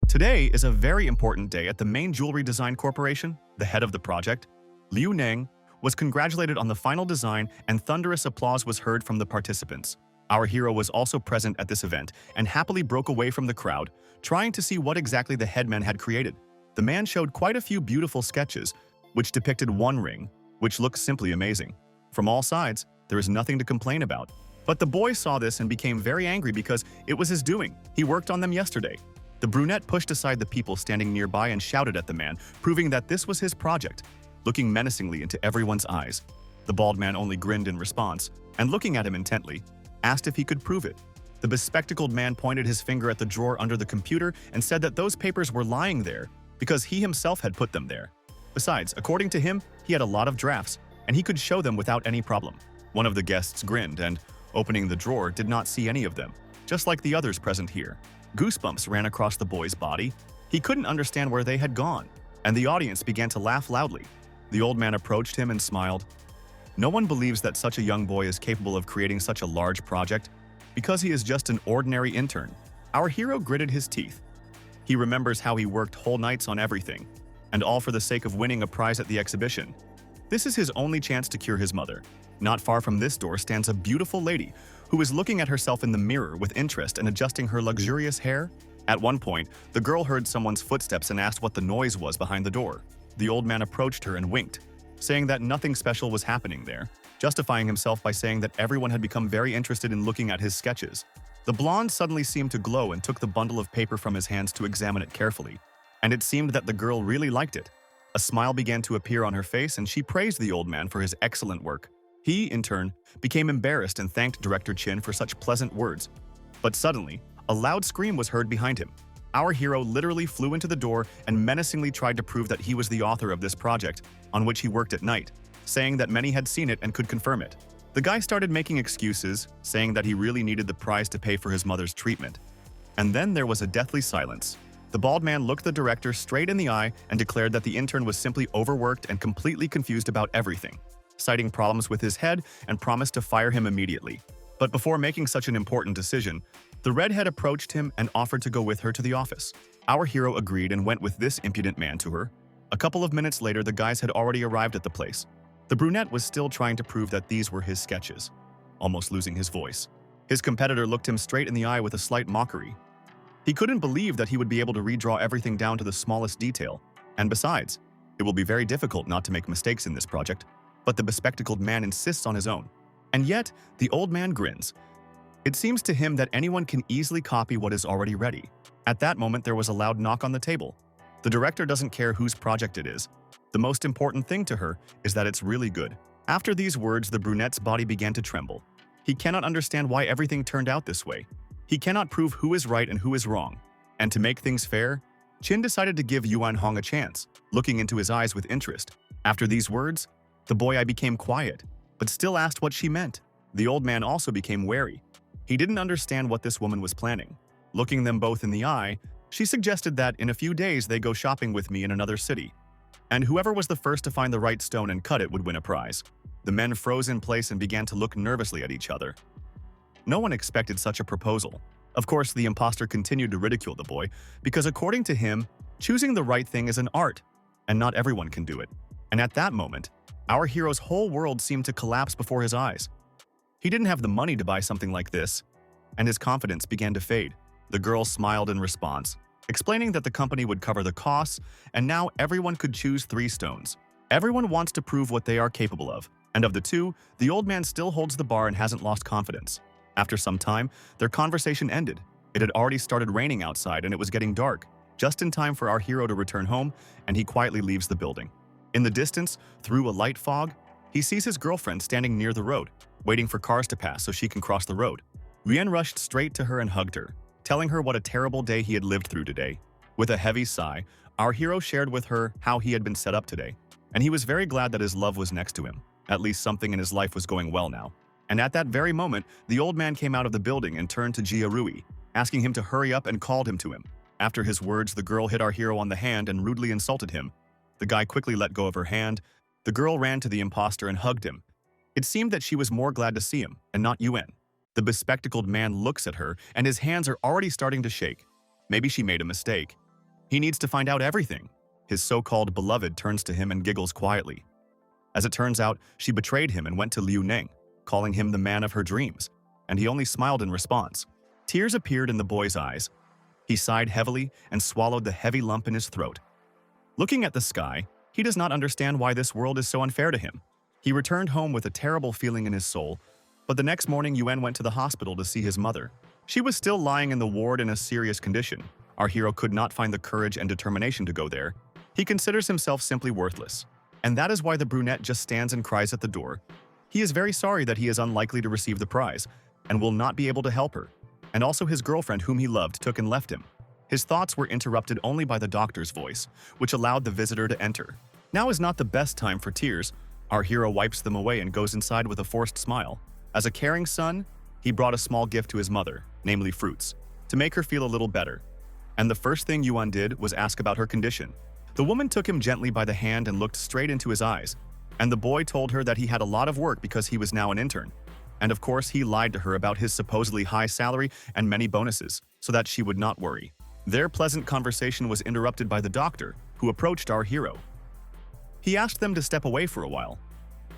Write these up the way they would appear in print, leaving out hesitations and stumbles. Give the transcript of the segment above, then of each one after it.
Today is a very important day at the main jewelry design corporation. The head of the project, Liu Neng, was congratulated on the final design and thunderous applause was heard from the participants. Our hero was also present at this event and happily broke away from the crowd, trying to see what exactly the headman had created. The man showed quite a few beautiful sketches, which depicted one ring, which looked simply amazing. From all sides, there is nothing to complain about. But the boy saw this and became very angry because it was his doing. He worked on them yesterday. The brunette pushed aside the people standing nearby and shouted at the man, proving that this was his project. Looking menacingly into everyone's eyes, the bald man only grinned in response, and looking at him intently, asked if he could prove it. The bespectacled man pointed his finger at the drawer under the computer and said that those papers were lying there because he himself had put them there. Besides, according to him, he had a lot of drafts, and he could show them without any problem. One of the guests grinned and, opening the drawer, did not see any of them, just like the others present here. Goosebumps ran across the boy's body. He couldn't understand where they had gone, and the audience began to laugh loudly. The old man approached him and smiled. No one believes that such a young boy is capable of creating such a large project because he is just an ordinary intern. Our hero gritted his teeth. He remembers how he worked whole nights on everything, and all for the sake of winning a prize at the exhibition. This is his only chance to cure his mother. Not far from this door stands a beautiful lady who is looking at herself in the mirror with interest and adjusting her luxurious hair. At one point, the girl heard someone's footsteps and asked what the noise was behind the door. The old man approached her and winked, saying that nothing special was happening there, justifying himself by saying that everyone had become very interested in looking at his sketches. The blonde suddenly seemed to glow and took the bundle of paper from his hands to examine it carefully, and it seemed that the girl really liked it. A smile began to appear on her face and she praised the old man for his excellent work. He, in turn, became embarrassed and thanked Director Chin for such pleasant words. But suddenly, a loud scream was heard behind him. Our hero literally flew into the door and menacingly tried to prove that he was the author of this project, on which he worked at night, saying that many had seen it and could confirm it. The guy started making excuses, saying that he really needed the prize to pay for his mother's treatment. And then there was a deathly silence. The bald man looked the director straight in the eye and declared that the intern was simply overworked and completely confused about everything, citing problems with his head and promised to fire him immediately. But before making such an important decision, the redhead approached him and offered to go with her to the office. Our hero agreed and went with this impudent man to her. A couple of minutes later, the guys had already arrived at the place. The brunette was still trying to prove that these were his sketches, almost losing his voice. His competitor looked him straight in the eye with a slight mockery. He couldn't believe that he would be able to redraw everything down to the smallest detail. And besides, it will be very difficult not to make mistakes in this project. But the bespectacled man insists on his own. And yet, the old man grins. It seems to him that anyone can easily copy what is already ready. At that moment, there was a loud knock on the table. The director doesn't care whose project it is. The most important thing to her is that it's really good. After these words, the brunette's body began to tremble. He cannot understand why everything turned out this way. He cannot prove who is right and who is wrong. And to make things fair, Chin decided to give Yuan Hong a chance, looking into his eyes with interest. After these words, the boy became quiet, but still asked what she meant. The old man also became wary. He didn't understand what this woman was planning. Looking them both in the eye, she suggested that in a few days they go shopping with me in another city, and whoever was the first to find the right stone and cut it would win a prize. The men froze in place and began to look nervously at each other. No one expected such a proposal. Of course, the imposter continued to ridicule the boy, because according to him, choosing the right thing is an art, and not everyone can do it. And at that moment, our hero's whole world seemed to collapse before his eyes. He didn't have the money to buy something like this, and his confidence began to fade. The girl smiled in response, explaining that the company would cover the costs, and now everyone could choose 3 stones. Everyone wants to prove what they are capable of, and of the two, the old man still holds the bar and hasn't lost confidence. After some time, their conversation ended. It had already started raining outside and it was getting dark, just in time for our hero to return home, and he quietly leaves the building. In the distance, through a light fog, he sees his girlfriend standing near the road, waiting for cars to pass so she can cross the road. Yuan rushed straight to her and hugged her, telling her what a terrible day he had lived through today. With a heavy sigh, our hero shared with her how he had been set up today, and he was very glad that his love was next to him. At least something in his life was going well now. And at that very moment, the old man came out of the building and turned to Jia Rui, asking him to hurry up and called him to him. After his words, the girl hit our hero on the hand and rudely insulted him. The guy quickly let go of her hand. The girl ran to the imposter and hugged him. It seemed that she was more glad to see him, and not Yuan. The bespectacled man looks at her, and his hands are already starting to shake. Maybe she made a mistake. He needs to find out everything. His so-called beloved turns to him and giggles quietly. As it turns out, she betrayed him and went to Liu Ning, calling him the man of her dreams, and he only smiled in response. Tears appeared in the boy's eyes. He sighed heavily and swallowed the heavy lump in his throat. Looking at the sky, he does not understand why this world is so unfair to him. He returned home with a terrible feeling in his soul, but the next morning Yuan went to the hospital to see his mother. She was still lying in the ward in a serious condition. Our hero could not find the courage and determination to go there. He considers himself simply worthless, and that is why the brunette just stands and cries at the door. He is very sorry that he is unlikely to receive the prize and will not be able to help her. And also his girlfriend whom he loved took and left him. His thoughts were interrupted only by the doctor's voice, which allowed the visitor to enter. Now is not the best time for tears. Our hero wipes them away and goes inside with a forced smile. As a caring son, he brought a small gift to his mother, namely fruits, to make her feel a little better. And the first thing Yuan did was ask about her condition. The woman took him gently by the hand and looked straight into his eyes, and the boy told her that he had a lot of work because he was now an intern. And of course, he lied to her about his supposedly high salary and many bonuses, so that she would not worry. Their pleasant conversation was interrupted by the doctor, who approached our hero. He asked them to step away for a while.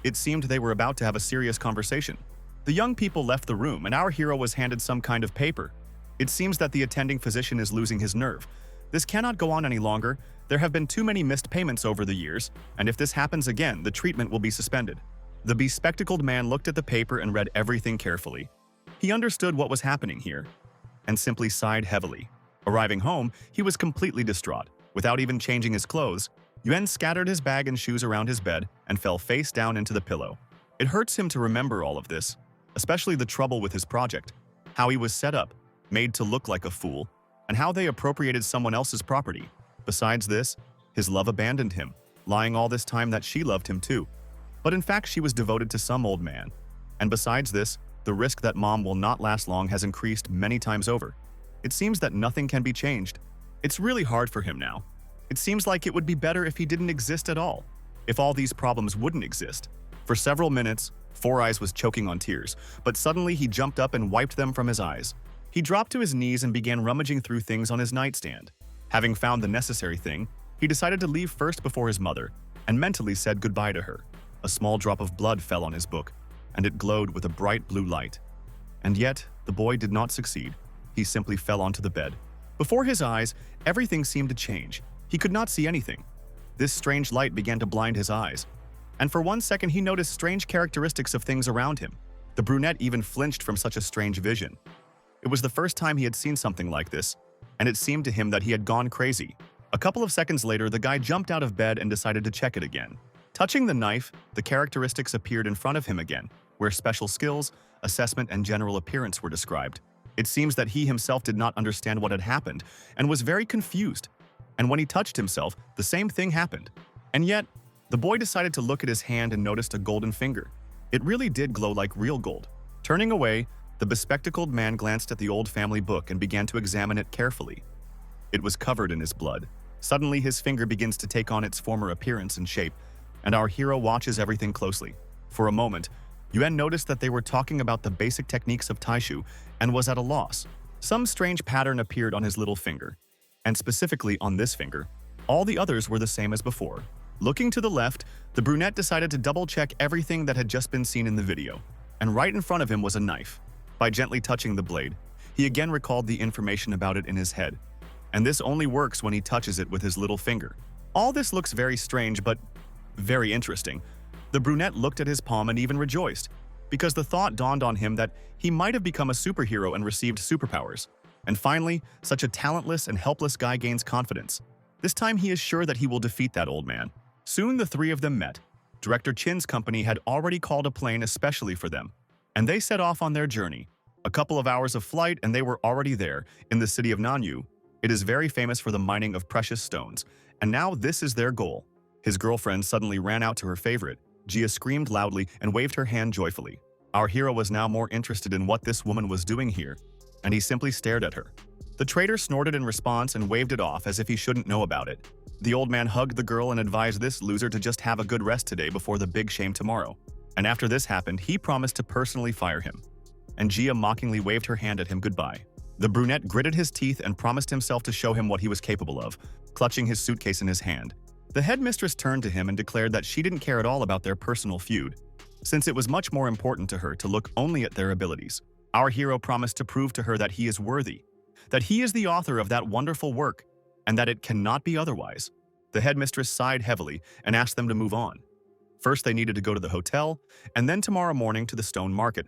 It seemed they were about to have a serious conversation. The young people left the room, and our hero was handed some kind of paper. It seems that the attending physician is losing his nerve. This cannot go on any longer. There have been too many missed payments over the years, and if this happens again, the treatment will be suspended. The bespectacled man looked at the paper and read everything carefully. He understood what was happening here, and simply sighed heavily. Arriving home, he was completely distraught. Without even changing his clothes, Yuan scattered his bag and shoes around his bed and fell face down into the pillow. It hurts him to remember all of this, especially the trouble with his project, how he was set up, made to look like a fool, and how they appropriated someone else's property. Besides this, his love abandoned him, lying all this time that she loved him too. But in fact, she was devoted to some old man. And besides this, the risk that mom will not last long has increased many times over. It seems that nothing can be changed. It's really hard for him now. It seems like it would be better if he didn't exist at all, if all these problems wouldn't exist. For several minutes, Four Eyes was choking on tears, but suddenly he jumped up and wiped them from his eyes. He dropped to his knees and began rummaging through things on his nightstand. Having found the necessary thing, he decided to leave first before his mother, and mentally said goodbye to her. A small drop of blood fell on his book, and it glowed with a bright blue light. And yet, the boy did not succeed. He simply fell onto the bed. Before his eyes, everything seemed to change. He could not see anything. This strange light began to blind his eyes. And for 1 second, he noticed strange characteristics of things around him. The brunette even flinched from such a strange vision. It was the first time he had seen something like this, and it seemed to him that he had gone crazy. A couple of seconds later, the guy jumped out of bed and decided to check it again. Touching the knife, the characteristics appeared in front of him again, where special skills, assessment, and general appearance were described. It seems that he himself did not understand what had happened and was very confused. And when he touched himself, the same thing happened. And yet, the boy decided to look at his hand and noticed a golden finger. It really did glow like real gold. Turning away, the bespectacled man glanced at the old family book and began to examine it carefully. It was covered in his blood. Suddenly, his finger begins to take on its former appearance and shape, and our hero watches everything closely. For a moment, Yuan noticed that they were talking about the basic techniques of Taishu and was at a loss. Some strange pattern appeared on his little finger, and specifically on this finger. All the others were the same as before. Looking to the left, the brunette decided to double-check everything that had just been seen in the video, and right in front of him was a knife. By gently touching the blade, he again recalled the information about it in his head, and this only works when he touches it with his little finger. All this looks very strange, but very interesting. The brunette looked at his palm and even rejoiced, because the thought dawned on him that he might have become a superhero and received superpowers. And finally, such a talentless and helpless guy gains confidence. This time he is sure that he will defeat that old man. Soon the three of them met. Director Chin's company had already called a plane especially for them, and they set off on their journey. A couple of hours of flight and they were already there, in the city of Nanyu. It is very famous for the mining of precious stones, and now this is their goal. His girlfriend suddenly ran out to her favorite. Jia screamed loudly and waved her hand joyfully. Our hero was now more interested in what this woman was doing here, and he simply stared at her. The traitor snorted in response and waved it off as if he shouldn't know about it. The old man hugged the girl and advised this loser to just have a good rest today before the big shame tomorrow. And after this happened, he promised to personally fire him. And Jia mockingly waved her hand at him goodbye. The brunette gritted his teeth and promised himself to show him what he was capable of, clutching his suitcase in his hand. The headmistress turned to him and declared that she didn't care at all about their personal feud, since it was much more important to her to look only at their abilities. Our hero promised to prove to her that he is worthy, that he is the author of that wonderful work, and that it cannot be otherwise. The headmistress sighed heavily and asked them to move on. First, they needed to go to the hotel, and then tomorrow morning to the stone market.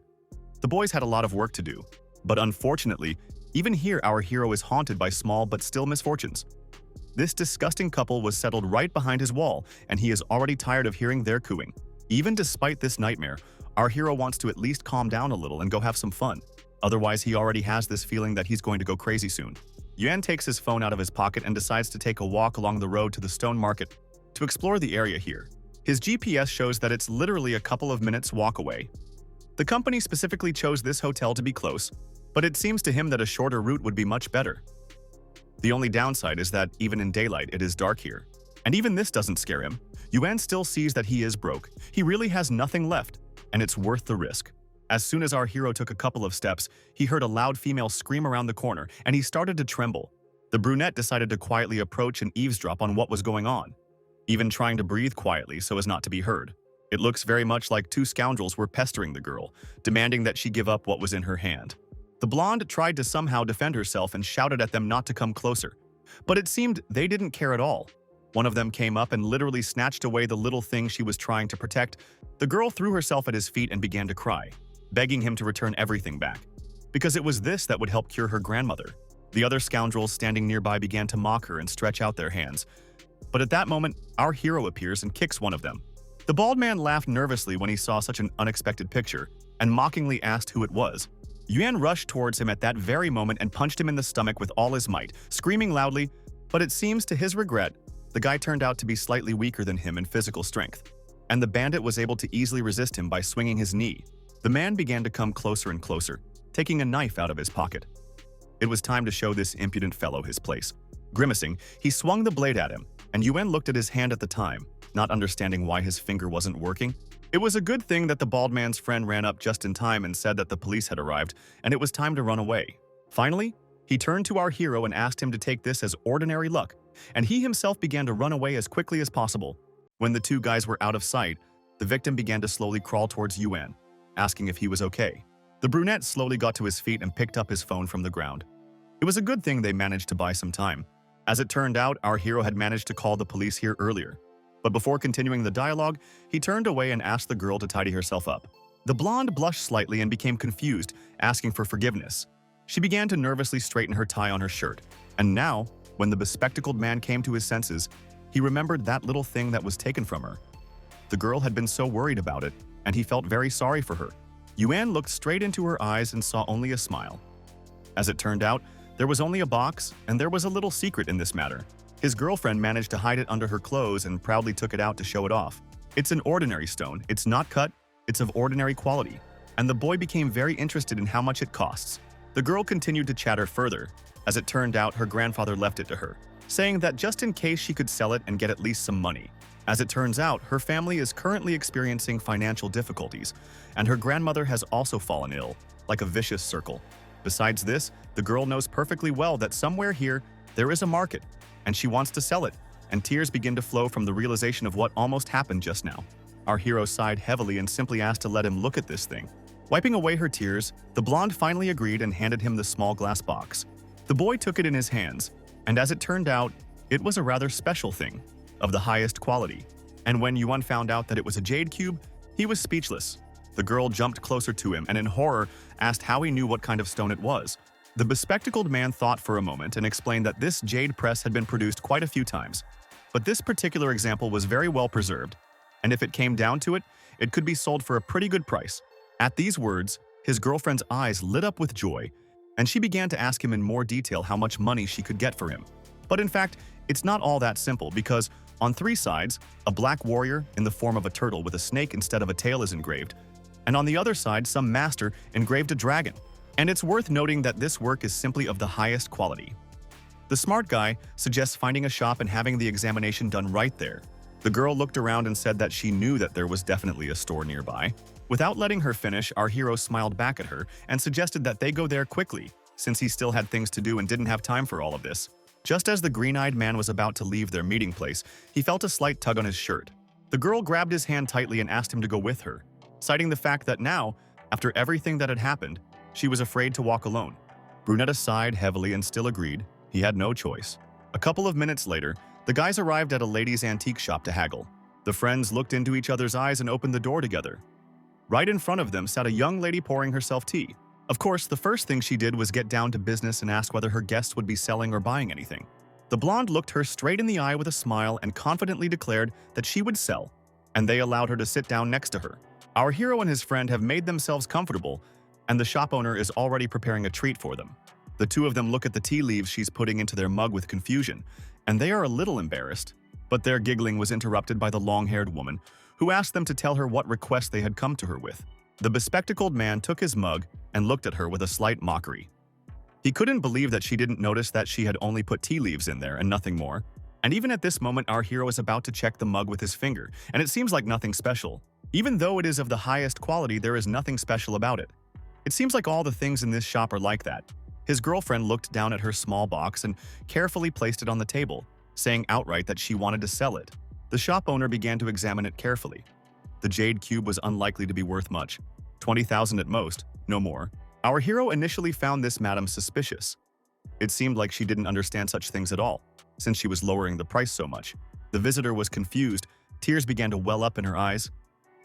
The boys had a lot of work to do, but unfortunately, even here our hero is haunted by small but still misfortunes. This disgusting couple was settled right behind his wall, and he is already tired of hearing their cooing. Even despite this nightmare, our hero wants to at least calm down a little and go have some fun. Otherwise, he already has this feeling that he's going to go crazy soon. Yuan takes his phone out of his pocket and decides to take a walk along the road to the stone market to explore the area here. His GPS shows that it's literally a couple of minutes walk away. The company specifically chose this hotel to be close, but it seems to him that a shorter route would be much better. The only downside is that even in daylight it is dark here. And even this doesn't scare him. Yuan still sees that he is broke. He really has nothing left, and it's worth the risk. As soon as our hero took a couple of steps, he heard a loud female scream around the corner, and he started to tremble. The brunette decided to quietly approach and eavesdrop on what was going on, even trying to breathe quietly so as not to be heard. It looks very much like two scoundrels were pestering the girl, demanding that she give up what was in her hand. The blonde tried to somehow defend herself and shouted at them not to come closer, but it seemed they didn't care at all. One of them came up and literally snatched away the little thing she was trying to protect. The girl threw herself at his feet and began to cry, begging him to return everything back, because it was this that would help cure her grandmother. The other scoundrels standing nearby began to mock her and stretch out their hands. But at that moment, our hero appears and kicks one of them. The bald man laughed nervously when he saw such an unexpected picture and mockingly asked who it was. Yuan rushed towards him at that very moment and punched him in the stomach with all his might, screaming loudly, but it seems to his regret, the guy turned out to be slightly weaker than him in physical strength, and the bandit was able to easily resist him by swinging his knee. The man began to come closer and closer, taking a knife out of his pocket. It was time to show this impudent fellow his place. Grimacing, he swung the blade at him, and Yuan looked at his hand at the time, not understanding why his finger wasn't working. It was a good thing that the bald man's friend ran up just in time and said that the police had arrived, and it was time to run away. Finally, he turned to our hero and asked him to take this as ordinary luck, and he himself began to run away as quickly as possible. When the two guys were out of sight, the victim began to slowly crawl towards Yuan, asking if he was okay. The brunette slowly got to his feet and picked up his phone from the ground. It was a good thing they managed to buy some time. As it turned out, our hero had managed to call the police here earlier. But before continuing the dialogue, he turned away and asked the girl to tidy herself up. The blonde blushed slightly and became confused, asking for forgiveness. She began to nervously straighten her tie on her shirt. And now, when the bespectacled man came to his senses, he remembered that little thing that was taken from her. The girl had been so worried about it, and he felt very sorry for her. Yuan looked straight into her eyes and saw only a smile. As it turned out, there was only a box, and there was a little secret in this matter. His girlfriend managed to hide it under her clothes and proudly took it out to show it off. It's an ordinary stone, it's not cut, it's of ordinary quality, and the boy became very interested in how much it costs. The girl continued to chatter further. As it turned out, her grandfather left it to her, saying that just in case she could sell it and get at least some money. As it turns out, her family is currently experiencing financial difficulties, and her grandmother has also fallen ill, like a vicious circle. Besides this, the girl knows perfectly well that somewhere here, there is a market, and she wants to sell it, and tears begin to flow from the realization of what almost happened just now. Our hero sighed heavily and simply asked to let him look at this thing. Wiping away her tears, the blonde finally agreed and handed him the small glass box. The boy took it in his hands, and as it turned out, it was a rather special thing, of the highest quality. And when Yuan found out that it was a jade cube, he was speechless. The girl jumped closer to him and in horror asked how he knew what kind of stone it was. The bespectacled man thought for a moment and explained that this jade press had been produced quite a few times. But this particular example was very well preserved, and if it came down to it, it could be sold for a pretty good price. At these words, his girlfriend's eyes lit up with joy, and she began to ask him in more detail how much money she could get for him. But in fact, it's not all that simple because on three sides, a black warrior in the form of a turtle with a snake instead of a tail is engraved, and on the other side, some master engraved a dragon. And it's worth noting that this work is simply of the highest quality. The smart guy suggests finding a shop and having the examination done right there. The girl looked around and said that she knew that there was definitely a store nearby. Without letting her finish, our hero smiled back at her and suggested that they go there quickly. since he still had things to do and didn't have time for all of this. Just as the green-eyed man was about to leave their meeting place, he felt a slight tug on his shirt. The girl grabbed his hand tightly and asked him to go with her, citing the fact that now, after everything that had happened, she was afraid to walk alone. Brunetta sighed heavily and still agreed. He had no choice. A couple of minutes later, the guys arrived at a ladies' antique shop to haggle. The friends looked into each other's eyes and opened the door together. Right in front of them sat a young lady pouring herself tea. Of course, the first thing she did was get down to business and ask whether her guests would be selling or buying anything. The blonde looked her straight in the eye with a smile and confidently declared that she would sell, and they allowed her to sit down next to her. Our hero and his friend have made themselves comfortable, and the shop owner is already preparing a treat for them. The two of them look at the tea leaves she's putting into their mug with confusion, and they are a little embarrassed. But their giggling was interrupted by the long-haired woman, who asked them to tell her what request they had come to her with. The bespectacled man took his mug and looked at her with a slight mockery. He couldn't believe that she didn't notice that she had only put tea leaves in there and nothing more. And even at this moment, our hero is about to check the mug with his finger, and it seems like nothing special. Even though it is of the highest quality, there is nothing special about it. It seems like all the things in this shop are like that. His girlfriend looked down at her small box and carefully placed it on the table, saying outright that she wanted to sell it. The shop owner began to examine it carefully. The jade cube was unlikely to be worth much. 20,000 at most, no more. Our hero initially found this madam suspicious. It seemed like she didn't understand such things at all, since she was lowering the price so much. The visitor was confused. Tears began to well up in her eyes.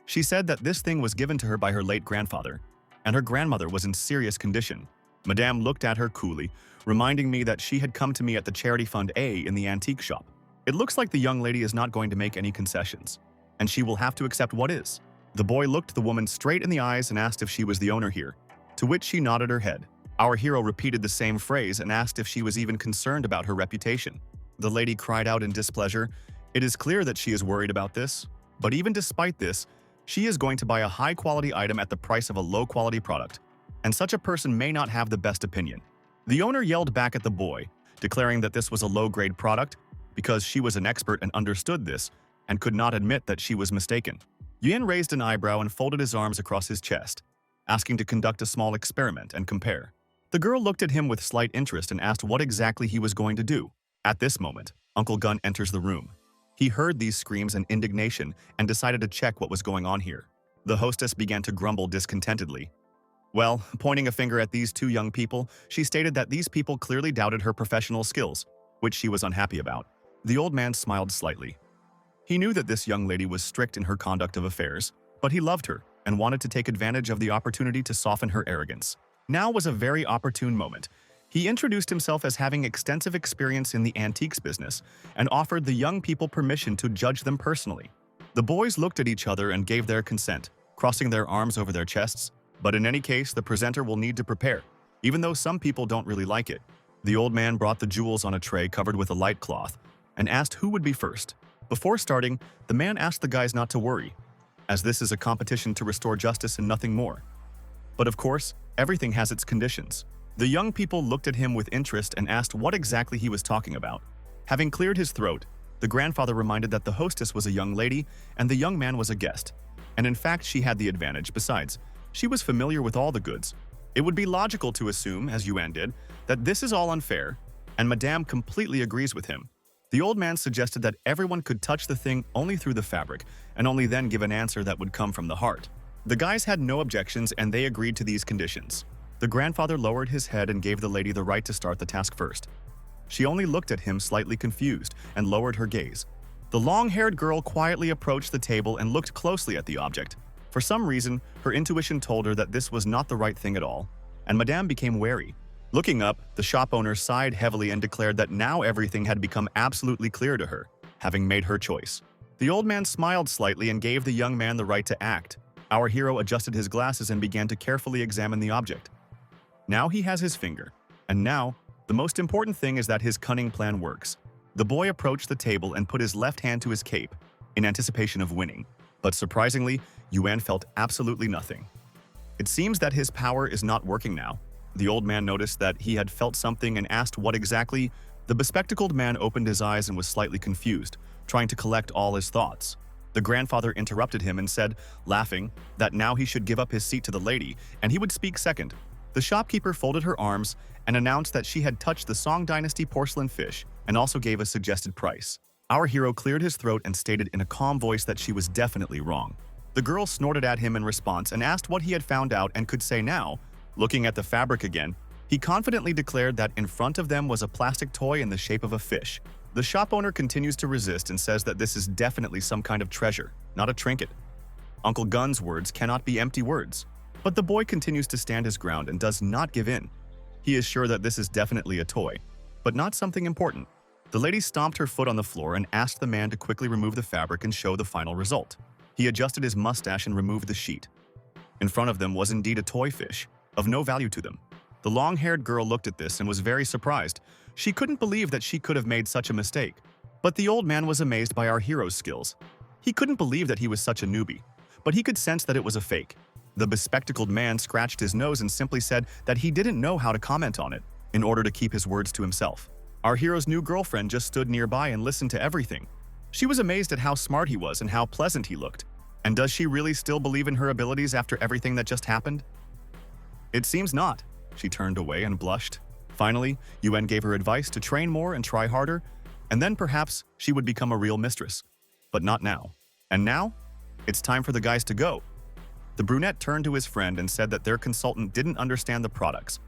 She said that this thing was given to her by her late grandfather, and her grandmother was in serious condition. Madame looked at her coolly, reminding me that she had come to me at the charity fund A in the antique shop. It looks like the young lady is not going to make any concessions, and she will have to accept what is. The boy looked the woman straight in the eyes and asked if she was the owner here, to which she nodded her head. Our hero repeated the same phrase and asked if she was even concerned about her reputation. The lady cried out in displeasure. It is clear that she is worried about this, but even despite this, she is going to buy a high-quality item at the price of a low-quality product, and such a person may not have the best opinion. The owner yelled back at the boy, declaring that this was a low-grade product because she was an expert and understood this and could not admit that she was mistaken. Yuan raised an eyebrow and folded his arms across his chest, asking to conduct a small experiment and compare. The girl looked at him with slight interest and asked what exactly he was going to do. At this moment, Uncle Gun enters the room. He heard these screams and indignation and decided to check what was going on here. The hostess began to grumble discontentedly. Well, pointing a finger at these two young people, she stated that these people clearly doubted her professional skills, which she was unhappy about. The old man smiled slightly. He knew that this young lady was strict in her conduct of affairs, but he loved her and wanted to take advantage of the opportunity to soften her arrogance. Now was a very opportune moment. He introduced himself as having extensive experience in the antiques business and offered the young people permission to judge them personally. The boys looked at each other and gave their consent, crossing their arms over their chests. But in any case, the presenter will need to prepare, even though some people don't really like it. The old man brought the jewels on a tray covered with a light cloth and asked who would be first. Before starting, the man asked the guys not to worry, as this is a competition to restore justice and nothing more. But of course, everything has its conditions. The young people looked at him with interest and asked what exactly he was talking about. Having cleared his throat, the grandfather reminded that the hostess was a young lady and the young man was a guest. And in fact, she had the advantage. Besides, she was familiar with all the goods. It would be logical to assume, as Yuan did, that this is all unfair, and Madame completely agrees with him. The old man suggested that everyone could touch the thing only through the fabric, and only then give an answer that would come from the heart. The guys had no objections and they agreed to these conditions. The grandfather lowered his head and gave the lady the right to start the task first. She only looked at him slightly confused and lowered her gaze. The long-haired girl quietly approached the table and looked closely at the object. For some reason, her intuition told her that this was not the right thing at all, and Madame became wary. Looking up, the shop owner sighed heavily and declared that now everything had become absolutely clear to her, having made her choice. The old man smiled slightly and gave the young man the right to act. Our hero adjusted his glasses and began to carefully examine the object. Now he has his finger, and now, the most important thing is that his cunning plan works. The boy approached the table and put his left hand to his cape, in anticipation of winning. But surprisingly, Yuan felt absolutely nothing. It seems that his power is not working now. The old man noticed that he had felt something and asked what exactly. The bespectacled man opened his eyes and was slightly confused, trying to collect all his thoughts. The grandfather interrupted him and said, laughing, that now he should give up his seat to the lady and he would speak second. The shopkeeper folded her arms and announced that she had touched the Song Dynasty porcelain fish and also gave a suggested price. Our hero cleared his throat and stated in a calm voice that she was definitely wrong. The girl snorted at him in response and asked what he had found out and could say now. Looking at the fabric again, he confidently declared that in front of them was a plastic toy in the shape of a fish. The shop owner continues to resist and says that this is definitely some kind of treasure, not a trinket. Uncle Gun's words cannot be empty words. But the boy continues to stand his ground and does not give in. He is sure that this is definitely a toy, but not something important. The lady stomped her foot on the floor and asked the man to quickly remove the fabric and show the final result. He adjusted his mustache and removed the sheet. In front of them was indeed a toy fish, of no value to them. The long-haired girl looked at this and was very surprised. She couldn't believe that she could have made such a mistake. But the old man was amazed by our hero's skills. He couldn't believe that he was such a newbie, but he could sense that it was a fake. The bespectacled man scratched his nose and simply said that he didn't know how to comment on it, in order to keep his words to himself. Our hero's new girlfriend just stood nearby and listened to everything. She was amazed at how smart he was and how pleasant he looked. And does she really still believe in her abilities after everything that just happened? It seems not. She turned away and blushed. Finally, Yuan gave her advice to train more and try harder, and then perhaps she would become a real mistress. But not now. And now? It's time for the guys to go. The brunette turned to his friend and said that their consultant didn't understand the products.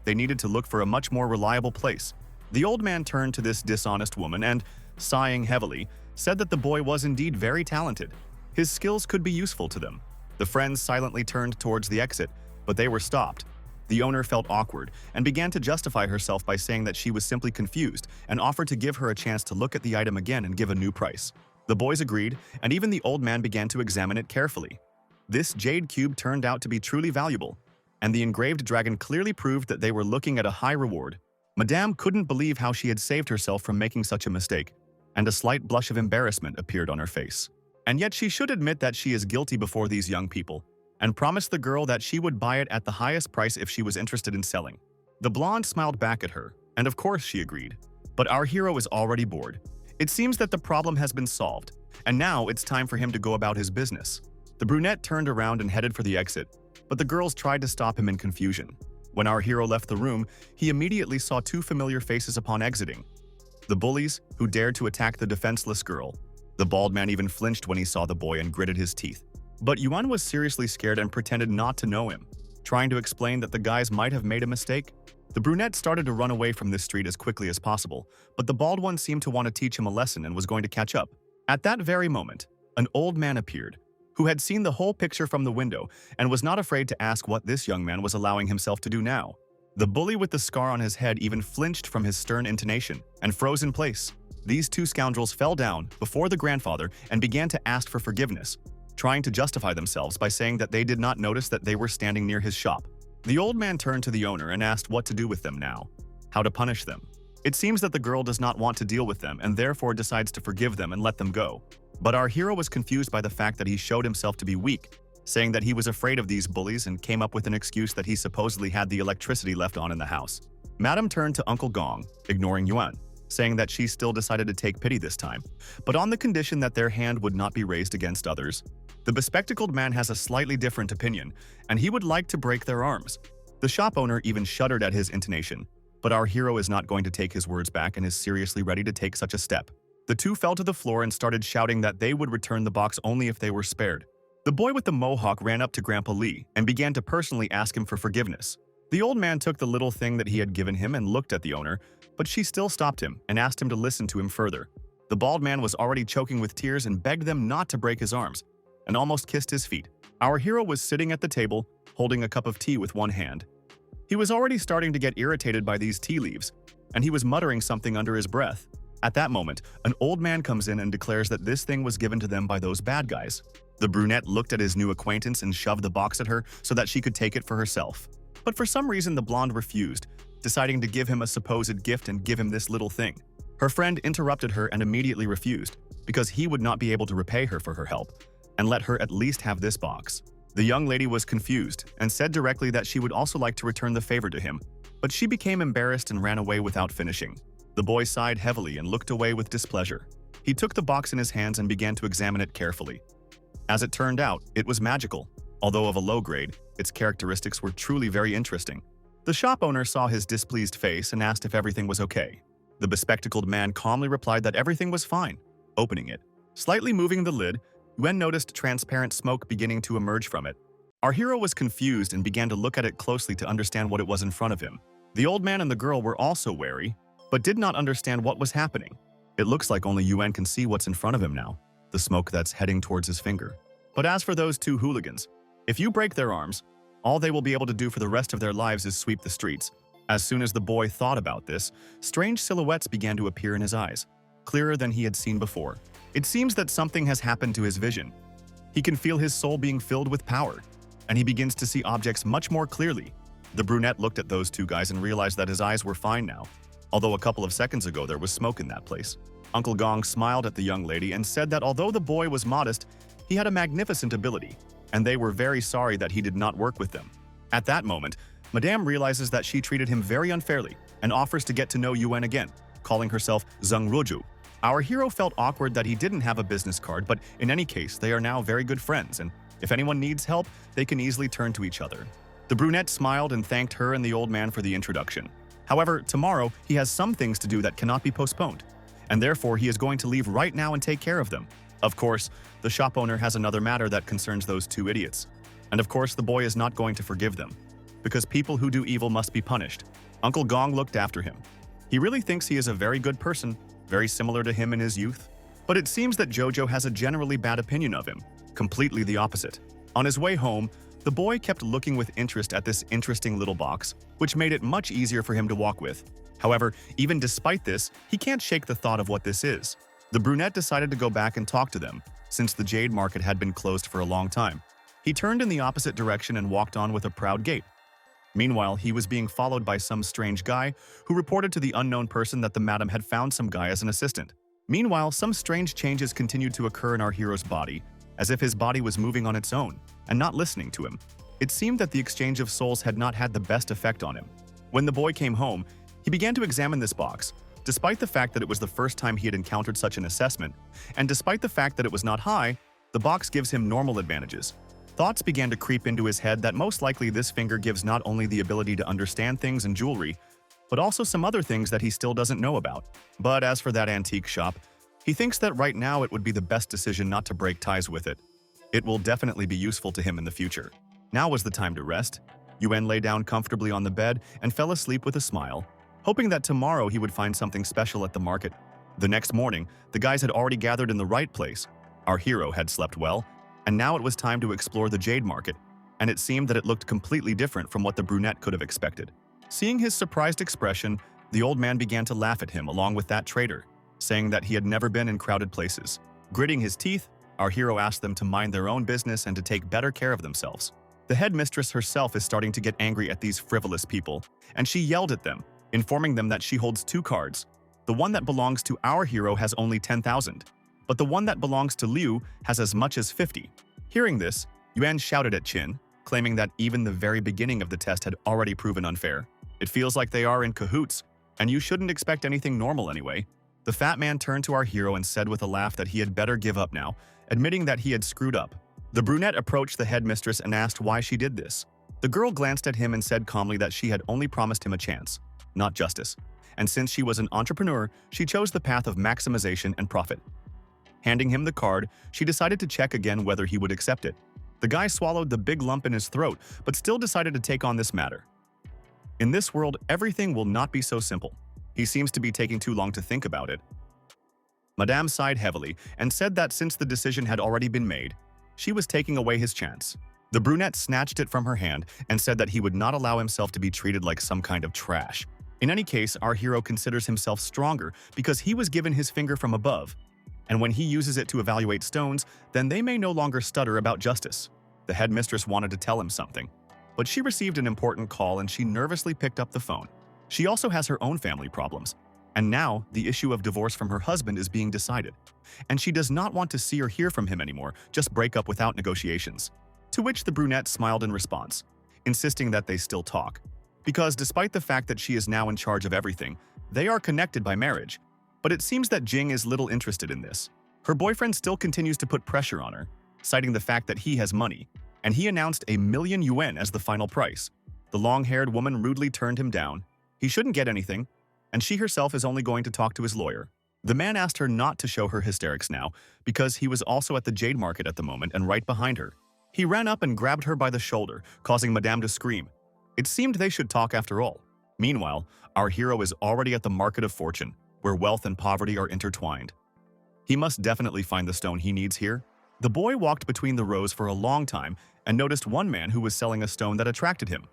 They needed to look for a much more reliable place. The old man turned to this dishonest woman and, sighing heavily, said that the boy was indeed very talented. His skills could be useful to them. The friends silently turned towards the exit, but they were stopped. The owner felt awkward and began to justify herself by saying that she was simply confused and offered to give her a chance to look at the item again and give a new price. The boys agreed, and even the old man began to examine it carefully. This jade cube turned out to be truly valuable, and the engraved dragon clearly proved that they were looking at a high reward. Madame couldn't believe how she had saved herself from making such a mistake, and a slight blush of embarrassment appeared on her face. And yet she should admit that she is guilty before these young people, and promised the girl that she would buy it at the highest price if she was interested in selling. The blonde smiled back at her, and of course she agreed. But our hero is already bored. It seems that the problem has been solved, and now it's time for him to go about his business. The brunette turned around and headed for the exit, but the girls tried to stop him in confusion. When our hero left the room, he immediately saw two familiar faces upon exiting. The bullies, who dared to attack the defenseless girl. The bald man even flinched when he saw the boy and gritted his teeth. But Yuan was seriously scared and pretended not to know him, trying to explain that the guys might have made a mistake. The brunette started to run away from this street as quickly as possible, but the bald one seemed to want to teach him a lesson and was going to catch up. At that very moment, an old man appeared, who had seen the whole picture from the window and was not afraid to ask what this young man was allowing himself to do now. The bully with the scar on his head even flinched from his stern intonation and froze in place. These two scoundrels fell down before the grandfather and began to ask for forgiveness, trying to justify themselves by saying that they did not notice that they were standing near his shop. The old man turned to the owner and asked what to do with them now, how to punish them. It seems that the girl does not want to deal with them and therefore decides to forgive them and let them go. But our hero was confused by the fact that he showed himself to be weak, saying that he was afraid of these bullies and came up with an excuse that he supposedly had the electricity left on in the house. Madame turned to Uncle Gong, ignoring Yuan, saying that she still decided to take pity this time, but on the condition that their hand would not be raised against others. The bespectacled man has a slightly different opinion, and he would like to break their arms. The shop owner even shuddered at his intonation, but our hero is not going to take his words back and is seriously ready to take such a step. The two fell to the floor and started shouting that they would return the box only if they were spared. The boy with the mohawk ran up to Grandpa Lee and began to personally ask him for forgiveness. The old man took the little thing that he had given him and looked at the owner, but she still stopped him and asked him to listen to him further. The bald man was already choking with tears and begged them not to break his arms, and almost kissed his feet. Our hero was sitting at the table, holding a cup of tea with one hand. He was already starting to get irritated by these tea leaves, and he was muttering something under his breath. At that moment, an old man comes in and declares that this thing was given to them by those bad guys. The brunette looked at his new acquaintance and shoved the box at her so that she could take it for herself. But for some reason the blonde refused, deciding to give him a supposed gift and give him this little thing. Her friend interrupted her and immediately refused, because he would not be able to repay her for her help, and let her at least have this box. The young lady was confused and said directly that she would also like to return the favor to him, but she became embarrassed and ran away without finishing. The boy sighed heavily and looked away with displeasure. He took the box in his hands and began to examine it carefully. As it turned out, it was magical. Although of a low grade, its characteristics were truly very interesting. The shop owner saw his displeased face and asked if everything was okay. The bespectacled man calmly replied that everything was fine. Opening it, slightly moving the lid, Yuan noticed transparent smoke beginning to emerge from it. Our hero was confused and began to look at it closely to understand what it was in front of him. The old man and the girl were also wary, but did not understand what was happening. It looks like only Yuan can see what's in front of him now, the smoke that's heading towards his finger. But as for those two hooligans, if you break their arms, all they will be able to do for the rest of their lives is sweep the streets. As soon as the boy thought about this, strange silhouettes began to appear in his eyes, clearer than he had seen before. It seems that something has happened to his vision. He can feel his soul being filled with power, and he begins to see objects much more clearly. The brunette looked at those two guys and realized that his eyes were fine now, although a couple of seconds ago there was smoke in that place. Uncle Gong smiled at the young lady and said that although the boy was modest, he had a magnificent ability, and they were very sorry that he did not work with them. At that moment, Madame realizes that she treated him very unfairly and offers to get to know Yuan again, calling herself Zheng Ruju. Our hero felt awkward that he didn't have a business card, but in any case, they are now very good friends, and if anyone needs help, they can easily turn to each other. The brunette smiled and thanked her and the old man for the introduction. However, tomorrow, he has some things to do that cannot be postponed, and therefore he is going to leave right now and take care of them. Of course, the shop owner has another matter that concerns those two idiots. And of course, the boy is not going to forgive them, because people who do evil must be punished. Uncle Gong looked after him. He really thinks he is a very good person, very similar to him in his youth. But it seems that Jojo has a generally bad opinion of him, completely the opposite. On his way home, the boy kept looking with interest at this interesting little box, which made it much easier for him to walk with. However, even despite this, he can't shake the thought of what this is. The brunette decided to go back and talk to them, since the jade market had been closed for a long time. He turned in the opposite direction and walked on with a proud gait. Meanwhile, he was being followed by some strange guy who reported to the unknown person that the madam had found some guy as an assistant. Meanwhile, some strange changes continued to occur in our hero's body, as if his body was moving on its own and not listening to him. It seemed that the exchange of souls had not had the best effect on him. When the boy came home, he began to examine this box. Despite the fact that it was the first time he had encountered such an assessment, and despite the fact that it was not high, the box gives him normal advantages. Thoughts began to creep into his head that most likely this finger gives not only the ability to understand things in jewelry, but also some other things that he still doesn't know about. But as for that antique shop, he thinks that right now it would be the best decision not to break ties with it. It will definitely be useful to him in the future. Now was the time to rest. Yuan lay down comfortably on the bed and fell asleep with a smile, hoping that tomorrow he would find something special at the market. The next morning, the guys had already gathered in the right place. Our hero had slept well, and now it was time to explore the jade market, and it seemed that it looked completely different from what the brunette could have expected. Seeing his surprised expression, the old man began to laugh at him along with that trader, saying that he had never been in crowded places. Gritting his teeth, our hero asked them to mind their own business and to take better care of themselves. The headmistress herself is starting to get angry at these frivolous people, and she yelled at them, informing them that she holds 2 cards. The one that belongs to our hero has only 10,000, but the one that belongs to Liu has as much as 50. Hearing this, Yuan shouted at Qin, claiming that even the very beginning of the test had already proven unfair. It feels like they are in cahoots, and you shouldn't expect anything normal anyway. The fat man turned to our hero and said with a laugh that he had better give up now, admitting that he had screwed up. The brunette approached the headmistress and asked why she did this. The girl glanced at him and said calmly that she had only promised him a chance, not justice. And since she was an entrepreneur, she chose the path of maximization and profit. Handing him the card, she decided to check again whether he would accept it. The guy swallowed the big lump in his throat, but still decided to take on this matter. In this world, everything will not be so simple. He seems to be taking too long to think about it. Madame sighed heavily and said that since the decision had already been made, she was taking away his chance. The brunette snatched it from her hand and said that he would not allow himself to be treated like some kind of trash. In any case, our hero considers himself stronger because he was given his finger from above, and when he uses it to evaluate stones, then they may no longer stutter about justice. The headmistress wanted to tell him something, but she received an important call and she nervously picked up the phone. She also has her own family problems, and now the issue of divorce from her husband is being decided, and she does not want to see or hear from him anymore, just break up without negotiations. To which the brunette smiled in response, insisting that they still talk, because despite the fact that she is now in charge of everything, they are connected by marriage. But it seems that Jing is little interested in this. Her boyfriend still continues to put pressure on her, citing the fact that he has money, and he announced 1,000,000 yuan as the final price. The long-haired woman rudely turned him down. He shouldn't get anything, and she herself is only going to talk to his lawyer. The man asked her not to show her hysterics now, because he was also at the jade market at the moment and right behind her. He ran up and grabbed her by the shoulder, causing Madame to scream. It seemed they should talk after all. Meanwhile, our hero is already at the market of fortune, where wealth and poverty are intertwined. He must definitely find the stone he needs here. The boy walked between the rows for a long time and noticed one man who was selling a stone that attracted him.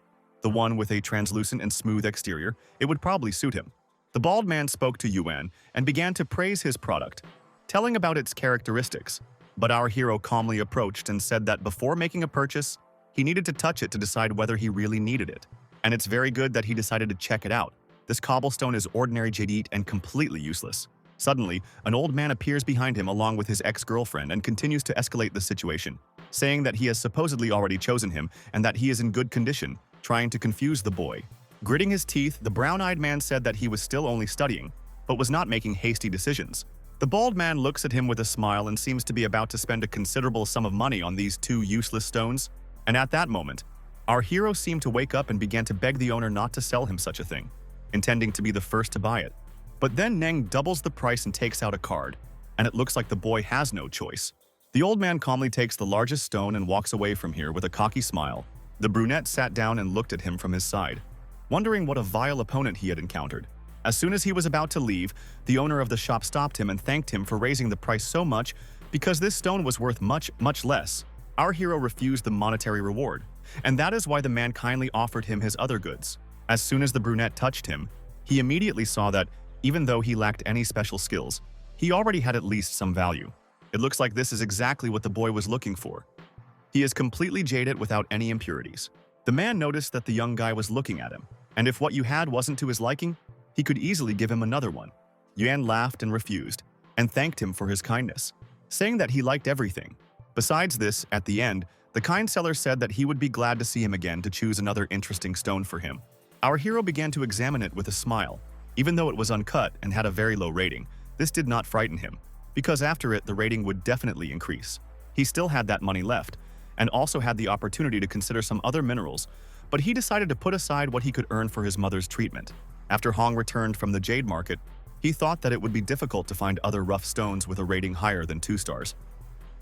The one with a translucent and smooth exterior, it would probably suit him. The bald man spoke to Yuan and began to praise his product, telling about its characteristics. But our hero calmly approached and said that before making a purchase, he needed to touch it to decide whether he really needed it. And it's very good that he decided to check it out. This cobblestone is ordinary jadeite and completely useless. Suddenly, an old man appears behind him along with his ex-girlfriend and continues to escalate the situation, saying that he has supposedly already chosen him and that he is in good condition, trying to confuse the boy. Gritting his teeth, the brown-eyed man said that he was still only studying, but was not making hasty decisions. The bald man looks at him with a smile and seems to be about to spend a considerable sum of money on these two useless stones. And at that moment, our hero seemed to wake up and began to beg the owner not to sell him such a thing, intending to be the first to buy it. But then Neng doubles the price and takes out a card, and it looks like the boy has no choice. The old man calmly takes the largest stone and walks away from here with a cocky smile. The brunette sat down and looked at him from his side, wondering what a vile opponent he had encountered. As soon as he was about to leave, the owner of the shop stopped him and thanked him for raising the price so much because this stone was worth much, much less. Our hero refused the monetary reward, and that is why the man kindly offered him his other goods. As soon as the brunette touched him, he immediately saw that, even though he lacked any special skills, he already had at least some value. It looks like this is exactly what the boy was looking for. He is completely jaded without any impurities. The man noticed that the young guy was looking at him, and if what you had wasn't to his liking, he could easily give him another one. Yuan laughed and refused, and thanked him for his kindness, saying that he liked everything. Besides this, at the end, the kind seller said that he would be glad to see him again to choose another interesting stone for him. Our hero began to examine it with a smile. Even though it was uncut and had a very low rating, this did not frighten him, because after it the rating would definitely increase. He still had that money left, and also had the opportunity to consider some other minerals, but he decided to put aside what he could earn for his mother's treatment. After Hong returned from the jade market, he thought that it would be difficult to find other rough stones with a rating higher than 2 stars.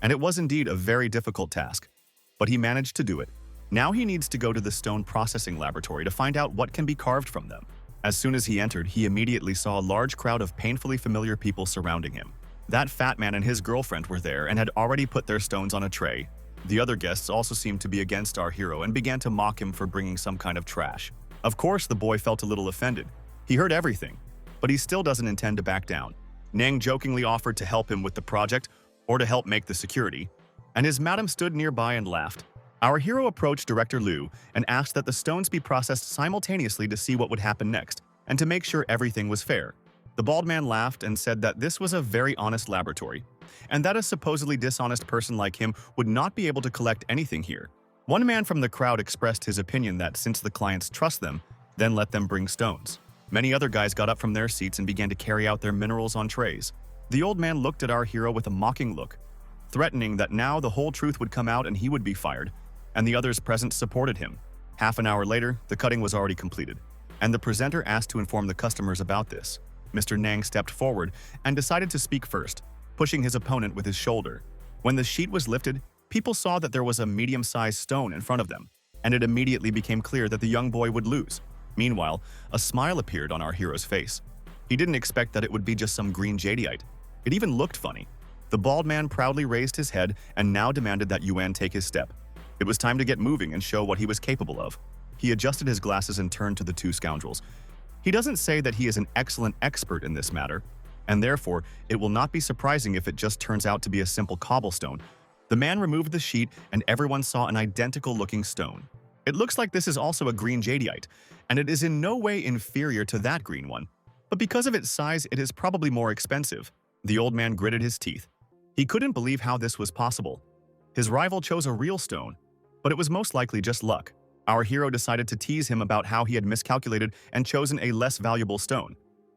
And it was indeed a very difficult task, but he managed to do it. Now he needs to go to the stone processing laboratory to find out what can be carved from them. As soon as he entered, he immediately saw a large crowd of painfully familiar people surrounding him. That fat man and his girlfriend were there and had already put their stones on a tray. The other guests also seemed to be against our hero and began to mock him for bringing some kind of trash. Of course, the boy felt a little offended. He heard everything, but he still doesn't intend to back down. Neng jokingly offered to help him with the project or to help make the security, and his madam stood nearby and laughed. Our hero approached Director Liu and asked that the stones be processed simultaneously to see what would happen next, and to make sure everything was fair. The bald man laughed and said that this was a very honest laboratory, and that a supposedly dishonest person like him would not be able to collect anything here. One man from the crowd expressed his opinion that since the clients trust them, then let them bring stones. Many other guys got up from their seats and began to carry out their minerals on trays. The old man looked at our hero with a mocking look, threatening that now the whole truth would come out and he would be fired, and the others present supported him. Half an hour later, the cutting was already completed, and the presenter asked to inform the customers about this. Mr. Nang stepped forward and decided to speak first, pushing his opponent with his shoulder. When the sheet was lifted, people saw that there was a medium-sized stone in front of them, and it immediately became clear that the young boy would lose. Meanwhile, a smile appeared on our hero's face. He didn't expect that it would be just some green jadeite. It even looked funny. The bald man proudly raised his head and now demanded that Yuan take his step. It was time to get moving and show what he was capable of. He adjusted his glasses and turned to the two scoundrels. He doesn't say that he is an excellent expert in this matter, and therefore it will not be surprising if it just turns out to be a simple cobblestone. The man removed the sheet and everyone saw an identical-looking stone. It looks like this is also a green jadeite, and it is in no way inferior to that green one. But because of its size, it is probably more expensive. The old man gritted his teeth. He couldn't believe how this was possible. His rival chose a real stone, but it was most likely just luck. Our hero decided to tease him about how he had miscalculated and chosen a less valuable stone.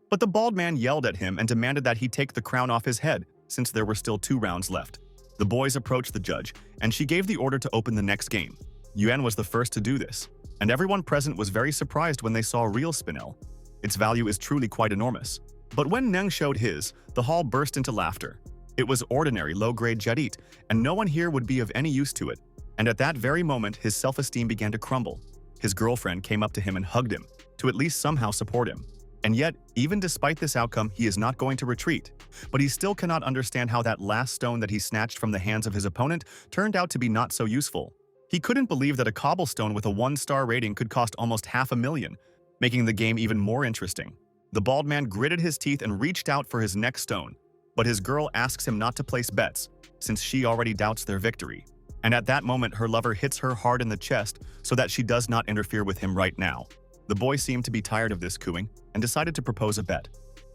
But the bald man yelled at him and demanded that he take the crown off his head, since there were still 2 rounds left. The boys approached the judge, and she gave the order to open the next game. Yuan was the first to do this. and everyone present was very surprised when they saw real spinel. Its value is truly quite enormous. But when Neng showed his, the hall burst into laughter. It was ordinary low-grade jadit, and no one here would be of any use to it. And at that very moment, his self-esteem began to crumble. His girlfriend came up to him and hugged him, to at least somehow support him. And yet, even despite this outcome, he is not going to retreat. But he still cannot understand how that last stone that he snatched from the hands of his opponent turned out to be not so useful. He couldn't believe that a cobblestone with a 1-star rating could cost almost $500,000, making the game even more interesting. The bald man gritted his teeth and reached out for his next stone, but his girl asks him not to place bets, since she already doubts their victory. And at that moment, her lover hits her hard in the chest so that she does not interfere with him right now. The boy seemed to be tired of this cooing and decided to propose a bet,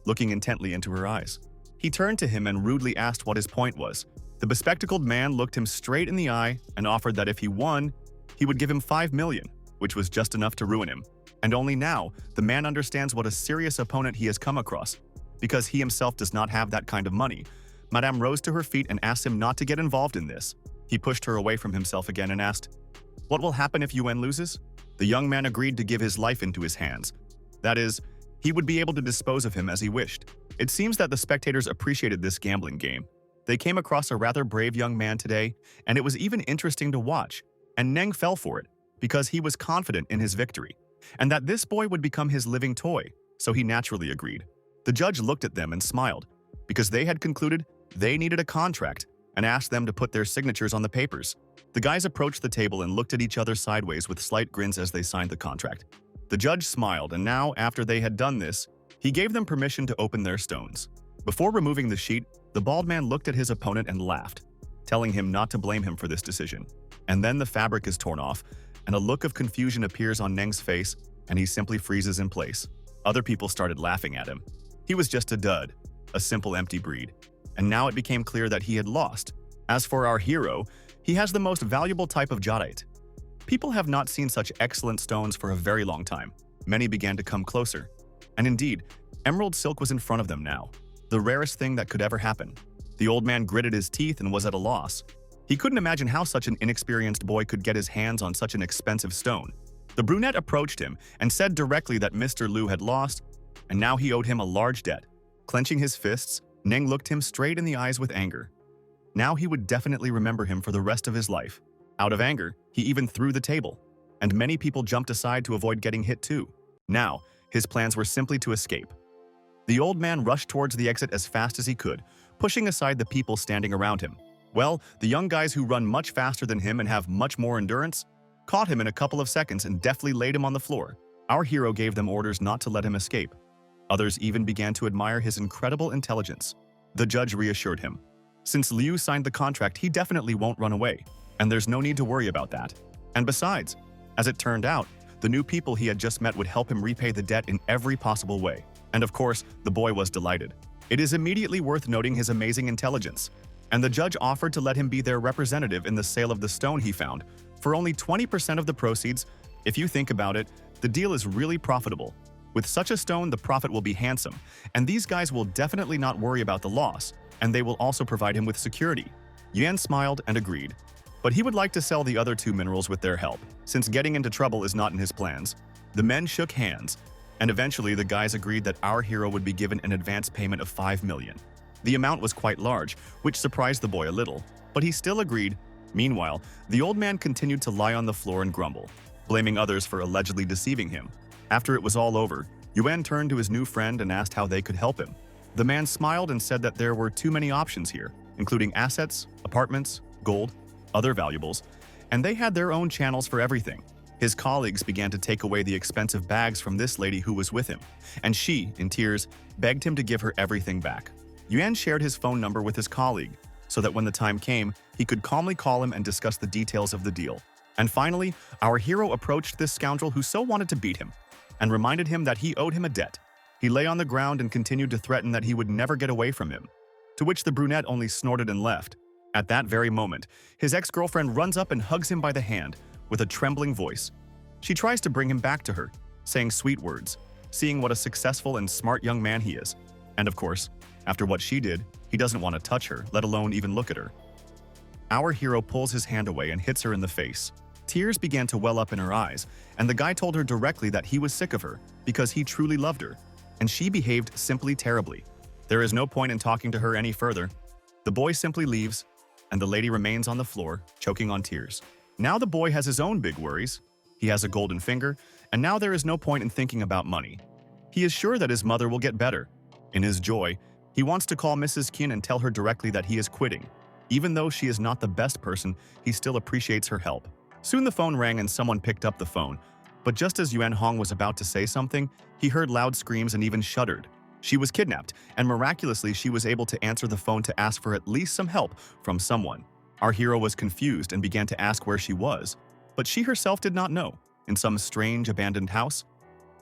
looking intently into her eyes. He turned to him and rudely asked what his point was. The bespectacled man looked him straight in the eye and offered that if he won, he would give him $5 million, which was just enough to ruin him. And only now, the man understands what a serious opponent he has come across, because he himself does not have that kind of money. Madame rose to her feet and asked him not to get involved in this. He pushed her away from himself again and asked, "What will happen if Yuen loses?" The young man agreed to give his life into his hands. That is, he would be able to dispose of him as he wished. It seems that the spectators appreciated this gambling game. They came across a rather brave young man today, and it was even interesting to watch. And Neng fell for it, because he was confident in his victory, and that this boy would become his living toy, so he naturally agreed. The judge looked at them and smiled, because they had concluded they needed a contract, and asked them to put their signatures on the papers. The guys approached the table and looked at each other sideways with slight grins as they signed the contract. The judge smiled, and now, after they had done this, he gave them permission to open their stones. Before removing the sheet, the bald man looked at his opponent and laughed, telling him not to blame him for this decision. And then the fabric is torn off, and a look of confusion appears on Neng's face, and he simply freezes in place. Other people started laughing at him. He was just a dud, a simple empty breed. And now it became clear that he had lost. As for our hero, he has the most valuable type of jadeite. People have not seen such excellent stones for a very long time. Many began to come closer. And indeed, emerald silk was in front of them now, the rarest thing that could ever happen. The old man gritted his teeth and was at a loss. He couldn't imagine how such an inexperienced boy could get his hands on such an expensive stone. The brunette approached him and said directly that Mr. Liu had lost, and now he owed him a large debt. Clenching his fists, Neng looked him straight in the eyes with anger. Now he would definitely remember him for the rest of his life. Out of anger, he even threw the table, and many people jumped aside to avoid getting hit too. Now, his plans were simply to escape. The old man rushed towards the exit as fast as he could, pushing aside the people standing around him. Well, the young guys who run much faster than him and have much more endurance caught him in a couple of seconds and deftly laid him on the floor. Our hero gave them orders not to let him escape. Others even began to admire his incredible intelligence. The judge reassured him. Since Liu signed the contract, he definitely won't run away, and there's no need to worry about that. And besides, as it turned out, the new people he had just met would help him repay the debt in every possible way. And of course, the boy was delighted. It is immediately worth noting his amazing intelligence, and the judge offered to let him be their representative in the sale of the stone he found for only 20% of the proceeds. If you think about it, the deal is really profitable. With such a stone, the profit will be handsome, and these guys will definitely not worry about the loss, and they will also provide him with security. Yuan smiled and agreed, but he would like to sell the other 2 minerals with their help, since getting into trouble is not in his plans. The men shook hands, and eventually the guys agreed that our hero would be given an advance payment of $5 million. The amount was quite large, which surprised the boy a little, but he still agreed. Meanwhile, the old man continued to lie on the floor and grumble, blaming others for allegedly deceiving him. After it was all over, Yuan turned to his new friend and asked how they could help him. The man smiled and said that there were too many options here, including assets, apartments, gold, other valuables, and they had their own channels for everything. His colleagues began to take away the expensive bags from this lady who was with him, and she, in tears, begged him to give her everything back. Yuan shared his phone number with his colleague, so that when the time came, he could calmly call him and discuss the details of the deal. And finally, our hero approached this scoundrel who so wanted to beat him, and reminded him that he owed him a debt. He lay on the ground and continued to threaten that he would never get away from him, to which the brunette only snorted and left. At that very moment, his ex-girlfriend runs up and hugs him by the hand with a trembling voice. She tries to bring him back to her, saying sweet words, seeing what a successful and smart young man he is. And of course, after what she did, he doesn't want to touch her, let alone even look at her. Our hero pulls his hand away and hits her in the face. Tears began to well up in her eyes, and the guy told her directly that he was sick of her because he truly loved her, and she behaved simply terribly. There is no point in talking to her any further. The boy simply leaves, and the lady remains on the floor, choking on tears. Now the boy has his own big worries. He has a golden finger, and now there is no point in thinking about money. He is sure that his mother will get better. In his joy, he wants to call Mrs. Kien and tell her directly that he is quitting. Even though she is not the best person, he still appreciates her help. Soon the phone rang and someone picked up the phone. But just as Yuan Hong was about to say something, he heard loud screams and even shuddered. She was kidnapped, and miraculously she was able to answer the phone to ask for at least some help from someone. Our hero was confused and began to ask where she was, but she herself did not know, in some strange abandoned house.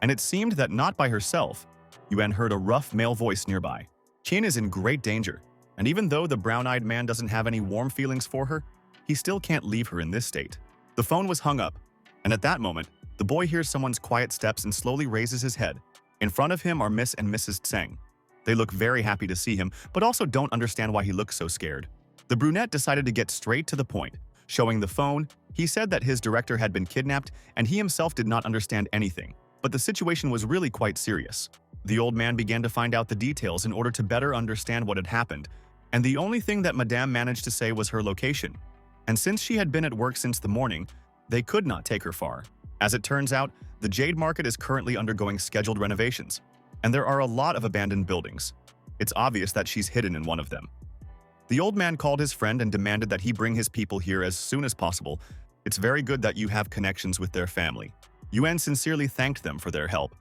And it seemed that not by herself. Yuan heard a rough male voice nearby. Qin is in great danger, and even though the brown-eyed man doesn't have any warm feelings for her, he still can't leave her in this state. The phone was hung up, and at that moment, the boy hears someone's quiet steps and slowly raises his head. In front of him are Miss and Mrs. Tseng. They look very happy to see him, but also don't understand why he looks so scared. The brunette decided to get straight to the point. Showing the phone, he said that his director had been kidnapped and he himself did not understand anything, but the situation was really quite serious. The old man began to find out the details in order to better understand what had happened, and the only thing that Madame managed to say was her location. And since she had been at work since the morning, they could not take her far. As it turns out, the Jade Market is currently undergoing scheduled renovations, and there are a lot of abandoned buildings. It's obvious that she's hidden in one of them. The old man called his friend and demanded that he bring his people here as soon as possible. It's very good that you have connections with their family. Yuan sincerely thanked them for their help,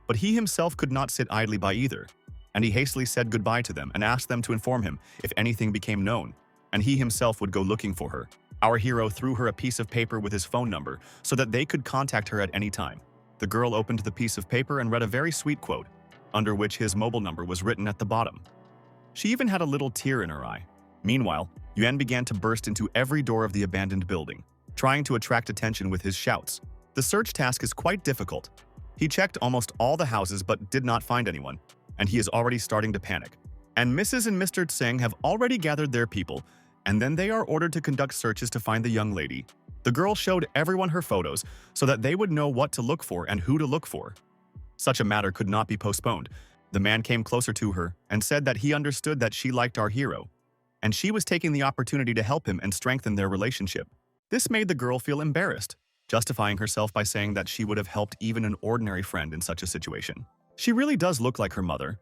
but he himself could not sit idly by either, and he hastily said goodbye to them and asked them to inform him if anything became known, and he himself would go looking for her. Our hero threw her a piece of paper with his phone number so that they could contact her at any time. The girl opened the piece of paper and read a very sweet quote, under which his mobile number was written at the bottom. She even had a little tear in her eye. Meanwhile, Yuan began to burst into every door of the abandoned building, trying to attract attention with his shouts. The search task is quite difficult. He checked almost all the houses but did not find anyone, and he is already starting to panic. And Mrs. and Mr. Tseng have already gathered their people, and then they are ordered to conduct searches to find the young lady. The girl showed everyone her photos so that they would know what to look for and who to look for. Such a matter could not be postponed. The man came closer to her and said that he understood that she liked our hero, and she was taking the opportunity to help him and strengthen their relationship. This made the girl feel embarrassed, justifying herself by saying that she would have helped even an ordinary friend in such a situation. She really does look like her mother,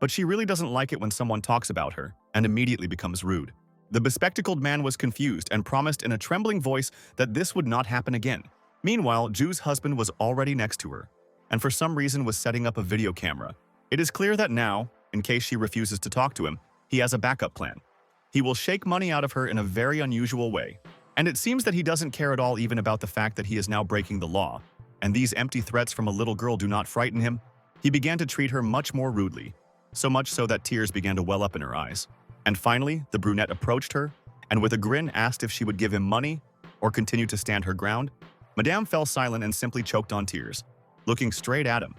but she really doesn't like it when someone talks about her and immediately becomes rude. The bespectacled man was confused and promised in a trembling voice that this would not happen again. Meanwhile, Ju's husband was already next to her, and for some reason was setting up a video camera. It is clear that now, in case she refuses to talk to him, he has a backup plan. He will shake money out of her in a very unusual way. And it seems that he doesn't care at all even about the fact that he is now breaking the law. And these empty threats from a little girl do not frighten him. He began to treat her much more rudely, so much so that tears began to well up in her eyes. And finally, the brunette approached her, and with a grin asked if she would give him money or continue to stand her ground. Madame fell silent and simply choked on tears, looking straight at him.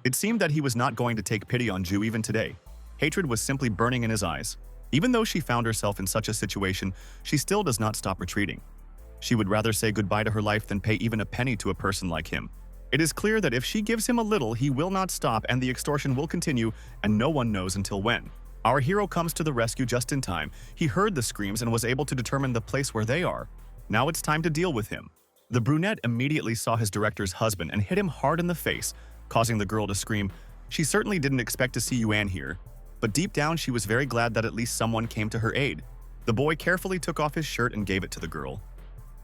It seemed that he was not going to take pity on Ju even today. Hatred was simply burning in his eyes. Even though she found herself in such a situation, she still does not stop retreating. She would rather say goodbye to her life than pay even a penny to a person like him. It is clear that if she gives him a little, he will not stop and the extortion will continue, and no one knows until when. Our hero comes to the rescue just in time. He heard the screams and was able to determine the place where they are. Now it's time to deal with him. The brunette immediately saw his director's husband and hit him hard in the face, causing the girl to scream. She certainly didn't expect to see Yuan here, but deep down she was very glad that at least someone came to her aid. The boy carefully took off his shirt and gave it to the girl.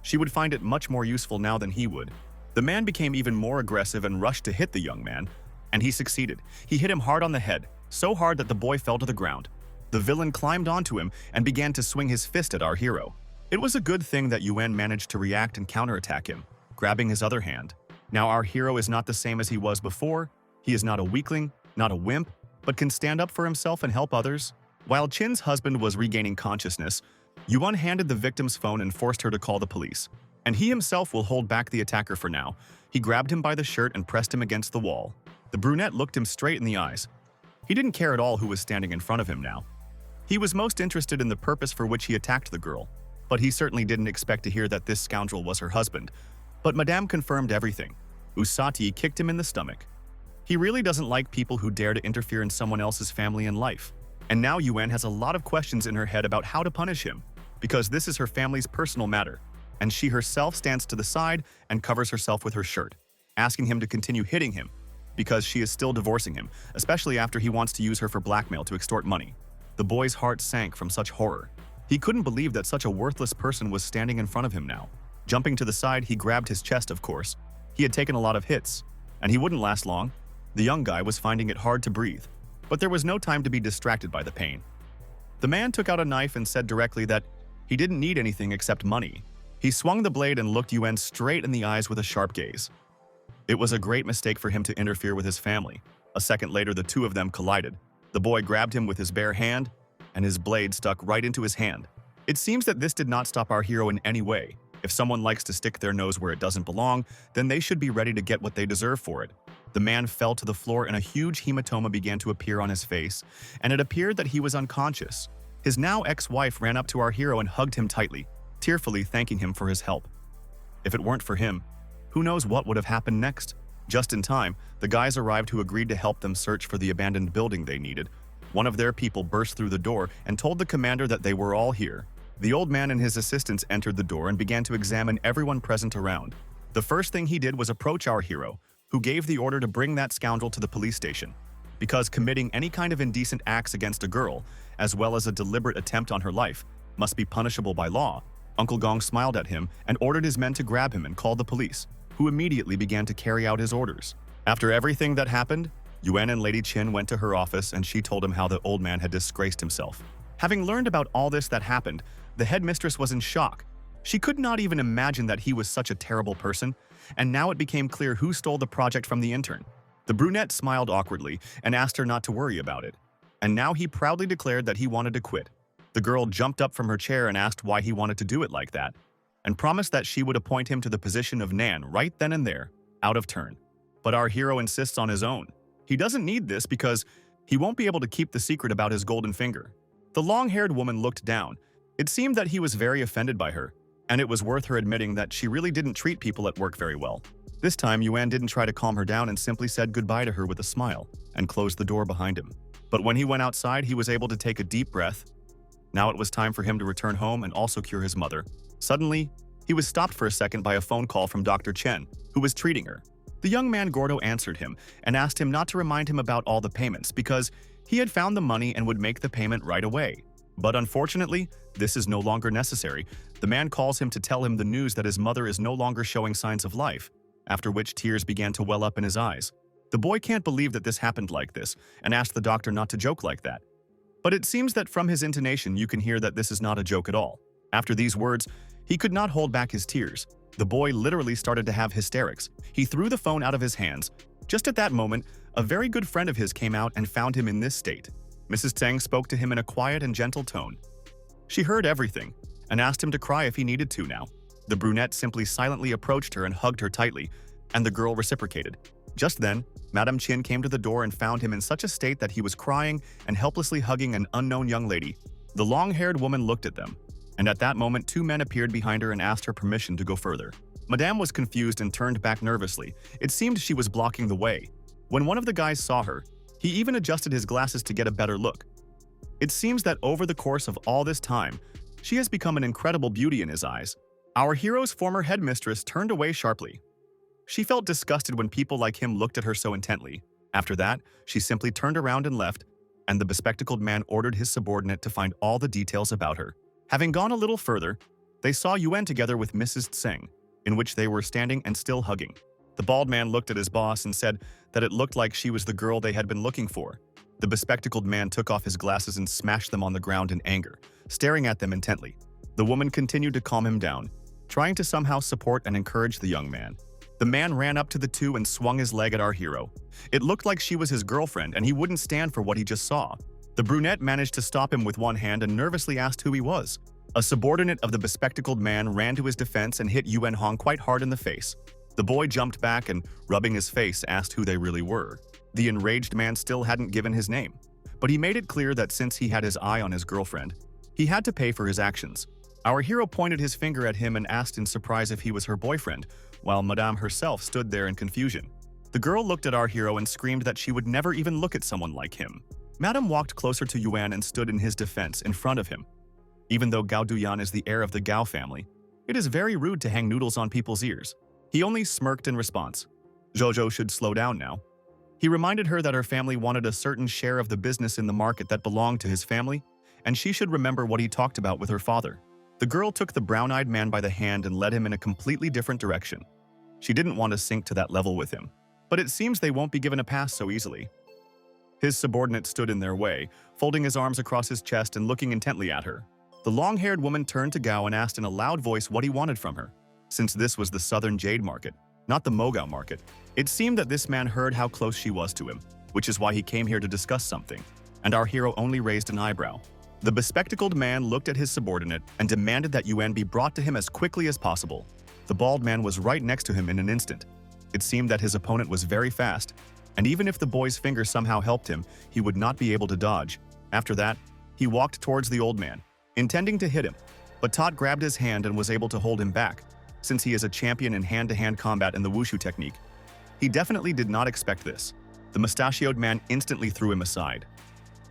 She would find it much more useful now than he would. The man became even more aggressive and rushed to hit the young man, and he succeeded. He hit him hard on the head, so hard that the boy fell to the ground. The villain climbed onto him and began to swing his fist at our hero. It was a good thing that Yuan managed to react and counterattack him, grabbing his other hand. Now our hero is not the same as he was before. He is not a weakling, not a wimp, but can stand up for himself and help others. While Chin's husband was regaining consciousness, Yuan handed the victim's phone and forced her to call the police. And he himself will hold back the attacker for now. He grabbed him by the shirt and pressed him against the wall. The brunette looked him straight in the eyes. He didn't care at all who was standing in front of him now. He was most interested in the purpose for which he attacked the girl. but he certainly didn't expect to hear that this scoundrel was her husband. But Madame confirmed everything. Usati kicked him in the stomach. He really doesn't like people who dare to interfere in someone else's family and life. And now Yuan has a lot of questions in her head about how to punish him, because this is her family's personal matter, and she herself stands to the side and covers herself with her shirt, asking him to continue hitting him, because she is still divorcing him, especially after he wants to use her for blackmail to extort money. The boy's heart sank from such horror. He couldn't believe that such a worthless person was standing in front of him now. Jumping to the side, he grabbed his chest, of course. He had taken a lot of hits, and he wouldn't last long. The young guy was finding it hard to breathe, but there was no time to be distracted by the pain. The man took out a knife and said directly that he didn't need anything except money. He swung the blade and looked Yuan straight in the eyes with a sharp gaze. It was a great mistake for him to interfere with his family. A second later, the two of them collided. The boy grabbed him with his bare hand, and his blade stuck right into his hand. It seems that this did not stop our hero in any way. If someone likes to stick their nose where it doesn't belong, then they should be ready to get what they deserve for it. The man fell to the floor and a huge hematoma began to appear on his face, and it appeared that he was unconscious. His now ex-wife ran up to our hero and hugged him tightly, tearfully thanking him for his help. If it weren't for him, who knows what would have happened next? Just in time, the guys arrived who agreed to help them search for the abandoned building they needed. One of their people burst through the door and told the commander that they were all here. The old man and his assistants entered the door and began to examine everyone present around. The first thing he did was approach our hero, who gave the order to bring that scoundrel to the police station. Because committing any kind of indecent acts against a girl, as well as a deliberate attempt on her life, must be punishable by law, Uncle Gong smiled at him and ordered his men to grab him and call the police, who immediately began to carry out his orders. After everything that happened, Yuan and Lady Qin went to her office and she told him how the old man had disgraced himself. Having learned about all this that happened, the headmistress was in shock. She could not even imagine that he was such a terrible person, and now it became clear who stole the project from the intern. The brunette smiled awkwardly and asked her not to worry about it, and now he proudly declared that he wanted to quit. The girl jumped up from her chair and asked why he wanted to do it like that, and promised that she would appoint him to the position of Nan right then and there, out of turn. But our hero insists on his own. He doesn't need this because he won't be able to keep the secret about his golden finger. The long-haired woman looked down. It seemed that he was very offended by her, and it was worth her admitting that she really didn't treat people at work very well. This time, Yuan didn't try to calm her down and simply said goodbye to her with a smile and closed the door behind him. But when he went outside, he was able to take a deep breath. Now it was time for him to return home and also cure his mother. Suddenly, he was stopped for a second by a phone call from Dr. Chen, who was treating her. The young man Gordo answered him and asked him not to remind him about all the payments because he had found the money and would make the payment right away. But unfortunately, this is no longer necessary. The man calls him to tell him the news that his mother is no longer showing signs of life, after which tears began to well up in his eyes. The boy can't believe that this happened like this and asked the doctor not to joke like that. But it seems that from his intonation you can hear that this is not a joke at all. After these words, he could not hold back his tears. The boy literally started to have hysterics. He threw the phone out of his hands. Just at that moment, a very good friend of his came out and found him in this state. Mrs. Tseng spoke to him in a quiet and gentle tone. She heard everything and asked him to cry if he needed to now. The brunette simply silently approached her and hugged her tightly, and the girl reciprocated. Just then, Madame Qin came to the door and found him in such a state that he was crying and helplessly hugging an unknown young lady. The long-haired woman looked at them, and at that moment 2 men appeared behind her and asked her permission to go further. Madame was confused and turned back nervously. It seemed she was blocking the way. When one of the guys saw her, he even adjusted his glasses to get a better look. It seems that over the course of all this time, she has become an incredible beauty in his eyes. Our hero's former headmistress turned away sharply. She felt disgusted when people like him looked at her so intently. After that, she simply turned around and left, and the bespectacled man ordered his subordinate to find all the details about her. Having gone a little further, they saw Yuan together with Mrs. Tseng, in which they were standing and still hugging. The bald man looked at his boss and said that it looked like she was the girl they had been looking for. The bespectacled man took off his glasses and smashed them on the ground in anger, staring at them intently. The woman continued to calm him down, trying to somehow support and encourage the young man. The man ran up to the two and swung his leg at our hero. It looked like she was his girlfriend and he wouldn't stand for what he just saw. The brunette managed to stop him with one hand and nervously asked who he was. A subordinate of the bespectacled man ran to his defense and hit Yuan Hong quite hard in the face. The boy jumped back and, rubbing his face, asked who they really were. The enraged man still hadn't given his name, but he made it clear that since he had his eye on his girlfriend, he had to pay for his actions. Our hero pointed his finger at him and asked in surprise if he was her boyfriend, while Madame herself stood there in confusion. The girl looked at our hero and screamed that she would never even look at someone like him. Madame walked closer to Yuan and stood in his defense in front of him. Even though Gao Duyan is the heir of the Gao family, it is very rude to hang noodles on people's ears. He only smirked in response. Zhozhou should slow down now. He reminded her that her family wanted a certain share of the business in the market that belonged to his family, and she should remember what he talked about with her father. The girl took the brown-eyed man by the hand and led him in a completely different direction. She didn't want to sink to that level with him, but it seems they won't be given a pass so easily. His subordinate stood in their way, folding his arms across his chest and looking intently at her. The long-haired woman turned to Gao and asked in a loud voice what he wanted from her. Since this was the Southern Jade market, not the Mogao market, it seemed that this man heard how close she was to him, which is why he came here to discuss something, and our hero only raised an eyebrow. The bespectacled man looked at his subordinate and demanded that Yuan be brought to him as quickly as possible. The bald man was right next to him in an instant. It seemed that his opponent was very fast, and even if the boy's finger somehow helped him, he would not be able to dodge. After that, he walked towards the old man, intending to hit him, but Tot grabbed his hand and was able to hold him back, since he is a champion in hand-to-hand combat in the wushu technique. He definitely did not expect this. The mustachioed man instantly threw him aside.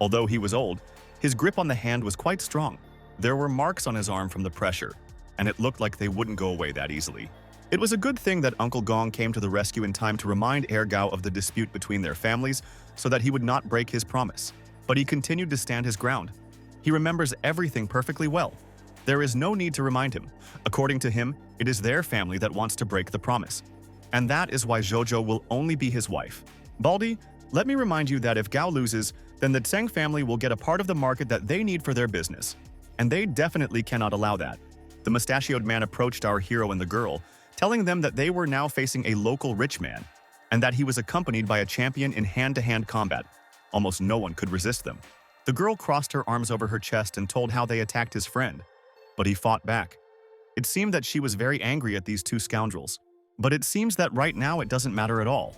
Although he was old, his grip on the hand was quite strong. There were marks on his arm from the pressure, and it looked like they wouldn't go away that easily. It was a good thing that Uncle Gong came to the rescue in time to remind Heir Gao of the dispute between their families so that he would not break his promise. But he continued to stand his ground. He remembers everything perfectly well. There is no need to remind him. According to him, it is their family that wants to break the promise. And that is why Zhozhou will only be his wife. Baldi, let me remind you that if Gao loses, then the Tseng family will get a part of the market that they need for their business. And they definitely cannot allow that. The mustachioed man approached our hero and the girl, telling them that they were now facing a local rich man, and that he was accompanied by a champion in hand-to-hand combat. Almost no one could resist them. The girl crossed her arms over her chest and told how they attacked his friend, but he fought back. It seemed that she was very angry at these two scoundrels, but it seems that right now it doesn't matter at all.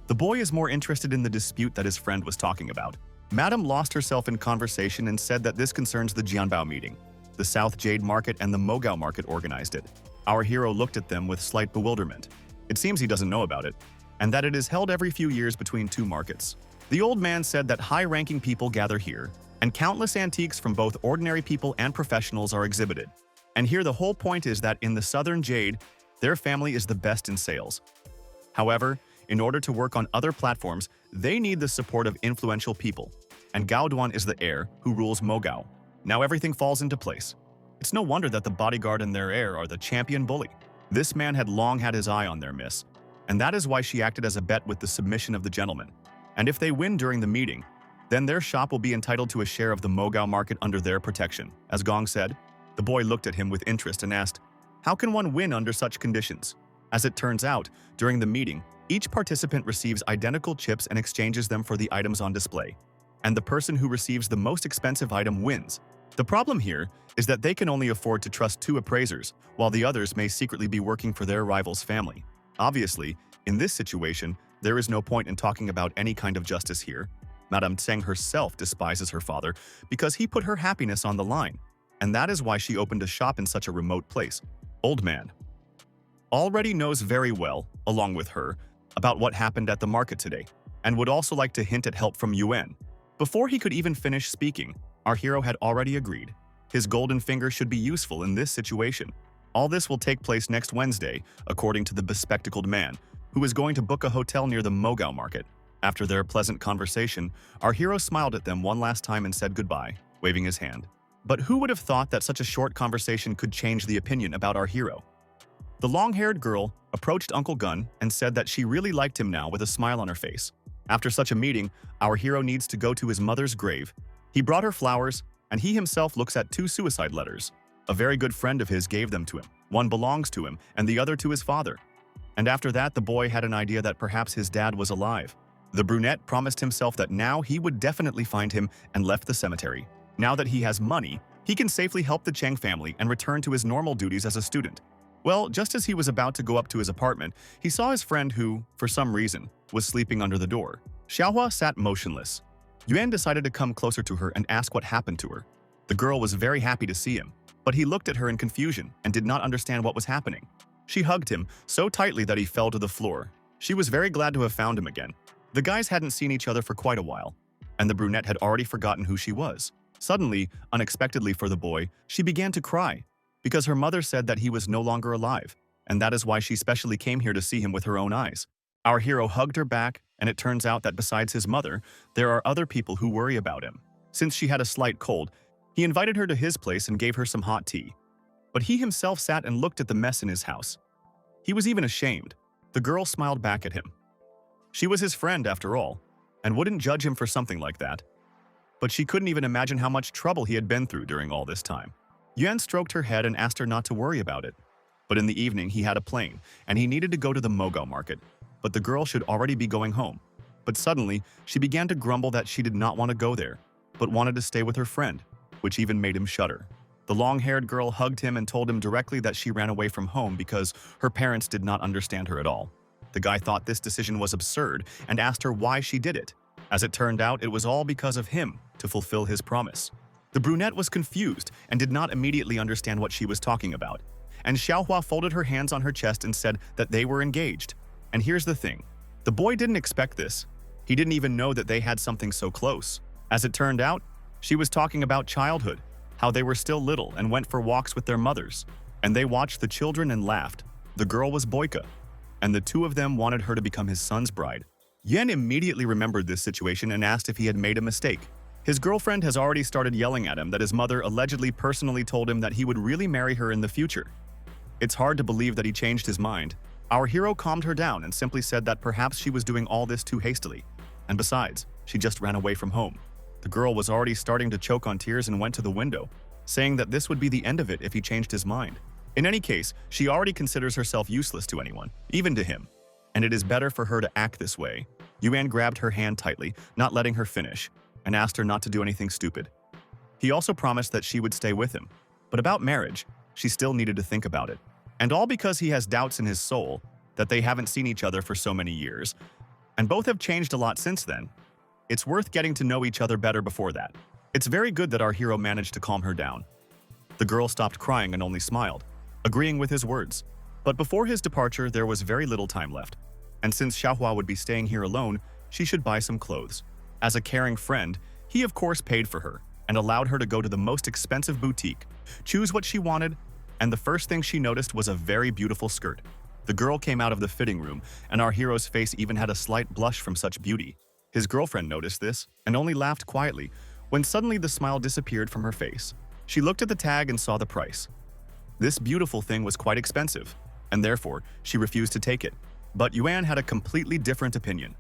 The boy is more interested in the dispute that his friend was talking about. Madame lost herself in conversation and said that this concerns the Jianbao meeting. The South Jade Market and the Mogao Market organized it. Our hero looked at them with slight bewilderment. It seems he doesn't know about it, and that it is held every few years between two markets. The old man said that high-ranking people gather here, and countless antiques from both ordinary people and professionals are exhibited. And here the whole point is that in the Southern Jade, their family is the best in sales. However, in order to work on other platforms, they need the support of influential people, and Gao Duan is the heir who rules Mogao. Now everything falls into place. It's no wonder that the bodyguard and their heir are the champion bully. This man had long had his eye on their miss, and that is why she acted as a bet with the submission of the gentleman. And if they win during the meeting, then their shop will be entitled to a share of the Mogao market under their protection. As Gong said, the boy looked at him with interest and asked, "How can one win under such conditions?" As it turns out, during the meeting, each participant receives identical chips and exchanges them for the items on display. And the person who receives the most expensive item wins. The problem here is that they can only afford to trust two appraisers, while the others may secretly be working for their rival's family. Obviously, in this situation, there is no point in talking about any kind of justice here. Madame Tseng herself despises her father because he put her happiness on the line, and that is why she opened a shop in such a remote place. Old man already knows very well, along with her, about what happened at the market today, and would also like to hint at help from Yuan. Before he could even finish speaking, our hero had already agreed. His golden finger should be useful in this situation. All this will take place next Wednesday, according to the bespectacled man, who is going to book a hotel near the Mogao market. After their pleasant conversation, our hero smiled at them one last time and said goodbye, waving his hand. But who would have thought that such a short conversation could change the opinion about our hero? The long-haired girl approached Uncle Gun and said that she really liked him now with a smile on her face. After such a meeting, our hero needs to go to his mother's grave. He brought her flowers, and he himself looks at two suicide letters. A very good friend of his gave them to him. One belongs to him, and the other to his father. And after that, the boy had an idea that perhaps his dad was alive. The brunette promised himself that now he would definitely find him and left the cemetery. Now that he has money, he can safely help the Cheng family and return to his normal duties as a student. Well, just as he was about to go up to his apartment, he saw his friend who, for some reason, was sleeping under the door. Xiaohua sat motionless. Yuan decided to come closer to her and ask what happened to her. The girl was very happy to see him, but he looked at her in confusion and did not understand what was happening. She hugged him so tightly that he fell to the floor. She was very glad to have found him again. The guys hadn't seen each other for quite a while, and the brunette had already forgotten who she was. Suddenly, unexpectedly for the boy, she began to cry because her mother said that he was no longer alive, and that is why she specially came here to see him with her own eyes. Our hero hugged her back, and it turns out that besides his mother, there are other people who worry about him. Since she had a slight cold, he invited her to his place and gave her some hot tea. But he himself sat and looked at the mess in his house. He was even ashamed. The girl smiled back at him. She was his friend after all, and wouldn't judge him for something like that. But she couldn't even imagine how much trouble he had been through during all this time. Yuan stroked her head and asked her not to worry about it. But in the evening, he had a plane, and he needed to go to the Mogao market. But the girl should already be going home. But suddenly, she began to grumble that she did not want to go there, but wanted to stay with her friend, which even made him shudder. The long-haired girl hugged him and told him directly that she ran away from home because her parents did not understand her at all. The guy thought this decision was absurd and asked her why she did it. As it turned out, it was all because of him to fulfill his promise. The brunette was confused and did not immediately understand what she was talking about. And Xiaohua folded her hands on her chest and said that they were engaged. And here's the thing. The boy didn't expect this. He didn't even know that they had something so close. As it turned out, she was talking about childhood, how they were still little and went for walks with their mothers. And they watched the children and laughed. The girl was Boyka, and the two of them wanted her to become his son's bride. Yan immediately remembered this situation and asked if he had made a mistake. His girlfriend has already started yelling at him that his mother allegedly personally told him that he would really marry her in the future. It's hard to believe that he changed his mind. Our hero calmed her down and simply said that perhaps she was doing all this too hastily. And besides, she just ran away from home. The girl was already starting to choke on tears and went to the window, saying that this would be the end of it if he changed his mind. In any case, she already considers herself useless to anyone, even to him. And it is better for her to act this way. Yuan grabbed her hand tightly, not letting her finish, and asked her not to do anything stupid. He also promised that she would stay with him. But about marriage, she still needed to think about it. And all because he has doubts in his soul that they haven't seen each other for so many years, and both have changed a lot since then. It's worth getting to know each other better before that. It's very good that our hero managed to calm her down. The girl stopped crying and only smiled, agreeing with his words. But before his departure, there was very little time left. And since Xiaohua would be staying here alone, she should buy some clothes. As a caring friend, he of course paid for her and allowed her to go to the most expensive boutique, choose what she wanted, and the first thing she noticed was a very beautiful skirt. The girl came out of the fitting room, and our hero's face even had a slight blush from such beauty. His girlfriend noticed this and only laughed quietly when suddenly the smile disappeared from her face. She looked at the tag and saw the price. This beautiful thing was quite expensive, and therefore she refused to take it. But Yuan had a completely different opinion.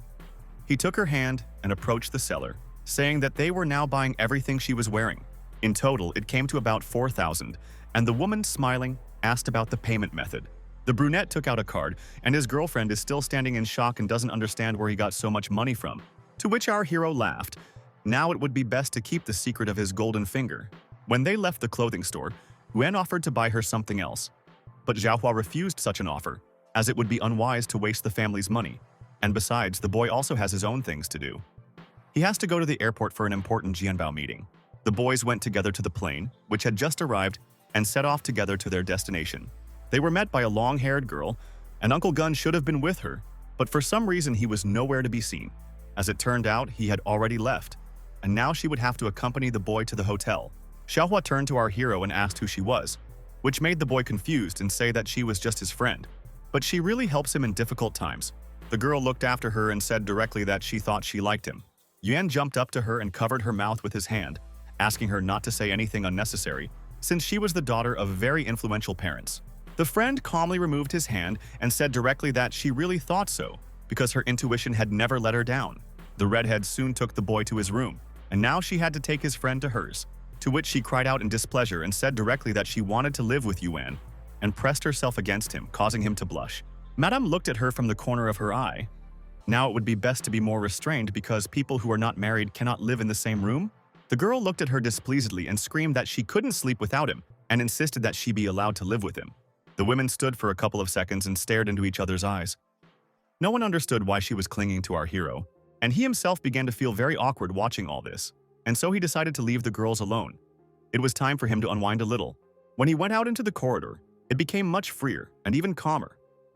He took her hand and approached the seller, saying that they were now buying everything she was wearing. In total, it came to about 4,000, and the woman, smiling, asked about the payment method. The brunette took out a card, and his girlfriend is still standing in shock and doesn't understand where he got so much money from. To which our hero laughed. Now it would be best to keep the secret of his golden finger. When they left the clothing store, Yuan offered to buy her something else. But Xiaohua refused such an offer, as it would be unwise to waste the family's money. And besides, the boy also has his own things to do. He has to go to the airport for an important Jianbao meeting. The boys went together to the plane, which had just arrived, and set off together to their destination. They were met by a long-haired girl, and Uncle Gun should have been with her, but for some reason he was nowhere to be seen. As it turned out, he had already left, and now she would have to accompany the boy to the hotel. Xiaohua turned to our hero and asked who she was, which made the boy confused and say that she was just his friend. But she really helps him in difficult times. The girl looked after her and said directly that she thought she liked him. Yuan jumped up to her and covered her mouth with his hand, asking her not to say anything unnecessary, since she was the daughter of very influential parents. The friend calmly removed his hand and said directly that she really thought so, because her intuition had never let her down. The redhead soon took the boy to his room, and now she had to take his friend to hers, to which she cried out in displeasure and said directly that she wanted to live with Yuan, and pressed herself against him, causing him to blush. Madame looked at her from the corner of her eye. Now it would be best to be more restrained because people who are not married cannot live in the same room? The girl looked at her displeasedly and screamed that she couldn't sleep without him and insisted that she be allowed to live with him. The women stood for a couple of seconds and stared into each other's eyes. No one understood why she was clinging to our hero, and he himself began to feel very awkward watching all this, and so he decided to leave the girls alone. It was time for him to unwind a little. When he went out into the corridor, it became much freer and even calmer.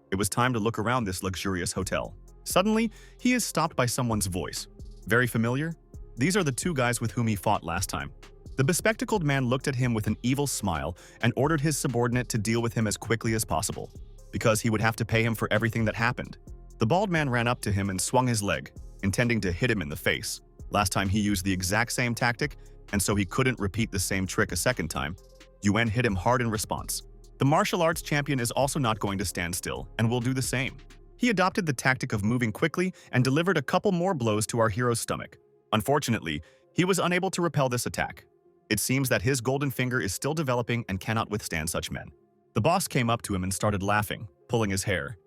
It was time to look around this luxurious hotel. Suddenly, he is stopped by someone's voice. Very familiar? These are the two guys with whom he fought last time. The bespectacled man looked at him with an evil smile and ordered his subordinate to deal with him as quickly as possible, because he would have to pay him for everything that happened. The bald man ran up to him and swung his leg, intending to hit him in the face. Last time he used the exact same tactic, and so he couldn't repeat the same trick a second time. Yuan hit him hard in response. The martial arts champion is also not going to stand still and will do the same. He adopted the tactic of moving quickly and delivered a couple more blows to our hero's stomach. Unfortunately, he was unable to repel this attack. It seems that his golden finger is still developing and cannot withstand such men. The boss came up to him and started laughing, pulling his hair.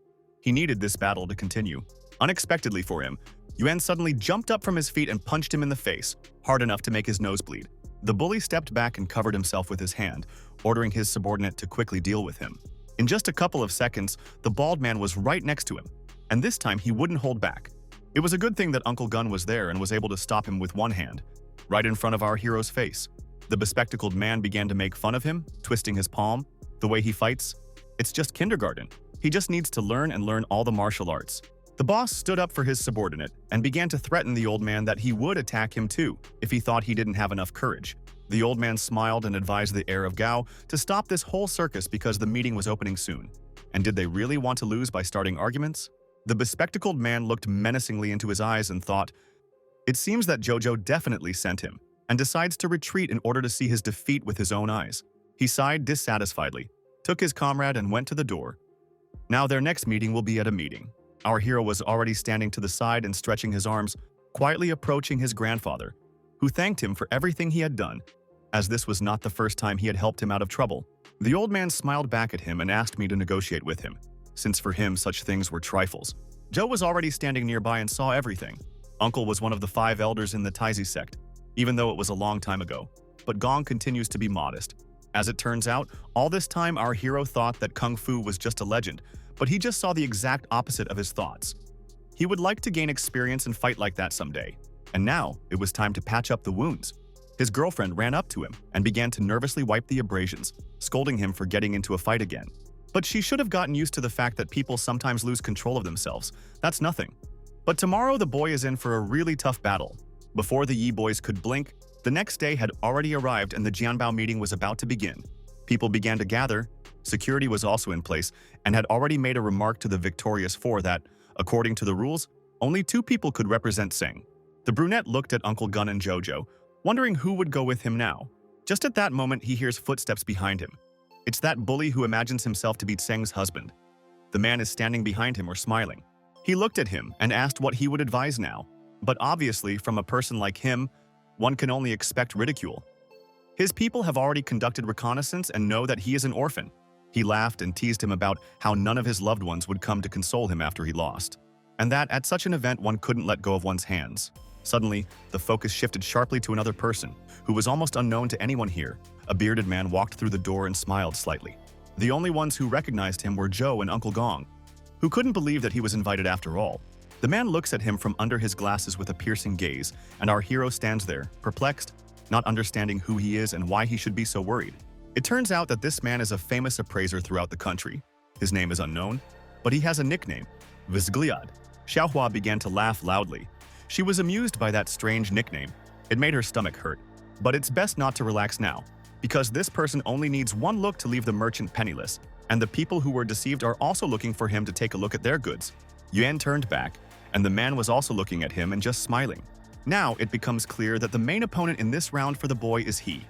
He needed this battle to continue. Unexpectedly for him, Yuan suddenly jumped up from his feet and punched him in the face, hard enough to make his nose bleed. The bully stepped back and covered himself with his hand, ordering his subordinate to quickly deal with him. In just a couple of seconds, the bald man was right next to him, and this time he wouldn't hold back. It was a good thing that Uncle Gun was there and was able to stop him with one hand, right in front of our hero's face. The bespectacled man began to make fun of him, twisting his palm. The way he fights, it's just kindergarten. He just needs to learn and learn all the martial arts. The boss stood up for his subordinate and began to threaten the old man that he would attack him too if he thought he didn't have enough courage. The old man smiled and advised the heir of Gao to stop this whole circus because the meeting was opening soon. And did they really want to lose by starting arguments? The bespectacled man looked menacingly into his eyes and thought, it seems that Jojo definitely sent him, and decides to retreat in order to see his defeat with his own eyes. He sighed dissatisfiedly, took his comrade and went to the door. Now their next meeting will be at a meeting. Our hero was already standing to the side and stretching his arms, quietly approaching his grandfather, who thanked him for everything he had done, as this was not the first time he had helped him out of trouble. The old man smiled back at him and asked me to negotiate with him, since for him such things were trifles. Joe was already standing nearby and saw everything. Uncle was one of the 5 elders in the Taizi sect, even though it was a long time ago, but Gong continues to be modest. As it turns out, all this time our hero thought that Kung Fu was just a legend, but he just saw the exact opposite of his thoughts. He would like to gain experience and fight like that someday, and now it was time to patch up the wounds. His girlfriend ran up to him and began to nervously wipe the abrasions, scolding him for getting into a fight again. But she should have gotten used to the fact that people sometimes lose control of themselves. That's nothing. But tomorrow the boy is in for a really tough battle. Before the Yi boys could blink, the next day had already arrived and the Jianbao meeting was about to begin. People began to gather. Security was also in place and had already made a remark to the victorious 4 that, according to the rules, only 2 people could represent Seng. The brunette looked at Uncle Gun and Jojo, wondering who would go with him now. Just at that moment, he hears footsteps behind him. It's that bully who imagines himself to be Seng's husband. The man is standing behind him or smiling. He looked at him and asked what he would advise now. But obviously, from a person like him, one can only expect ridicule. His people have already conducted reconnaissance and know that he is an orphan. He laughed and teased him about how none of his loved ones would come to console him after he lost, and that at such an event one couldn't let go of one's hands. Suddenly, the focus shifted sharply to another person, who was almost unknown to anyone here. A bearded man walked through the door and smiled slightly. The only ones who recognized him were Joe and Uncle Gong, who couldn't believe that he was invited after all. The man looks at him from under his glasses with a piercing gaze, and our hero stands there, perplexed, not understanding who he is and why he should be so worried. It turns out that this man is a famous appraiser throughout the country. His name is unknown, but he has a nickname, Vizgliad. Xiaohua began to laugh loudly. She was amused by that strange nickname. It made her stomach hurt. But it's best not to relax now, because this person only needs one look to leave the merchant penniless, and the people who were deceived are also looking for him to take a look at their goods. Yuan turned back, and the man was also looking at him and just smiling. Now it becomes clear that the main opponent in this round for the boy is he,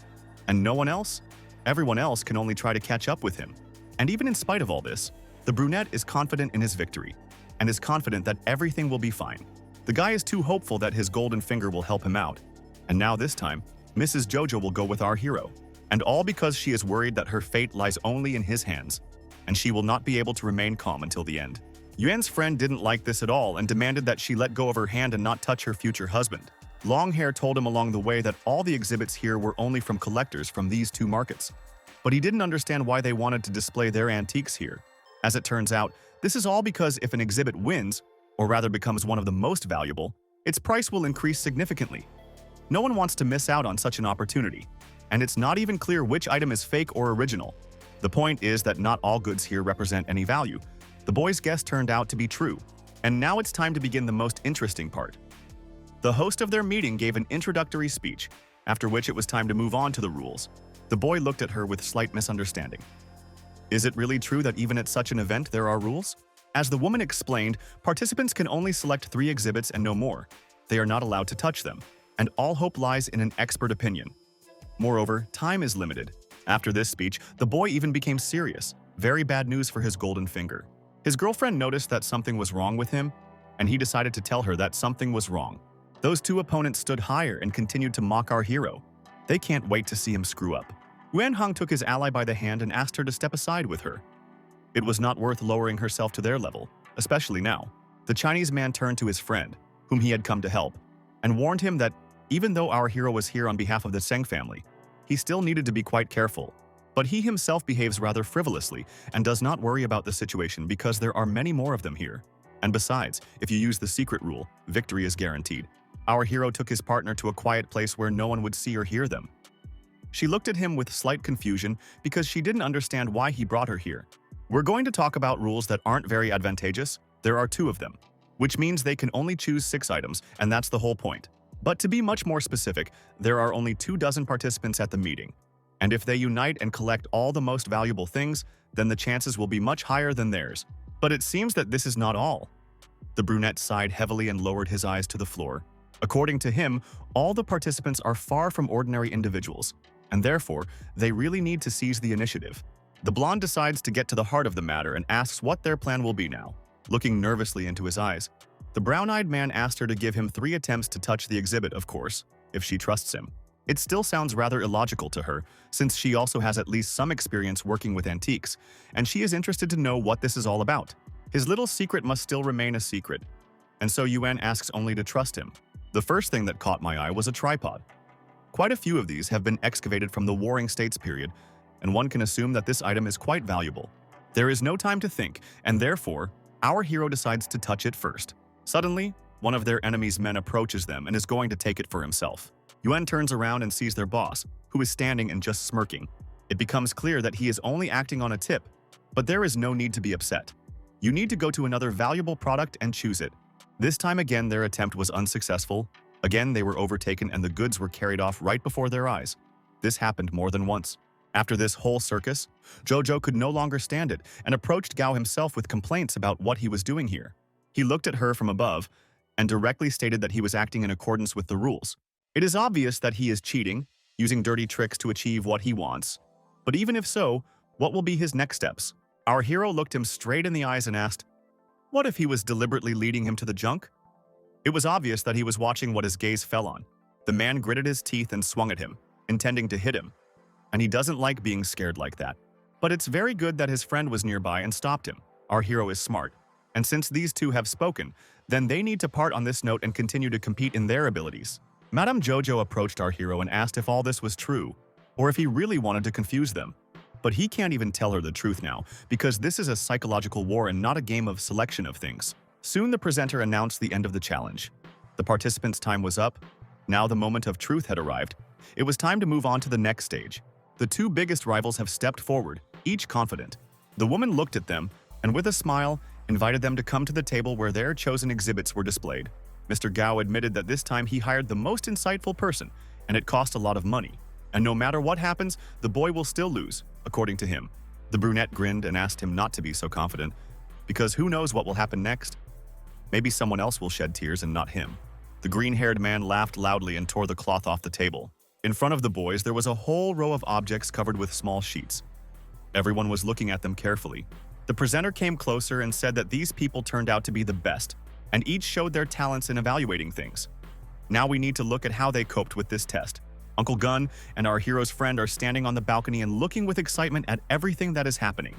and no one else? Everyone else can only try to catch up with him. And even in spite of all this, the brunette is confident in his victory, and is confident that everything will be fine. The guy is too hopeful that his golden finger will help him out. And now this time, Mrs. Jojo will go with our hero. And all because she is worried that her fate lies only in his hands, and she will not be able to remain calm until the end. Yuan's friend didn't like this at all and demanded that she let go of her hand and not touch her future husband. Longhair told him along the way that all the exhibits here were only from collectors from these 2 markets. But he didn't understand why they wanted to display their antiques here. As it turns out, this is all because if an exhibit wins, or rather becomes one of the most valuable, its price will increase significantly. No one wants to miss out on such an opportunity. and it's not even clear which item is fake or original. The point is that not all goods here represent any value. The boy's guess turned out to be true. And now it's time to begin the most interesting part. The host of their meeting gave an introductory speech, after which it was time to move on to the rules. The boy looked at her with slight misunderstanding. Is it really true that even at such an event there are rules? As the woman explained, participants can only select 3 exhibits and no more. They are not allowed to touch them, and all hope lies in an expert opinion. Moreover, time is limited. After this speech, the boy even became serious. Very bad news for his golden finger. His girlfriend noticed that something was wrong with him, and he decided to tell her that something was wrong. Those 2 opponents stood higher and continued to mock our hero. They can't wait to see him screw up. Yuan Hong took his ally by the hand and asked her to step aside with her. It was not worth lowering herself to their level, especially now. The Chinese man turned to his friend, whom he had come to help, and warned him that even though our hero was here on behalf of the Seng family, he still needed to be quite careful. But he himself behaves rather frivolously and does not worry about the situation because there are many more of them here. And besides, if you use the secret rule, victory is guaranteed. Our hero took his partner to a quiet place where no one would see or hear them. She looked at him with slight confusion because she didn't understand why he brought her here. We're going to talk about rules that aren't very advantageous. There are 2 of them, which means they can only choose 6 items, and that's the whole point. But to be much more specific, there are only 24 participants at the meeting. And if they unite and collect all the most valuable things, then the chances will be much higher than theirs. But it seems that this is not all. The brunette sighed heavily and lowered his eyes to the floor. According to him, all the participants are far from ordinary individuals, and therefore, they really need to seize the initiative. The blonde decides to get to the heart of the matter and asks what their plan will be now. Looking nervously into his eyes, the brown-eyed man asked her to give him 3 attempts to touch the exhibit, of course, if she trusts him. It still sounds rather illogical to her, since she also has at least some experience working with antiques, and she is interested to know what this is all about. His little secret must still remain a secret, and so Yuan asks only to trust him. The first thing that caught my eye was a tripod. Quite a few of these have been excavated from the Warring States period, and one can assume that this item is quite valuable. There is no time to think, and therefore, our hero decides to touch it first. Suddenly, one of their enemy's men approaches them and is going to take it for himself. Yuan turns around and sees their boss, who is standing and just smirking. It becomes clear that he is only acting on a tip, but there is no need to be upset. You need to go to another valuable product and choose it. This time again, their attempt was unsuccessful. Again, they were overtaken and the goods were carried off right before their eyes. This happened more than once. After this whole circus, Jojo could no longer stand it and approached Gao himself with complaints about what he was doing here. He looked at her from above and directly stated that he was acting in accordance with the rules. It is obvious that he is cheating, using dirty tricks to achieve what he wants. But even if so, what will be his next steps? Our hero looked him straight in the eyes and asked, what if he was deliberately leading him to the junk? It was obvious that he was watching what his gaze fell on. The man gritted his teeth and swung at him, intending to hit him. And he doesn't like being scared like that. But it's very good that his friend was nearby and stopped him. Our hero is smart. And since these 2 have spoken, then they need to part on this note and continue to compete in their abilities. Madame Jojo approached our hero and asked if all this was true, or if he really wanted to confuse them. But he can't even tell her the truth now, because this is a psychological war and not a game of selection of things. Soon the presenter announced the end of the challenge. The participants' time was up. Now the moment of truth had arrived. It was time to move on to the next stage. The 2 biggest rivals have stepped forward, each confident. The woman looked at them, and with a smile, invited them to come to the table where their chosen exhibits were displayed. Mr. Gao admitted that this time he hired the most insightful person, and it cost a lot of money. And no matter what happens, the boy will still lose, according to him. The brunette grinned and asked him not to be so confident, because who knows what will happen next? Maybe someone else will shed tears and not him. The green-haired man laughed loudly and tore the cloth off the table. In front of the boys, there was a whole row of objects covered with small sheets. Everyone was looking at them carefully. The presenter came closer and said that these people turned out to be the best, and each showed their talents in evaluating things. Now we need to look at how they coped with this test. Uncle Gun and our hero's friend are standing on the balcony and looking with excitement at everything that is happening.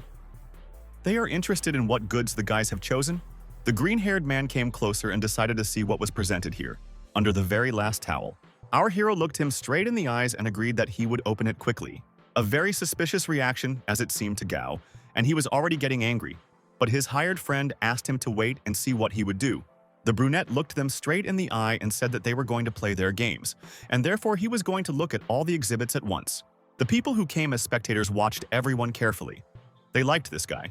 They are interested in what goods the guys have chosen. The green-haired man came closer and decided to see what was presented here, under the very last towel. Our hero looked him straight in the eyes and agreed that he would open it quickly. A very suspicious reaction, as it seemed to Gao, and he was already getting angry. But his hired friend asked him to wait and see what he would do. The brunette looked them straight in the eye and said that they were going to play their games, and therefore he was going to look at all the exhibits at once. The people who came as spectators watched everyone carefully. They liked this guy,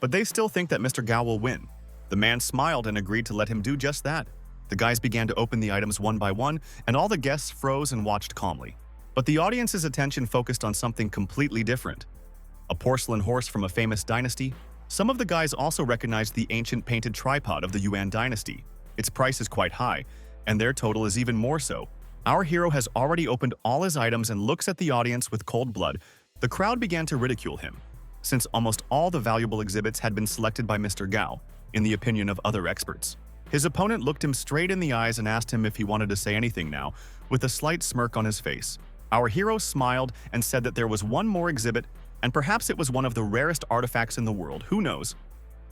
but they still think that Mr. Gao will win. The man smiled and agreed to let him do just that. The guys began to open the items one by one, and all the guests froze and watched calmly. But the audience's attention focused on something completely different. A porcelain horse from a famous dynasty. Some of the guys also recognized the ancient painted tripod of the Yuan dynasty. Its price is quite high, and their total is even more so. Our hero has already opened all his items and looks at the audience with cold blood. The crowd began to ridicule him, since almost all the valuable exhibits had been selected by Mr. Gao, in the opinion of other experts. His opponent looked him straight in the eyes and asked him if he wanted to say anything now, with a slight smirk on his face. Our hero smiled and said that there was one more exhibit, and perhaps it was one of the rarest artifacts in the world, who knows?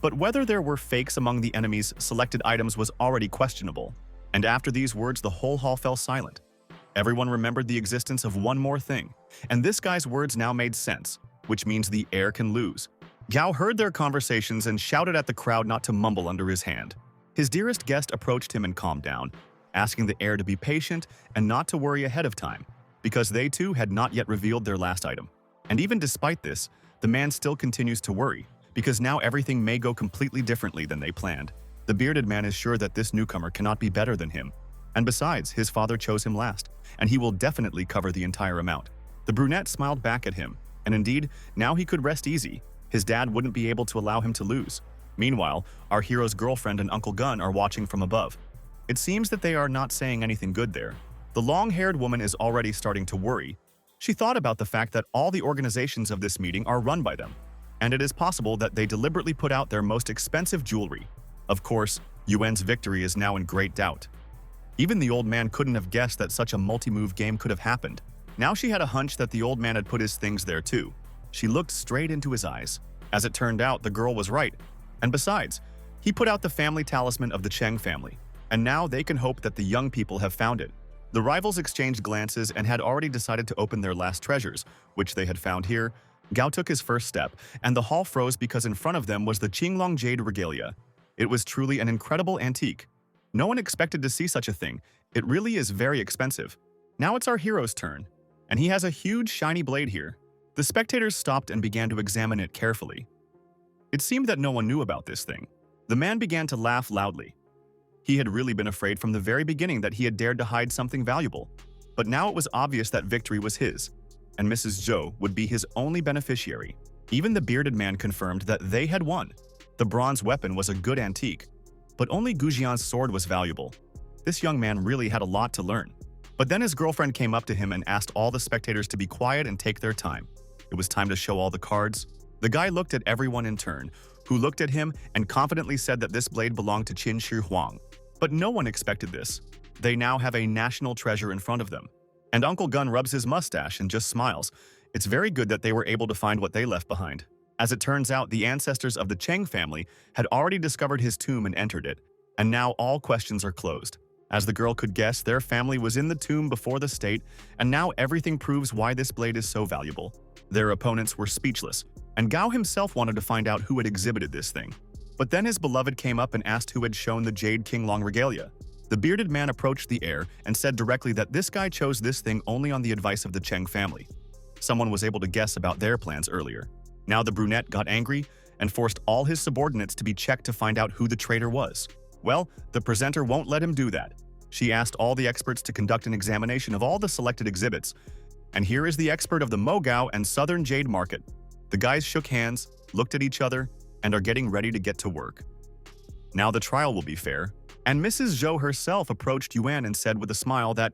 But whether there were fakes among the enemy's selected items was already questionable. And after these words, the whole hall fell silent. Everyone remembered the existence of one more thing, and this guy's words now made sense, which means the heir can lose. Gao heard their conversations and shouted at the crowd not to mumble under his hand. His dearest guest approached him and calmed down, asking the heir to be patient and not to worry ahead of time, because they too had not yet revealed their last item. And even despite this, the man still continues to worry, because now everything may go completely differently than they planned. The bearded man is sure that this newcomer cannot be better than him. And besides, his father chose him last, and he will definitely cover the entire amount. The brunette smiled back at him, and indeed, now he could rest easy. His dad wouldn't be able to allow him to lose. Meanwhile, our hero's girlfriend and Uncle Gun are watching from above. It seems that they are not saying anything good there. The long-haired woman is already starting to worry. She thought about the fact that all the organizations of this meeting are run by them, and it is possible that they deliberately put out their most expensive jewelry. Of course, Yuan's victory is now in great doubt. Even the old man couldn't have guessed that such a multi-move game could have happened. Now she had a hunch that the old man had put his things there too. She looked straight into his eyes. As it turned out, the girl was right. And besides, he put out the family talisman of the Cheng family, and now they can hope that the young people have found it. The rivals exchanged glances and had already decided to open their last treasures, which they had found here. Gao took his first step, and the hall froze because in front of them was the Qinglong jade regalia. It was truly an incredible antique. No one expected to see such a thing. It really is very expensive. Now it's our hero's turn, and he has a huge shiny blade here. The spectators stopped and began to examine it carefully. It seemed that no one knew about this thing. The man began to laugh loudly. He had really been afraid from the very beginning that he had dared to hide something valuable. But now it was obvious that victory was his, and Mrs. Zhou would be his only beneficiary. Even the bearded man confirmed that they had won. The bronze weapon was a good antique, but only Gujian's sword was valuable. This young man really had a lot to learn. But then his girlfriend came up to him and asked all the spectators to be quiet and take their time. It was time to show all the cards. The guy looked at everyone in turn, who looked at him and confidently said that this blade belonged to Qin Shi Huang. But no one expected this. They now have a national treasure in front of them. And Uncle Gun rubs his mustache and just smiles. It's very good that they were able to find what they left behind. As it turns out, the ancestors of the Cheng family had already discovered his tomb and entered it, and now all questions are closed. As the girl could guess, their family was in the tomb before the state, and now everything proves why this blade is so valuable. Their opponents were speechless, and Gao himself wanted to find out who had exhibited this thing. But then his beloved came up and asked who had shown the Jade Qinglong regalia. The bearded man approached the heir and said directly that this guy chose this thing only on the advice of the Cheng family. Someone was able to guess about their plans earlier. Now the brunette got angry and forced all his subordinates to be checked to find out who the traitor was. Well, the presenter won't let him do that. She asked all the experts to conduct an examination of all the selected exhibits. And here is the expert of the Mogao and Southern Jade Market. The guys shook hands, looked at each other, and are getting ready to get to work. Now the trial will be fair, and Mrs. Zhou herself approached Yuan and said with a smile that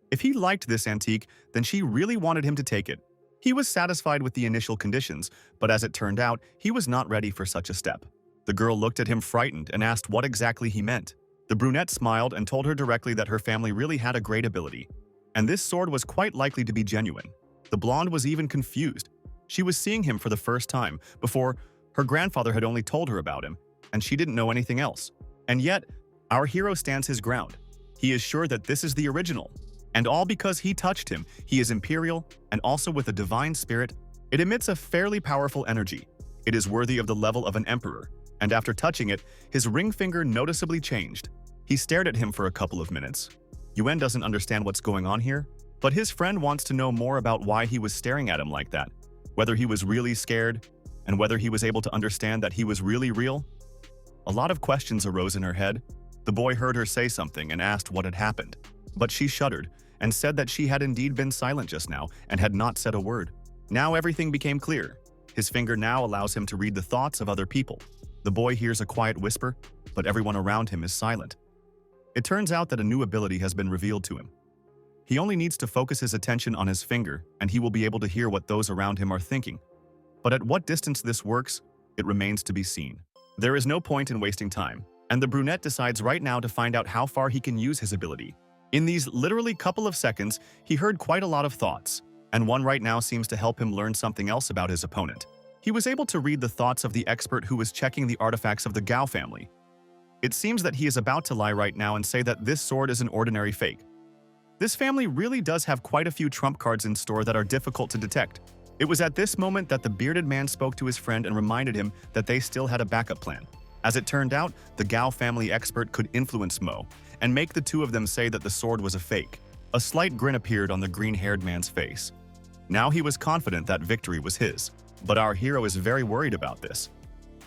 if he liked this antique, then she really wanted him to take it. He was satisfied with the initial conditions, but as it turned out, he was not ready for such a step. The girl looked at him frightened and asked what exactly he meant. The brunette smiled and told her directly that her family really had a great ability, and this sword was quite likely to be genuine. The blonde was even confused. She was seeing him for the first time. Before, her grandfather had only told her about him, and she didn't know anything else. And yet, our hero stands his ground. He is sure that this is the original. And all because he touched him. He is imperial and also with a divine spirit. It emits a fairly powerful energy. It is worthy of the level of an emperor. And after touching it, his ring finger noticeably changed. He stared at him for a couple of minutes. Yuan doesn't understand what's going on here, but his friend wants to know more about why he was staring at him like that, whether he was really scared, and whether he was able to understand that he was really real. A lot of questions arose in her head. The boy heard her say something and asked what had happened, but she shuddered and said that she had indeed been silent just now and had not said a word. Now everything became clear. His finger now allows him to read the thoughts of other people. The boy hears a quiet whisper, but everyone around him is silent. It turns out that a new ability has been revealed to him. He only needs to focus his attention on his finger, and he will be able to hear what those around him are thinking. But at what distance this works, it remains to be seen. There is no point in wasting time, and the brunette decides right now to find out how far he can use his ability. In these literally couple of seconds, he heard quite a lot of thoughts, and one right now seems to help him learn something else about his opponent. He was able to read the thoughts of the expert who was checking the artifacts of the Gao family. It seems that he is about to lie right now and say that this sword is an ordinary fake. This family really does have quite a few trump cards in store that are difficult to detect. It was at this moment that the bearded man spoke to his friend and reminded him that they still had a backup plan. As it turned out, the Gao family expert could influence Mo and make the two of them say that the sword was a fake. A slight grin appeared on the green-haired man's face. Now he was confident that victory was his, but our hero is very worried about this.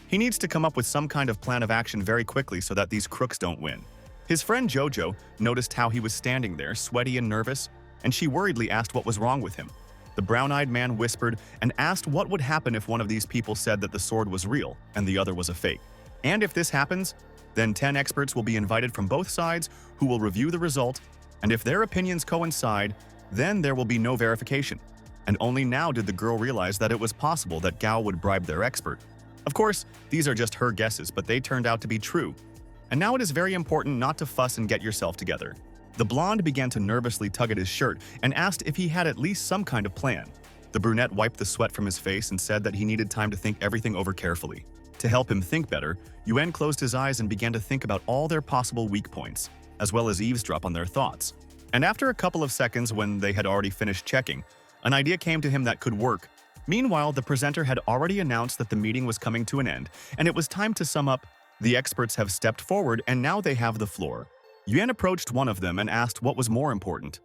He needs to come up with some kind of plan of action very quickly so that these crooks don't win. His friend Jojo noticed how he was standing there, sweaty and nervous, and she worriedly asked what was wrong with him. The brown-eyed man whispered and asked what would happen if one of these people said that the sword was real and the other was a fake. And if this happens, then 10 experts will be invited from both sides who will review the result, and if their opinions coincide, then there will be no verification. And only now did the girl realize that it was possible that Gao would bribe their expert. Of course, these are just her guesses, but they turned out to be true. And now it is very important not to fuss and get yourself together. The blonde began to nervously tug at his shirt and asked if he had at least some kind of plan. The brunette wiped the sweat from his face and said that he needed time to think everything over carefully. To help him think better, Yuan closed his eyes and began to think about all their possible weak points, as well as eavesdrop on their thoughts. And after a couple of seconds when they had already finished checking, an idea came to him that could work. Meanwhile, the presenter had already announced that the meeting was coming to an end, and it was time to sum up. The experts have stepped forward, and now they have the floor. Yuan approached one of them and asked what was more important,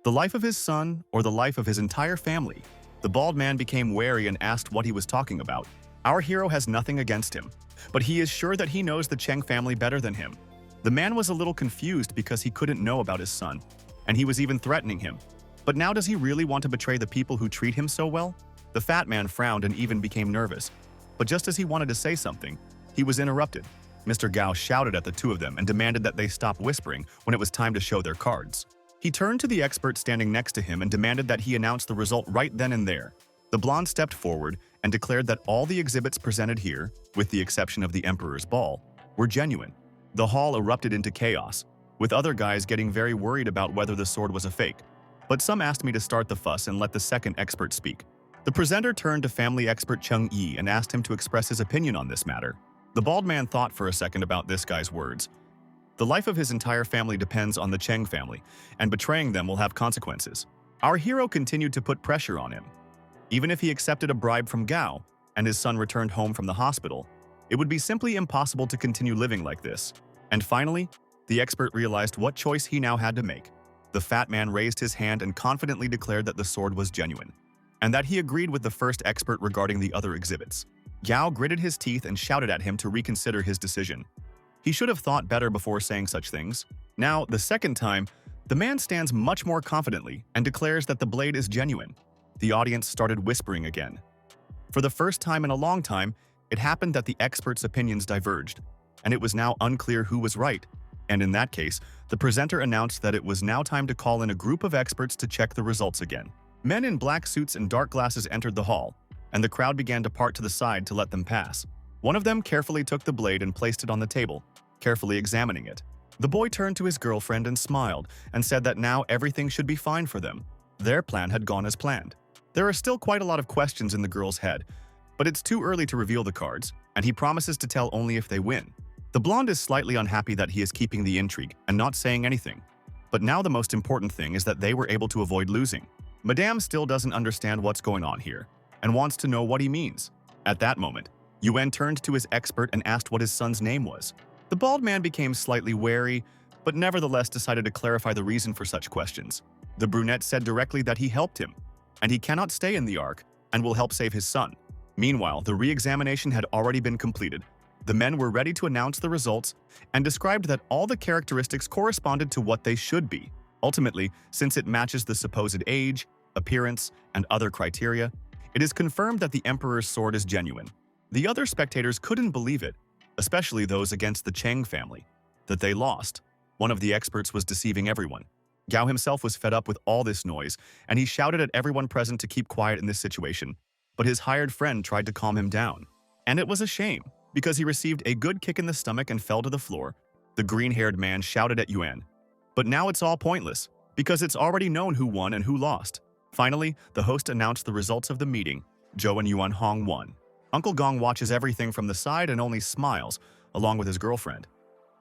the life of his son or the life of his entire family. The bald man became wary and asked what he was talking about. Our hero has nothing against him, but he is sure that he knows the Cheng family better than him. The man was a little confused because he couldn't know about his son, and he was even threatening him. But now does he really want to betray the people who treat him so well? The fat man frowned and even became nervous. But just as he wanted to say something, he was interrupted. Mr. Gao shouted at the two of them and demanded that they stop whispering when it was time to show their cards. He turned to the expert standing next to him and demanded that he announce the result right then and there. The blonde stepped forward and declared that all the exhibits presented here, with the exception of the Emperor's Ball, were genuine. The hall erupted into chaos, with other guys getting very worried about whether the sword was a fake. But some asked me to start the fuss and let the second expert speak. The presenter turned to family expert Cheng Yi and asked him to express his opinion on this matter. The bald man thought for a second about this guy's words. The life of his entire family depends on the Cheng family, and betraying them will have consequences. Our hero continued to put pressure on him. Even if he accepted a bribe from Gao, and his son returned home from the hospital, it would be simply impossible to continue living like this. And finally, the expert realized what choice he now had to make. The fat man raised his hand and confidently declared that the sword was genuine, and that he agreed with the first expert regarding the other exhibits. Gao gritted his teeth and shouted at him to reconsider his decision. He should have thought better before saying such things. Now, the second time, the man stands much more confidently and declares that the blade is genuine. The audience started whispering again. For the first time in a long time, it happened that the experts' opinions diverged, and it was now unclear who was right. And in that case, the presenter announced that it was now time to call in a group of experts to check the results again. Men in black suits and dark glasses entered the hall, and the crowd began to part to the side to let them pass. One of them carefully took the blade and placed it on the table, carefully examining it. The boy turned to his girlfriend and smiled and said that now everything should be fine for them. Their plan had gone as planned. There are still quite a lot of questions in the girl's head, but it's too early to reveal the cards, and he promises to tell only if they win. The blonde is slightly unhappy that he is keeping the intrigue and not saying anything. But now the most important thing is that they were able to avoid losing. Madame still doesn't understand what's going on here and wants to know what he means. At that moment, Yuan turned to his expert and asked what his son's name was. The bald man became slightly wary, but nevertheless decided to clarify the reason for such questions. The brunette said directly that he helped him, and he cannot stay in the Ark and will help save his son. Meanwhile, the re-examination had already been completed. The men were ready to announce the results and described that all the characteristics corresponded to what they should be. Ultimately, since it matches the supposed age, appearance, and other criteria, it is confirmed that the Emperor's sword is genuine. The other spectators couldn't believe it, especially those against the Cheng family, that they lost. One of the experts was deceiving everyone. Gao himself was fed up with all this noise, and he shouted at everyone present to keep quiet in this situation. But his hired friend tried to calm him down. And it was a shame, because he received a good kick in the stomach and fell to the floor. The green-haired man shouted at Yuan. But now it's all pointless, because it's already known who won and who lost. Finally, the host announced the results of the meeting. Zhou and Yuan Hong won. Uncle Gong watches everything from the side and only smiles, along with his girlfriend.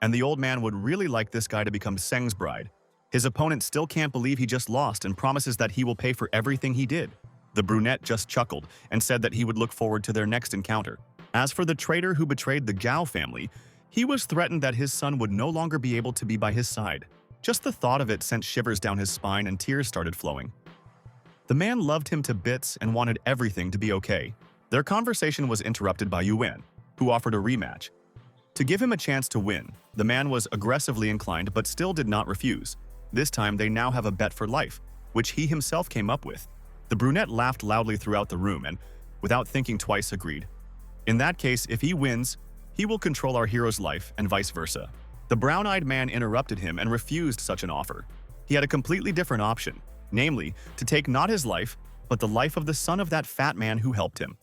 And the old man would really like this guy to become Seng's bride. His opponent still can't believe he just lost and promises that he will pay for everything he did. The brunette just chuckled and said that he would look forward to their next encounter. As for the traitor who betrayed the Gao family, he was threatened that his son would no longer be able to be by his side. Just the thought of it sent shivers down his spine and tears started flowing. The man loved him to bits and wanted everything to be okay. Their conversation was interrupted by Yuan, who offered a rematch. To give him a chance to win, the man was aggressively inclined but still did not refuse. This time they now have a bet for life, which he himself came up with. The brunette laughed loudly throughout the room and, without thinking twice, agreed. In that case, if he wins, he will control our hero's life and vice versa. The brown-eyed man interrupted him and refused such an offer. He had a completely different option, namely, to take not his life, but the life of the son of that fat man who helped him.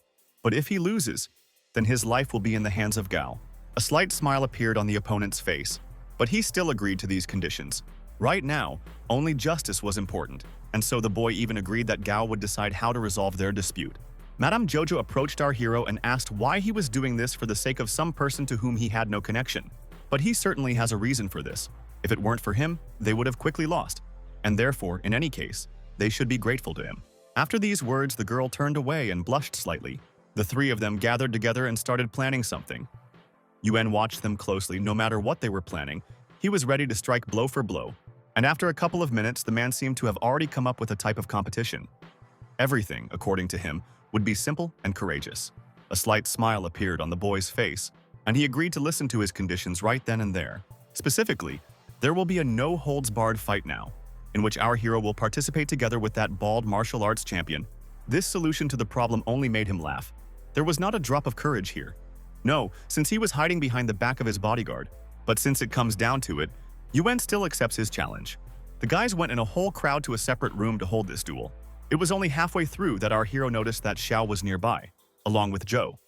But if he loses, then his life will be in the hands of Gao. A slight smile appeared on the opponent's face, but he still agreed to these conditions. Right now, only justice was important, and so the boy even agreed that Gao would decide how to resolve their dispute. Madame Jojo approached our hero and asked why he was doing this for the sake of some person to whom he had no connection. But he certainly has a reason for this. If it weren't for him, they would have quickly lost. And therefore, in any case, they should be grateful to him. After these words, the girl turned away and blushed slightly. The three of them gathered together and started planning something. Yuan watched them closely. No matter what they were planning, he was ready to strike blow for blow. And after a couple of minutes, the man seemed to have already come up with a type of competition. Everything, according to him, would be simple and courageous. A slight smile appeared on the boy's face, and he agreed to listen to his conditions right then and there. Specifically, there will be a no-holds-barred fight now, in which our hero will participate together with that bald martial arts champion. This solution to the problem only made him laugh. There was not a drop of courage here. No, since he was hiding behind the back of his bodyguard. But since it comes down to it, Yuan still accepts his challenge. The guys went in a whole crowd to a separate room to hold this duel. It was only halfway through that our hero noticed that Xiao was nearby, along with Zhou.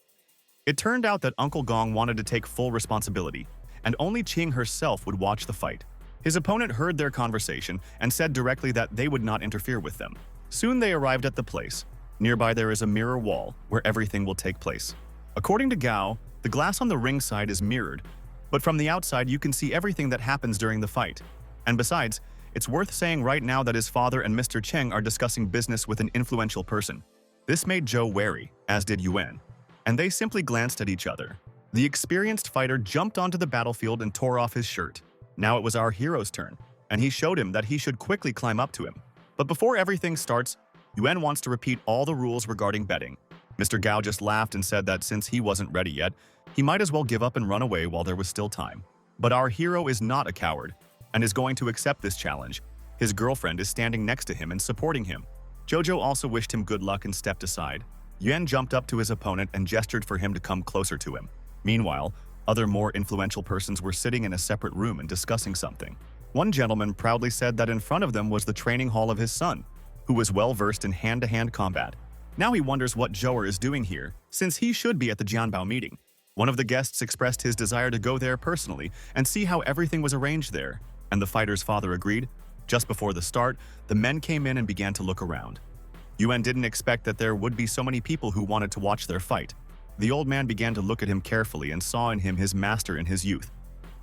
It turned out that Uncle Gong wanted to take full responsibility, and only Qing herself would watch the fight. His opponent heard their conversation and said directly that they would not interfere with them. Soon they arrived at the place. Nearby there is a mirror wall where everything will take place. According to Gao, the glass on the ring side is mirrored, but from the outside you can see everything that happens during the fight. And besides, it's worth saying right now that his father and Mr. Cheng are discussing business with an influential person. This made Zhou wary, as did Yuan, and they simply glanced at each other. The experienced fighter jumped onto the battlefield and tore off his shirt. Now it was our hero's turn, and he showed him that he should quickly climb up to him. But before everything starts, Yuan wants to repeat all the rules regarding betting. Mr. Gao just laughed and said that since he wasn't ready yet, he might as well give up and run away while there was still time. But our hero is not a coward, and is going to accept this challenge. His girlfriend is standing next to him and supporting him. Jojo also wished him good luck and stepped aside. Yuan jumped up to his opponent and gestured for him to come closer to him. Meanwhile, other more influential persons were sitting in a separate room and discussing something. One gentleman proudly said that in front of them was the training hall of his son, who was well-versed in hand-to-hand combat. Now he wonders what Zhou is doing here, since he should be at the Jianbao meeting. One of the guests expressed his desire to go there personally and see how everything was arranged there, and the fighter's father agreed. Just before the start, the men came in and began to look around. Yuan didn't expect that there would be so many people who wanted to watch their fight. The old man began to look at him carefully and saw in him his master in his youth.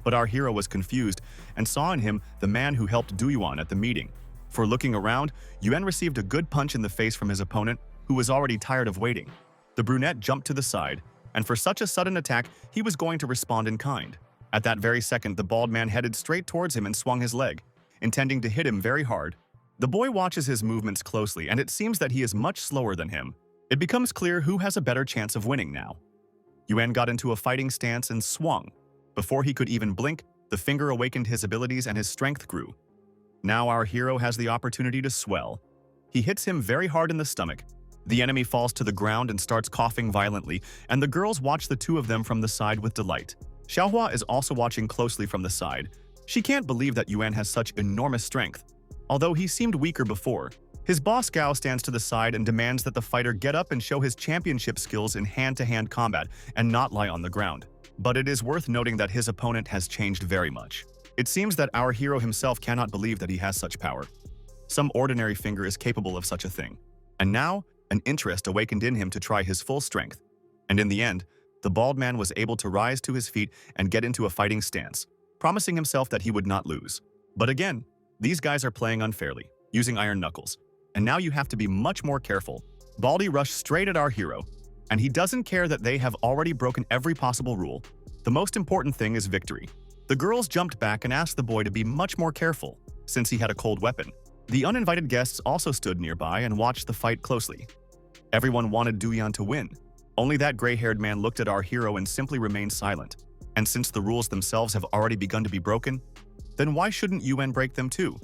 But our hero was confused and saw in him the man who helped Du Yuan at the meeting. For looking around, Yuan received a good punch in the face from his opponent, who was already tired of waiting. The brunette jumped to the side, and for such a sudden attack, he was going to respond in kind. At that very second, the bald man headed straight towards him and swung his leg, intending to hit him very hard. The boy watches his movements closely, and it seems that he is much slower than him. It becomes clear who has a better chance of winning now. Yuan got into a fighting stance and swung. Before he could even blink, the finger awakened his abilities and his strength grew. Now our hero has the opportunity to swell. He hits him very hard in the stomach. The enemy falls to the ground and starts coughing violently, and the girls watch the two of them from the side with delight. Xiaohua is also watching closely from the side. She can't believe that Yuan has such enormous strength. Although he seemed weaker before, his boss Gao stands to the side and demands that the fighter get up and show his championship skills in hand-to-hand combat and not lie on the ground. But it is worth noting that his opponent has changed very much. It seems that our hero himself cannot believe that he has such power. Some ordinary finger is capable of such a thing. And now, an interest awakened in him to try his full strength. And in the end, the bald man was able to rise to his feet and get into a fighting stance, promising himself that he would not lose. But again, these guys are playing unfairly, using iron knuckles. And now you have to be much more careful. Baldy rushed straight at our hero, and he doesn't care that they have already broken every possible rule. The most important thing is victory. The girls jumped back and asked the boy to be much more careful, since he had a cold weapon. The uninvited guests also stood nearby and watched the fight closely. Everyone wanted Duyan to win. Only that gray-haired man looked at our hero and simply remained silent. And since the rules themselves have already begun to be broken, then why shouldn't Yuan break them too?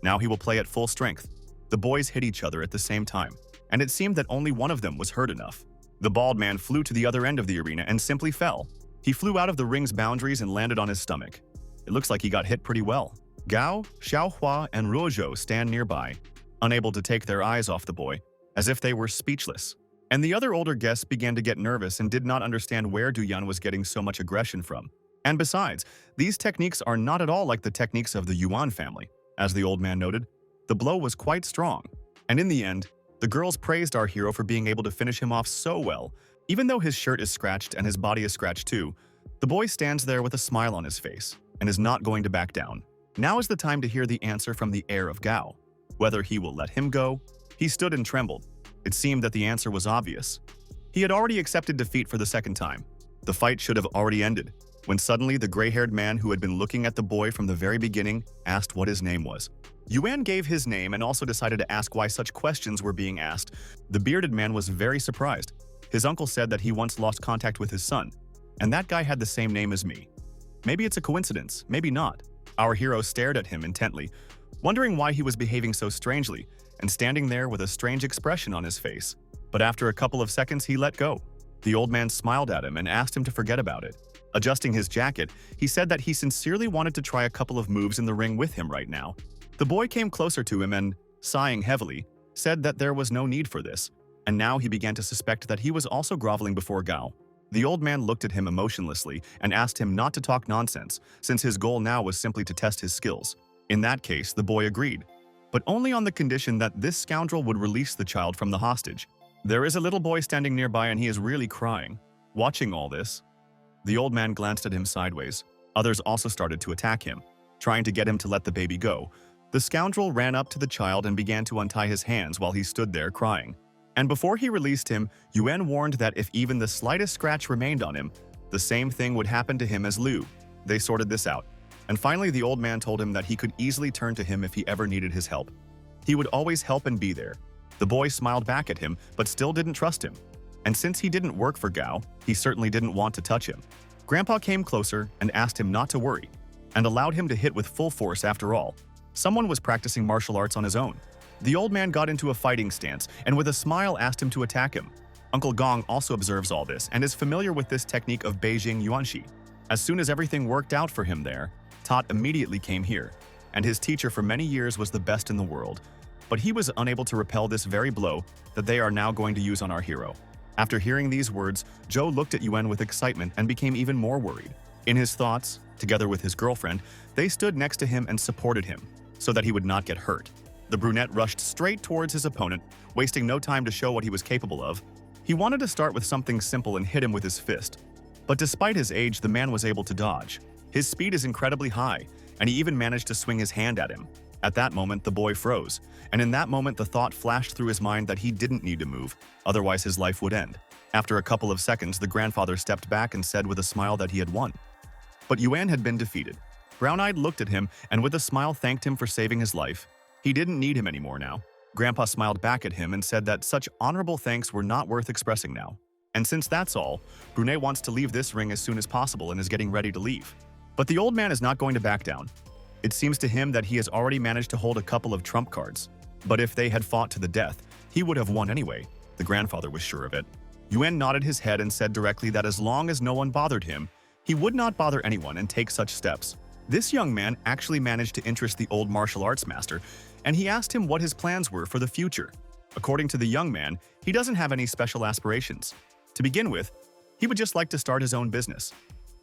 Now he will play at full strength. The boys hit each other at the same time, and it seemed that only one of them was hurt enough. The bald man flew to the other end of the arena and simply fell. He flew out of the ring's boundaries and landed on his stomach. It looks like he got hit pretty well. Gao, Xiaohua, and Ruozhou stand nearby, unable to take their eyes off the boy, as if they were speechless. And the other older guests began to get nervous and did not understand where Duyan was getting so much aggression from. And besides, these techniques are not at all like the techniques of the Yuan family. As the old man noted, the blow was quite strong. And in the end, the girls praised our hero for being able to finish him off so well. Even though his shirt is scratched and his body is scratched too, the boy stands there with a smile on his face and is not going to back down. Now is the time to hear the answer from the heir of Gao. Whether he will let him go? He stood and trembled. It seemed that the answer was obvious. He had already accepted defeat for the second time. The fight should have already ended, when suddenly the gray-haired man who had been looking at the boy from the very beginning asked what his name was. Yuan gave his name and also decided to ask why such questions were being asked. The bearded man was very surprised. His uncle said that he once lost contact with his son, and that guy had the same name as me. Maybe it's a coincidence, maybe not. Our hero stared at him intently, wondering why he was behaving so strangely, and standing there with a strange expression on his face. But after a couple of seconds, he let go. The old man smiled at him and asked him to forget about it. Adjusting his jacket, he said that he sincerely wanted to try a couple of moves in the ring with him right now. The boy came closer to him and, sighing heavily, said that there was no need for this, and now he began to suspect that he was also groveling before Gao. The old man looked at him emotionlessly and asked him not to talk nonsense, since his goal now was simply to test his skills. In that case, the boy agreed, but only on the condition that this scoundrel would release the child from the hostage. There is a little boy standing nearby and he is really crying. Watching all this, the old man glanced at him sideways. Others also started to attack him, trying to get him to let the baby go. The scoundrel ran up to the child and began to untie his hands while he stood there crying. And before he released him, Yuan warned that if even the slightest scratch remained on him, the same thing would happen to him as Liu. They sorted this out. And finally, the old man told him that he could easily turn to him if he ever needed his help. He would always help and be there. The boy smiled back at him, but still didn't trust him. And since he didn't work for Gao, he certainly didn't want to touch him. Grandpa came closer and asked him not to worry, and allowed him to hit with full force after all. Someone was practicing martial arts on his own. The old man got into a fighting stance and with a smile asked him to attack him. Uncle Gong also observes all this and is familiar with this technique of Beijing Yuanxi. As soon as everything worked out for him there, Tot immediately came here, and his teacher for many years was the best in the world. But he was unable to repel this very blow that they are now going to use on our hero. After hearing these words, Zhou looked at Yuan with excitement and became even more worried. In his thoughts, together with his girlfriend, they stood next to him and supported him, so that he would not get hurt. The brunette rushed straight towards his opponent, wasting no time to show what he was capable of. He wanted to start with something simple and hit him with his fist. But despite his age, the man was able to dodge. His speed is incredibly high, and he even managed to swing his hand at him. At that moment, the boy froze, and in that moment the thought flashed through his mind that he didn't need to move, otherwise his life would end. After a couple of seconds, the grandfather stepped back and said with a smile that he had won. But Yuan had been defeated. Brown-eyed looked at him and with a smile thanked him for saving his life. He didn't need him anymore now. Grandpa smiled back at him and said that such honorable thanks were not worth expressing now. And since that's all, Brunei wants to leave this ring as soon as possible and is getting ready to leave. But the old man is not going to back down. It seems to him that he has already managed to hold a couple of trump cards. But if they had fought to the death, he would have won anyway. The grandfather was sure of it. Yuan nodded his head and said directly that as long as no one bothered him, he would not bother anyone and take such steps. This young man actually managed to interest the old martial arts master, and he asked him what his plans were for the future. According to the young man, he doesn't have any special aspirations. To begin with, he would just like to start his own business.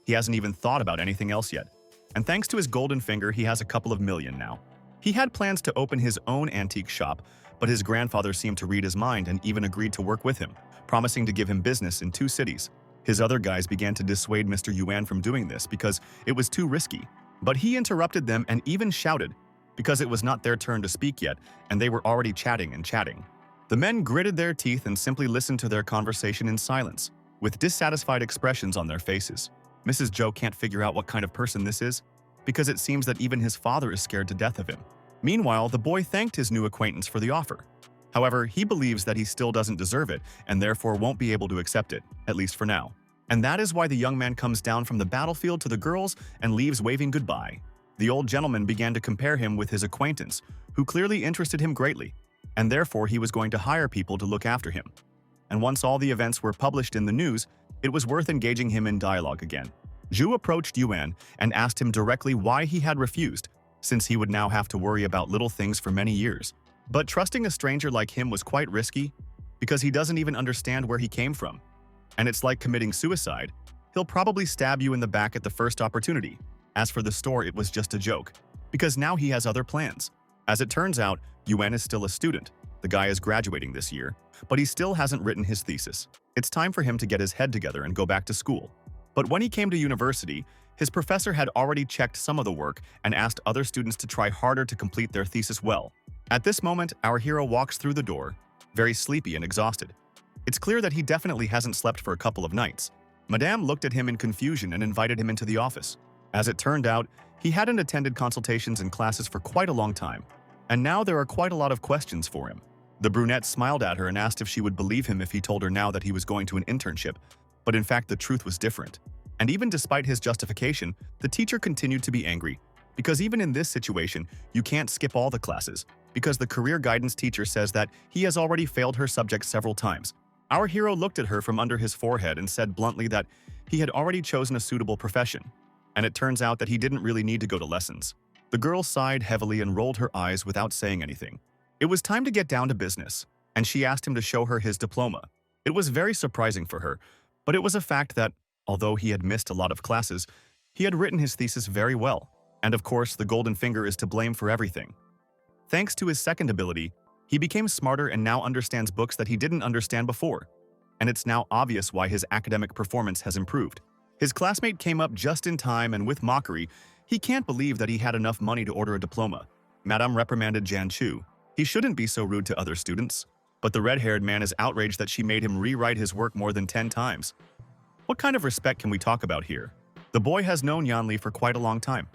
He hasn't even thought about anything else yet. And thanks to his golden finger, he has a couple of million now. He had plans to open his own antique shop, but his grandfather seemed to read his mind and even agreed to work with him, promising to give him business in 2 cities. His other guys began to dissuade Mr. Yuan from doing this because it was too risky. But he interrupted them and even shouted, because it was not their turn to speak yet, and they were already chatting and chatting. The men gritted their teeth and simply listened to their conversation in silence, with dissatisfied expressions on their faces. Mrs. Zhou can't figure out what kind of person this is, because it seems that even his father is scared to death of him. Meanwhile, the boy thanked his new acquaintance for the offer. However, he believes that he still doesn't deserve it and therefore won't be able to accept it, at least for now. And that is why the young man comes down from the battlefield to the girls and leaves waving goodbye. The old gentleman began to compare him with his acquaintance, who clearly interested him greatly, and therefore he was going to hire people to look after him. And once all the events were published in the news, it was worth engaging him in dialogue again. Zhu approached Yuan and asked him directly why he had refused, since he would now have to worry about little things for many years. But trusting a stranger like him was quite risky, because he doesn't even understand where he came from. And it's like committing suicide. He'll probably stab you in the back at the first opportunity. As for the store, it was just a joke, because now he has other plans. As it turns out, Yuan is still a student. The guy is graduating this year, but he still hasn't written his thesis. It's time for him to get his head together and go back to school. But when he came to university, his professor had already checked some of the work and asked other students to try harder to complete their thesis well. At this moment, our hero walks through the door, very sleepy and exhausted. It's clear that he definitely hasn't slept for a couple of nights. Madame looked at him in confusion and invited him into the office. As it turned out, he hadn't attended consultations and classes for quite a long time, and now there are quite a lot of questions for him. The brunette smiled at her and asked if she would believe him if he told her now that he was going to an internship, but in fact the truth was different. And even despite his justification, the teacher continued to be angry, because even in this situation, you can't skip all the classes, because the career guidance teacher says that he has already failed her subject several times. Our hero looked at her from under his forehead and said bluntly that he had already chosen a suitable profession, and it turns out that he didn't really need to go to lessons. The girl sighed heavily and rolled her eyes without saying anything. It was time to get down to business, and she asked him to show her his diploma. It was very surprising for her, but it was a fact that, although he had missed a lot of classes, he had written his thesis very well, and of course the golden finger is to blame for everything. Thanks to his second ability, he became smarter and now understands books that he didn't understand before, and it's now obvious why his academic performance has improved. His classmate came up just in time and with mockery, he can't believe that he had enough money to order a diploma. Madame reprimanded Jan Chu. He shouldn't be so rude to other students. But the red-haired man is outraged that she made him rewrite his work more than 10 times. What kind of respect can we talk about here? The boy has known Yanli for quite a long time.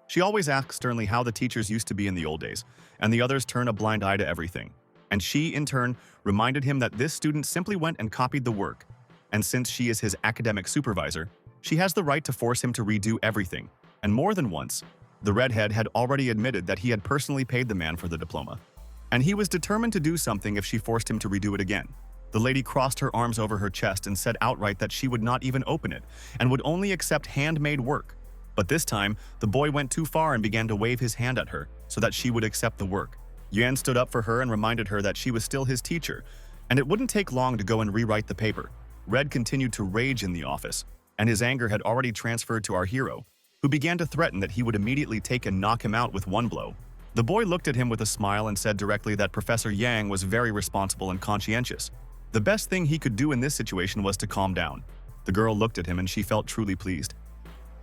She always asks sternly how the teachers used to be in the old days, and the others turn a blind eye to everything. And she, in turn, reminded him that this student simply went and copied the work. And since she is his academic supervisor, she has the right to force him to redo everything. And more than once, the redhead had already admitted that he had personally paid the man for the diploma. And he was determined to do something if she forced him to redo it again. The lady crossed her arms over her chest and said outright that she would not even open it and would only accept handmade work. But this time, the boy went too far and began to wave his hand at her so that she would accept the work. Yuan stood up for her and reminded her that she was still his teacher, and it wouldn't take long to go and rewrite the paper. Red continued to rage in the office, and his anger had already transferred to our hero, who began to threaten that he would immediately take and knock him out with one blow. The boy looked at him with a smile and said directly that Professor Yang was very responsible and conscientious. The best thing he could do in this situation was to calm down. The girl looked at him and she felt truly pleased.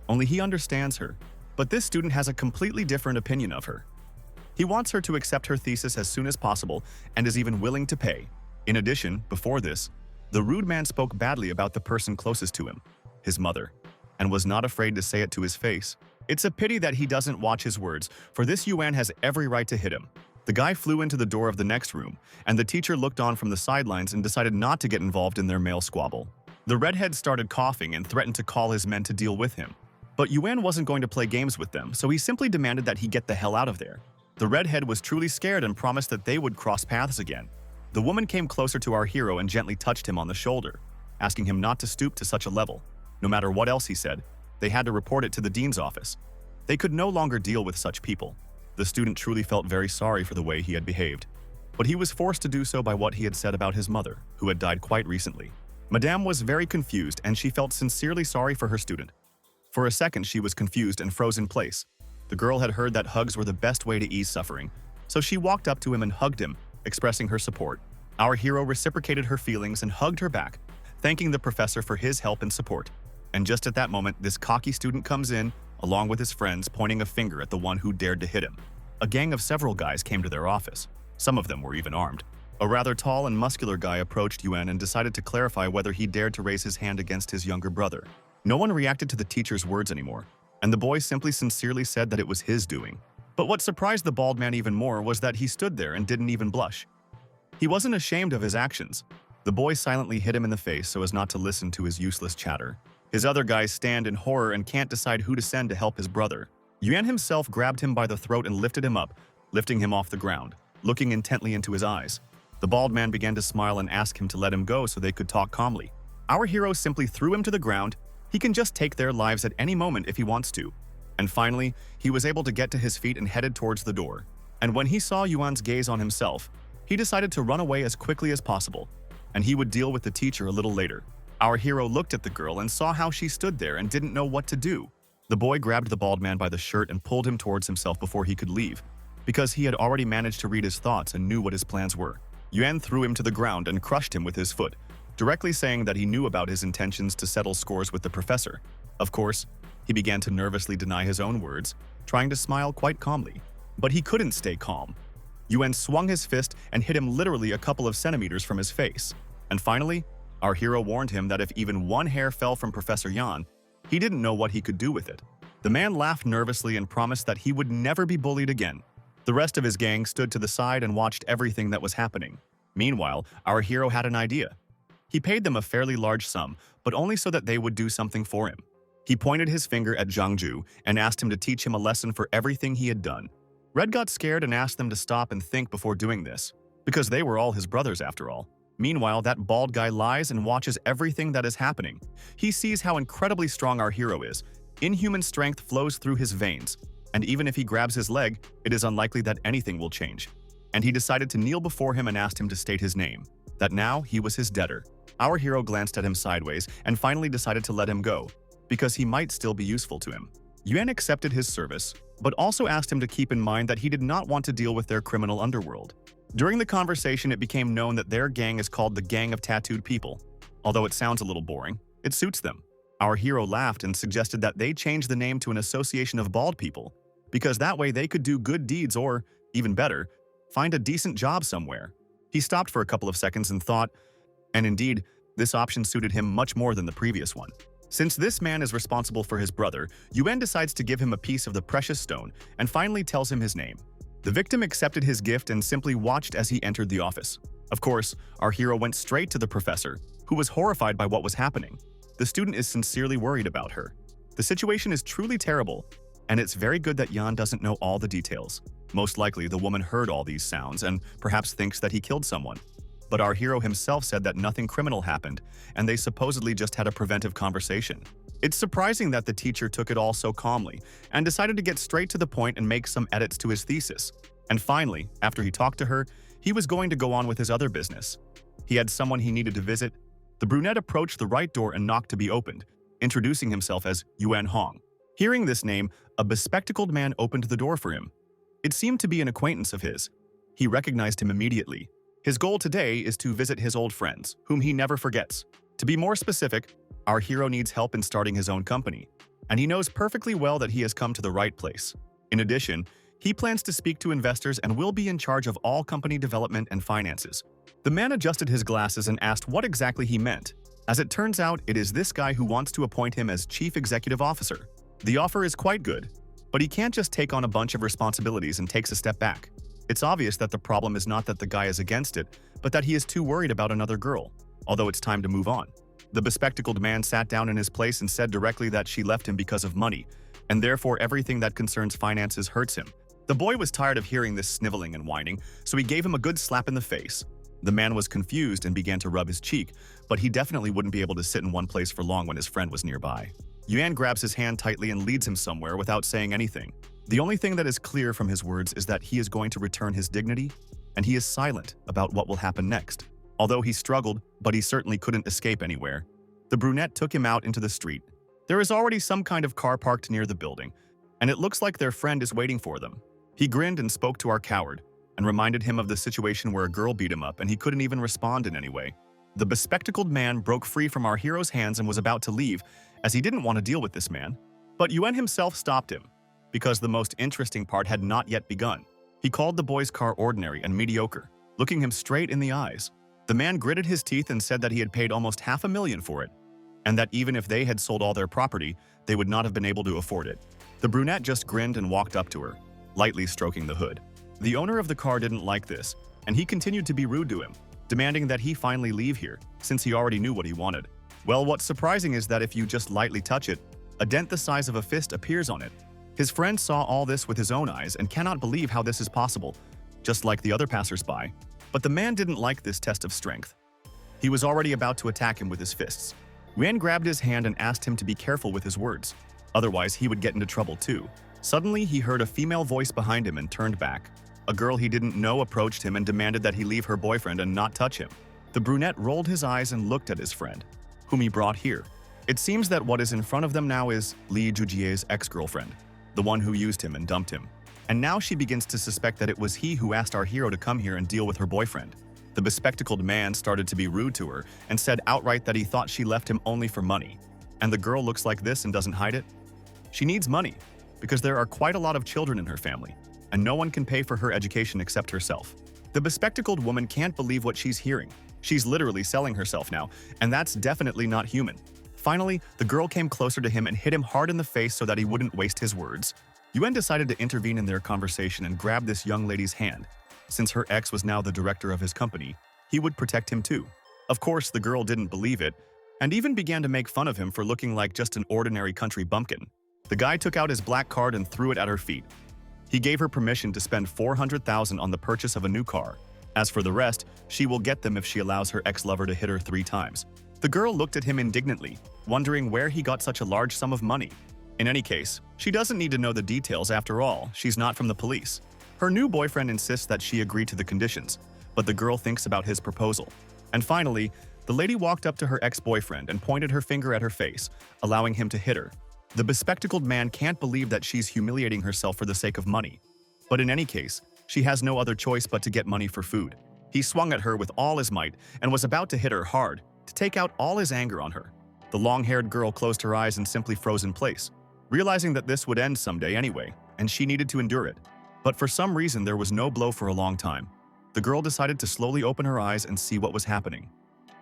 Only he understands her, but this student has a completely different opinion of her. He wants her to accept her thesis as soon as possible and is even willing to pay. In addition, before this, the rude man spoke badly about the person closest to him, his mother. and was not afraid to say it to his face. It's a pity that he doesn't watch his words, for this Yuan has every right to hit him. The guy flew into the door of the next room, and the teacher looked on from the sidelines and decided not to get involved in their male squabble. The redhead started coughing and threatened to call his men to deal with him. But Yuan wasn't going to play games with them, so he simply demanded that he get the hell out of there. The redhead was truly scared and promised that they would cross paths again. The woman came closer to our hero and gently touched him on the shoulder, asking him not to stoop to such a level. No matter what else he said, they had to report it to the dean's office. They could no longer deal with such people. The student truly felt very sorry for the way he had behaved, but he was forced to do so by what he had said about his mother, who had died quite recently. Madame was very confused, and she felt sincerely sorry for her student. For a second, she was confused and froze in place. The girl had heard that hugs were the best way to ease suffering, so she walked up to him and hugged him, expressing her support. Our hero reciprocated her feelings and hugged her back, thanking the professor for his help and support. And just at that moment, this cocky student comes in, along with his friends, pointing a finger at the one who dared to hit him. A gang of several guys came to their office. Some of them were even armed. A rather tall and muscular guy approached Yuan and decided to clarify whether he dared to raise his hand against his younger brother. No one reacted to the teacher's words anymore, and the boy simply sincerely said that it was his doing. But what surprised the bald man even more was that he stood there and didn't even blush. He wasn't ashamed of his actions. The boy silently hit him in the face so as not to listen to his useless chatter. His other guys stand in horror and can't decide who to send to help his brother. Yuan himself grabbed him by the throat and lifted him up, lifting him off the ground, looking intently into his eyes. The bald man began to smile and ask him to let him go so they could talk calmly. Our hero simply threw him to the ground. He can just take their lives at any moment if he wants to. And finally, he was able to get to his feet and headed towards the door. And when he saw Yuan's gaze on himself, he decided to run away as quickly as possible, and he would deal with the teacher a little later. Our hero looked at the girl and saw how she stood there and didn't know what to do. The boy grabbed the bald man by the shirt and pulled him towards himself before he could leave, because he had already managed to read his thoughts and knew what his plans were. Yuan threw him to the ground and crushed him with his foot, directly saying that he knew about his intentions to settle scores with the professor. Of course, he began to nervously deny his own words, trying to smile quite calmly. But he couldn't stay calm. Yuan swung his fist and hit him literally a couple of centimeters from his face. And finally, our hero warned him that if even one hair fell from Professor Yan, he didn't know what he could do with it. The man laughed nervously and promised that he would never be bullied again. The rest of his gang stood to the side and watched everything that was happening. Meanwhile, our hero had an idea. He paid them a fairly large sum, but only so that they would do something for him. He pointed his finger at Zhangju and asked him to teach him a lesson for everything he had done. Red got scared and asked them to stop and think before doing this, because they were all his brothers after all. Meanwhile, that bald guy lies and watches everything that is happening. He sees how incredibly strong our hero is. Inhuman strength flows through his veins, and even if he grabs his leg, it is unlikely that anything will change. And he decided to kneel before him and asked him to state his name, that now he was his debtor. Our hero glanced at him sideways and finally decided to let him go, because he might still be useful to him. Yuan accepted his service, but also asked him to keep in mind that he did not want to deal with their criminal underworld. During the conversation, it became known that their gang is called the Gang of Tattooed People. Although it sounds a little boring, it suits them. Our hero laughed and suggested that they change the name to an association of bald people, because that way they could do good deeds or, even better, find a decent job somewhere. He stopped for a couple of seconds and thought, and indeed, this option suited him much more than the previous one. Since this man is responsible for his brother, Yuan decides to give him a piece of the precious stone and finally tells him his name. The victim accepted his gift and simply watched as he entered the office. Of course, our hero went straight to the professor, who was horrified by what was happening. The student is sincerely worried about her. The situation is truly terrible, and it's very good that Yan doesn't know all the details. Most likely, the woman heard all these sounds and perhaps thinks that he killed someone. But our hero himself said that nothing criminal happened, and they supposedly just had a preventive conversation. It's surprising that the teacher took it all so calmly and decided to get straight to the point and make some edits to his thesis. And finally, after he talked to her, he was going to go on with his other business. He had someone he needed to visit. The brunette approached the right door and knocked to be opened, introducing himself as Yuan Hong. Hearing this name, a bespectacled man opened the door for him. It seemed to be an acquaintance of his. He recognized him immediately. His goal today is to visit his old friends, whom he never forgets. To be more specific, our hero needs help in starting his own company, and he knows perfectly well that he has come to the right place. In addition, he plans to speak to investors and will be in charge of all company development and finances. The man adjusted his glasses and asked what exactly he meant. As it turns out, it is this guy who wants to appoint him as chief executive officer. The offer is quite good, but he can't just take on a bunch of responsibilities and takes a step back. It's obvious that the problem is not that the guy is against it, but that he is too worried about another girl, although it's time to move on. The bespectacled man sat down in his place and said directly that she left him because of money, and therefore everything that concerns finances hurts him. The boy was tired of hearing this sniveling and whining, so he gave him a good slap in the face. The man was confused and began to rub his cheek, but he definitely wouldn't be able to sit in one place for long when his friend was nearby. Yuan grabs his hand tightly and leads him somewhere without saying anything. The only thing that is clear from his words is that he is going to return his dignity, and he is silent about what will happen next. Although he struggled, but he certainly couldn't escape anywhere. The brunette took him out into the street. There is already some kind of car parked near the building, and it looks like their friend is waiting for them. He grinned and spoke to our coward, and reminded him of the situation where a girl beat him up and he couldn't even respond in any way. The bespectacled man broke free from our hero's hands and was about to leave, as he didn't want to deal with this man. But Yuan himself stopped him, because the most interesting part had not yet begun. He called the boy's car ordinary and mediocre, looking him straight in the eyes. The man gritted his teeth and said that he had paid almost $500,000 for it, and that even if they had sold all their property, they would not have been able to afford it. The brunette just grinned and walked up to her, lightly stroking the hood. The owner of the car didn't like this, and he continued to be rude to him, demanding that he finally leave here, since he already knew what he wanted. Well, what's surprising is that if you just lightly touch it, a dent the size of a fist appears on it. His friend saw all this with his own eyes and cannot believe how this is possible, just like the other passers-by. But the man didn't like this test of strength. He was already about to attack him with his fists. Yuan grabbed his hand and asked him to be careful with his words, otherwise he would get into trouble too. Suddenly, he heard a female voice behind him and turned back. A girl he didn't know approached him and demanded that he leave her boyfriend and not touch him. The brunette rolled his eyes and looked at his friend, whom he brought here. It seems that what is in front of them now is Li Jujie's ex-girlfriend, the one who used him and dumped him. And now she begins to suspect that it was he who asked our hero to come here and deal with her boyfriend. The bespectacled man started to be rude to her and said outright that he thought she left him only for money. And the girl looks like this and doesn't hide it? She needs money, because there are quite a lot of children in her family, and no one can pay for her education except herself. The bespectacled woman can't believe what she's hearing. She's literally selling herself now, and that's definitely not human. Finally, the girl came closer to him and hit him hard in the face so that he wouldn't waste his words. Yuan decided to intervene in their conversation and grab this young lady's hand. Since her ex was now the director of his company, he would protect him too. Of course, the girl didn't believe it, and even began to make fun of him for looking like just an ordinary country bumpkin. The guy took out his black card and threw it at her feet. He gave her permission to spend $400,000 on the purchase of a new car. As for the rest, she will get them if she allows her ex-lover to hit her 3 times. The girl looked at him indignantly, wondering where he got such a large sum of money. In any case, she doesn't need to know the details after all, she's not from the police. Her new boyfriend insists that she agree to the conditions, but the girl thinks about his proposal. And finally, the lady walked up to her ex-boyfriend and pointed her finger at her face, allowing him to hit her. The bespectacled man can't believe that she's humiliating herself for the sake of money. But in any case, she has no other choice but to get money for food. He swung at her with all his might and was about to hit her hard, to take out all his anger on her. The long-haired girl closed her eyes and simply froze in place, realizing that this would end someday anyway, and she needed to endure it. But for some reason, there was no blow for a long time. The girl decided to slowly open her eyes and see what was happening.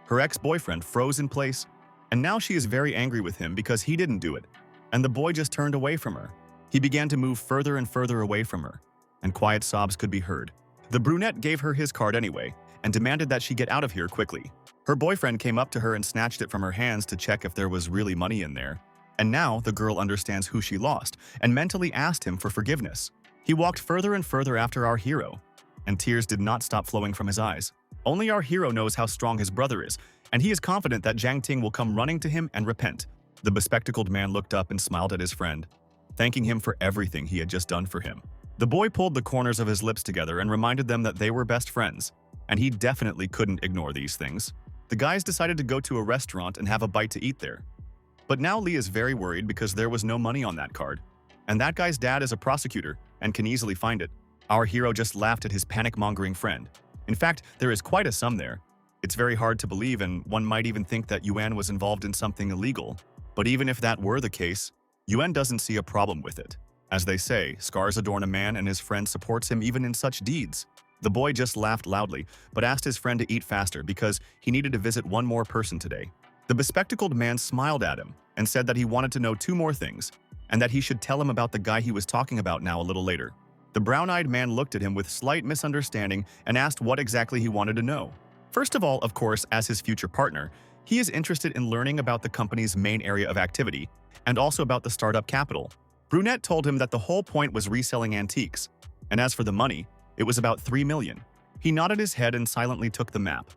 Her ex-boyfriend froze in place, and now she is very angry with him because he didn't do it. And the boy just turned away from her. He began to move further and further away from her, and quiet sobs could be heard. The brunette gave her his card anyway, and demanded that she get out of here quickly. Her boyfriend came up to her and snatched it from her hands to check if there was really money in there. And now the girl understands who she lost, and mentally asked him for forgiveness. He walked further and further after our hero, and tears did not stop flowing from his eyes. Only our hero knows how strong his brother is, and he is confident that Jiang Ting will come running to him and repent. The bespectacled man looked up and smiled at his friend, thanking him for everything he had just done for him. The boy pulled the corners of his lips together and reminded them that they were best friends, and he definitely couldn't ignore these things. The guys decided to go to a restaurant and have a bite to eat there. But now Lee is very worried because there was no money on that card, and that guy's dad is a prosecutor and can easily find it. Our hero just laughed at his panic-mongering friend. In fact, there is quite a sum there. It's very hard to believe, and one might even think that Yuan was involved in something illegal. But even if that were the case, Yuan doesn't see a problem with it. As they say, scars adorn a man, and his friend supports him even in such deeds. The boy just laughed loudly, but asked his friend to eat faster because he needed to visit one more person today. The bespectacled man smiled at him and said that he wanted to know two more things, and that he should tell him about the guy he was talking about now a little later. The brown-eyed man looked at him with slight misunderstanding and asked what exactly he wanted to know. First of all, of course, as his future partner, he is interested in learning about the company's main area of activity and also about the startup capital. Brunette told him that the whole point was reselling antiques, and as for the money, it was about 3 million. He nodded his head and silently took the map.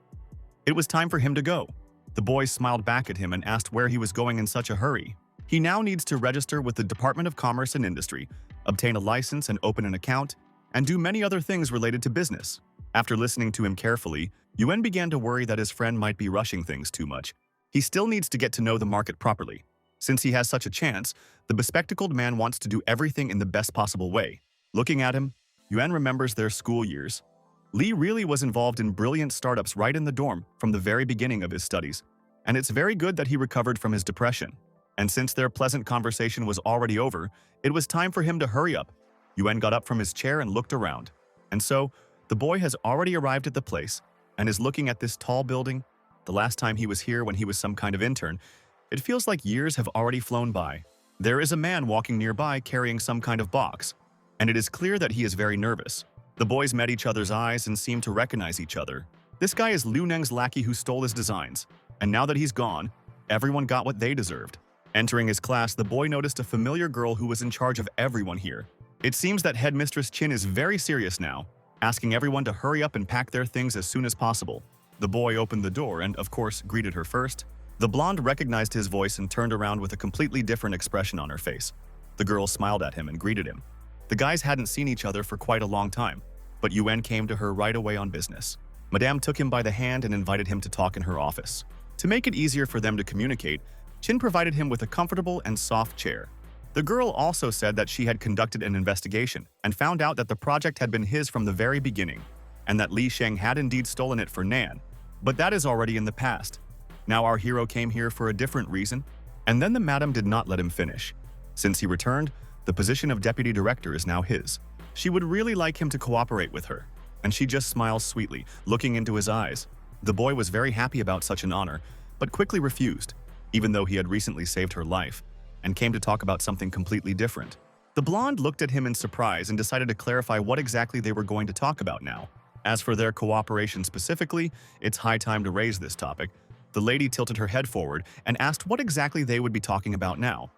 It was time for him to go. The boy smiled back at him and asked where he was going in such a hurry. He now needs to register with the Department of Commerce and Industry, obtain a license and open an account, and do many other things related to business. After listening to him carefully, Yuan began to worry that his friend might be rushing things too much. He still needs to get to know the market properly. Since he has such a chance, the bespectacled man wants to do everything in the best possible way. Looking at him, Yuan remembers their school years. Li really was involved in brilliant startups right in the dorm from the very beginning of his studies, and it's very good that he recovered from his depression. And since their pleasant conversation was already over, it was time for him to hurry up. Yuan got up from his chair and looked around. And so, the boy has already arrived at the place and is looking at this tall building. The last time he was here when he was some kind of intern, it feels like years have already flown by. There is a man walking nearby carrying some kind of box, and it is clear that he is very nervous. The boys met each other's eyes and seemed to recognize each other. This guy is Liu Neng's lackey who stole his designs, and now that he's gone, everyone got what they deserved. Entering his class, the boy noticed a familiar girl who was in charge of everyone here. It seems that Headmistress Qin is very serious now, asking everyone to hurry up and pack their things as soon as possible. The boy opened the door and, of course, greeted her first. The blonde recognized his voice and turned around with a completely different expression on her face. The girl smiled at him and greeted him. The guys hadn't seen each other for quite a long time, but Yuan came to her right away on business. Madame took him by the hand and invited him to talk in her office. To make it easier for them to communicate, Qin provided him with a comfortable and soft chair. The girl also said that she had conducted an investigation and found out that the project had been his from the very beginning, and that Li Sheng had indeed stolen it for Nan. But that is already in the past. Now our hero came here for a different reason, and then the madam did not let him finish. Since he returned, the position of deputy director is now his. She would really like him to cooperate with her, and she just smiles sweetly, looking into his eyes. The boy was very happy about such an honor, but quickly refused, even though he had recently saved her life, and came to talk about something completely different. The blonde looked at him in surprise and decided to clarify what exactly they were going to talk about now. As for their cooperation specifically, it's high time to raise this topic. The lady tilted her head forward and asked what exactly they would be talking about now.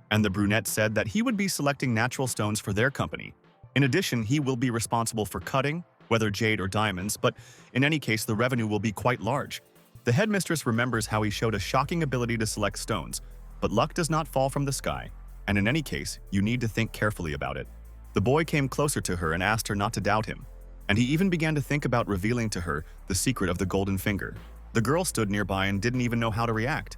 And the brunette said that he would be selecting natural stones for their company. In addition, he will be responsible for cutting, whether jade or diamonds, but in any case, the revenue will be quite large. The headmistress remembers how he showed a shocking ability to select stones, but luck does not fall from the sky, and in any case, you need to think carefully about it. The boy came closer to her and asked her not to doubt him, and he even began to think about revealing to her the secret of the golden finger. The girl stood nearby and didn't even know how to react.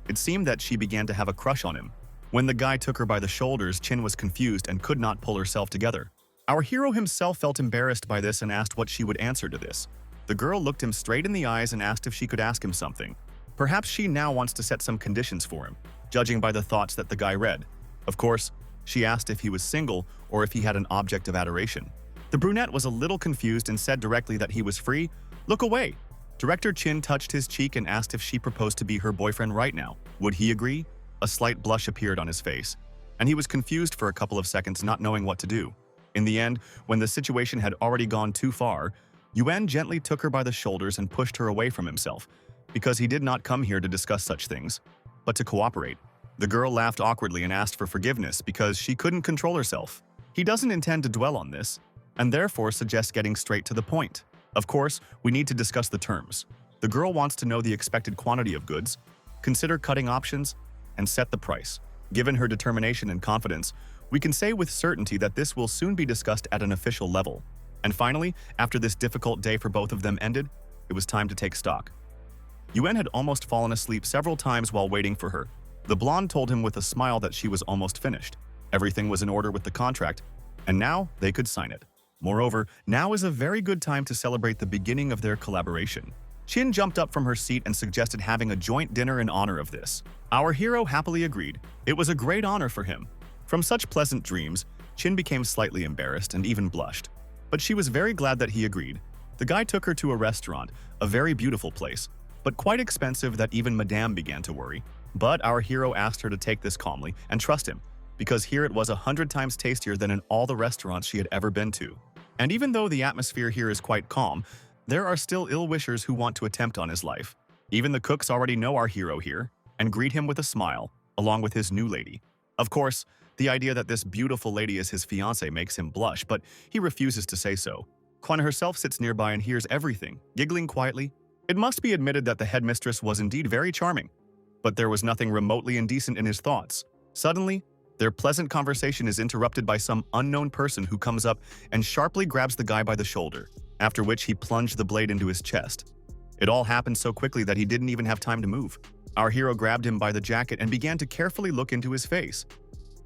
It seemed that she began to have a crush on him. When the guy took her by the shoulders, Qin was confused and could not pull herself together. Our hero himself felt embarrassed by this and asked what she would answer to this. The girl looked him straight in the eyes and asked if she could ask him something. Perhaps she now wants to set some conditions for him, judging by the thoughts that the guy read. Of course, she asked if he was single or if he had an object of adoration. The brunette was a little confused and said directly that he was free. Look away! Director Qin touched his cheek and asked if she proposed to be her boyfriend right now. Would he agree? A slight blush appeared on his face, and he was confused for a couple of seconds, not knowing what to do. In the end, when the situation had already gone too far, Yuan gently took her by the shoulders and pushed her away from himself, because he did not come here to discuss such things, but to cooperate. The girl laughed awkwardly and asked for forgiveness because she couldn't control herself. He doesn't intend to dwell on this, and therefore suggests getting straight to the point. Of course, we need to discuss the terms. The girl wants to know the expected quantity of goods, consider cutting options, and set the price. Given her determination and confidence, we can say with certainty that this will soon be discussed at an official level. And finally, after this difficult day for both of them ended, it was time to take stock. Yuan had almost fallen asleep several times while waiting for her. The blonde told him with a smile that she was almost finished. Everything was in order with the contract, and now they could sign it. Moreover, now is a very good time to celebrate the beginning of their collaboration. Qin jumped up from her seat and suggested having a joint dinner in honor of this. Our hero happily agreed. It was a great honor for him. From such pleasant dreams, Qin became slightly embarrassed and even blushed. But she was very glad that he agreed. The guy took her to a restaurant, a very beautiful place. but quite expensive that even Madame began to worry. But our hero asked her to take this calmly and trust him, because here it was 100 times tastier than in all the restaurants she had ever been to. And even though the atmosphere here is quite calm, there are still ill-wishers who want to attempt on his life. Even the cooks already know our hero here and greet him with a smile, along with his new lady. Of course, the idea that this beautiful lady is his fiancée makes him blush, but he refuses to say so. Kwan herself sits nearby and hears everything, giggling quietly. It must be admitted that the headmistress was indeed very charming, but there was nothing remotely indecent in his thoughts. Suddenly, their pleasant conversation is interrupted by some unknown person who comes up and sharply grabs the guy by the shoulder, after which he plunged the blade into his chest. It all happened so quickly that he didn't even have time to move. Our hero grabbed him by the jacket and began to carefully look into his face.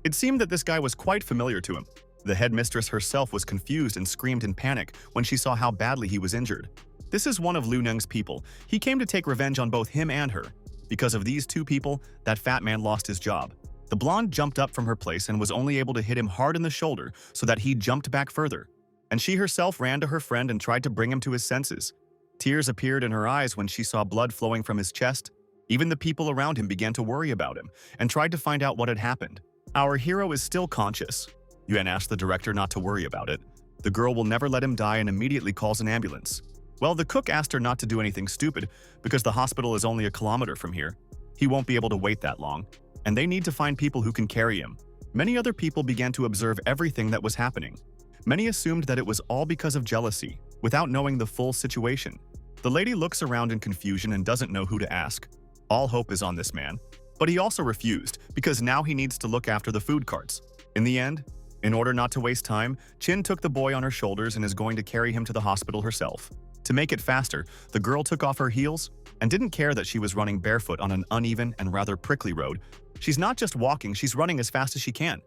It seemed that this guy was quite familiar to him. The headmistress herself was confused and screamed in panic when she saw how badly he was injured. This is one of Liu Neng's people. He came to take revenge on both him and her. Because of these two people, that fat man lost his job. The blonde jumped up from her place and was only able to hit him hard in the shoulder so that he jumped back further. And she herself ran to her friend and tried to bring him to his senses. Tears appeared in her eyes when she saw blood flowing from his chest. Even the people around him began to worry about him and tried to find out what had happened. Our hero is still conscious. Yuan asked the director not to worry about it. The girl will never let him die and immediately calls an ambulance. Well, the cook asked her not to do anything stupid because the hospital is only a kilometer from here. He won't be able to wait that long, and they need to find people who can carry him. Many other people began to observe everything that was happening. Many assumed that it was all because of jealousy, without knowing the full situation. The lady looks around in confusion and doesn't know who to ask. All hope is on this man. But he also refused, because now he needs to look after the food carts. In the end, in order not to waste time, Chin took the boy on her shoulders and is going to carry him to the hospital herself. To make it faster, the girl took off her heels and didn't care that she was running barefoot on an uneven and rather prickly road. She's not just walking, she's running as fast as she can.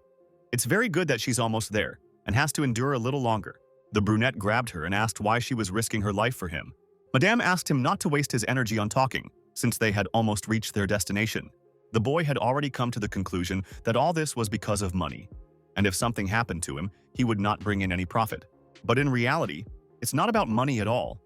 It's very good that she's almost there and has to endure a little longer. The brunette grabbed her and asked why she was risking her life for him. Madame asked him not to waste his energy on talking, since they had almost reached their destination. The boy had already come to the conclusion that all this was because of money, and if something happened to him, he would not bring in any profit. But in reality, it's not about money at all.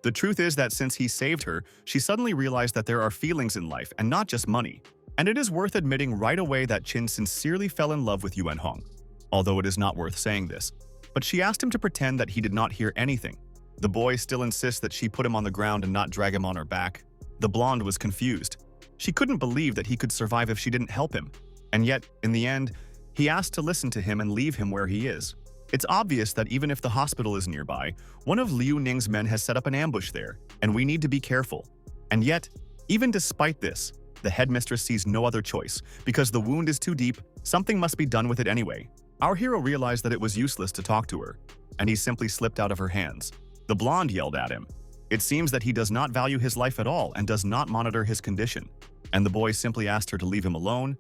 The truth is that since he saved her, she suddenly realized that there are feelings in life and not just money. And it is worth admitting right away that Chin sincerely fell in love with Yuan Hong, although it is not worth saying this. But she asked him to pretend that he did not hear anything. The boy still insists that she put him on the ground and not drag him on her back. The blonde was confused. She couldn't believe that he could survive if she didn't help him. And yet, in the end, he asked to listen to him and leave him where he is. It's obvious that even if the hospital is nearby, one of Liu Ning's men has set up an ambush there, and we need to be careful. And yet, even despite this, the headmistress sees no other choice. Because the wound is too deep, something must be done with it anyway. Our hero realized that it was useless to talk to her, and he simply slipped out of her hands. The blonde yelled at him. It seems that he does not value his life at all and does not monitor his condition. And the boy simply asked her to leave him alone.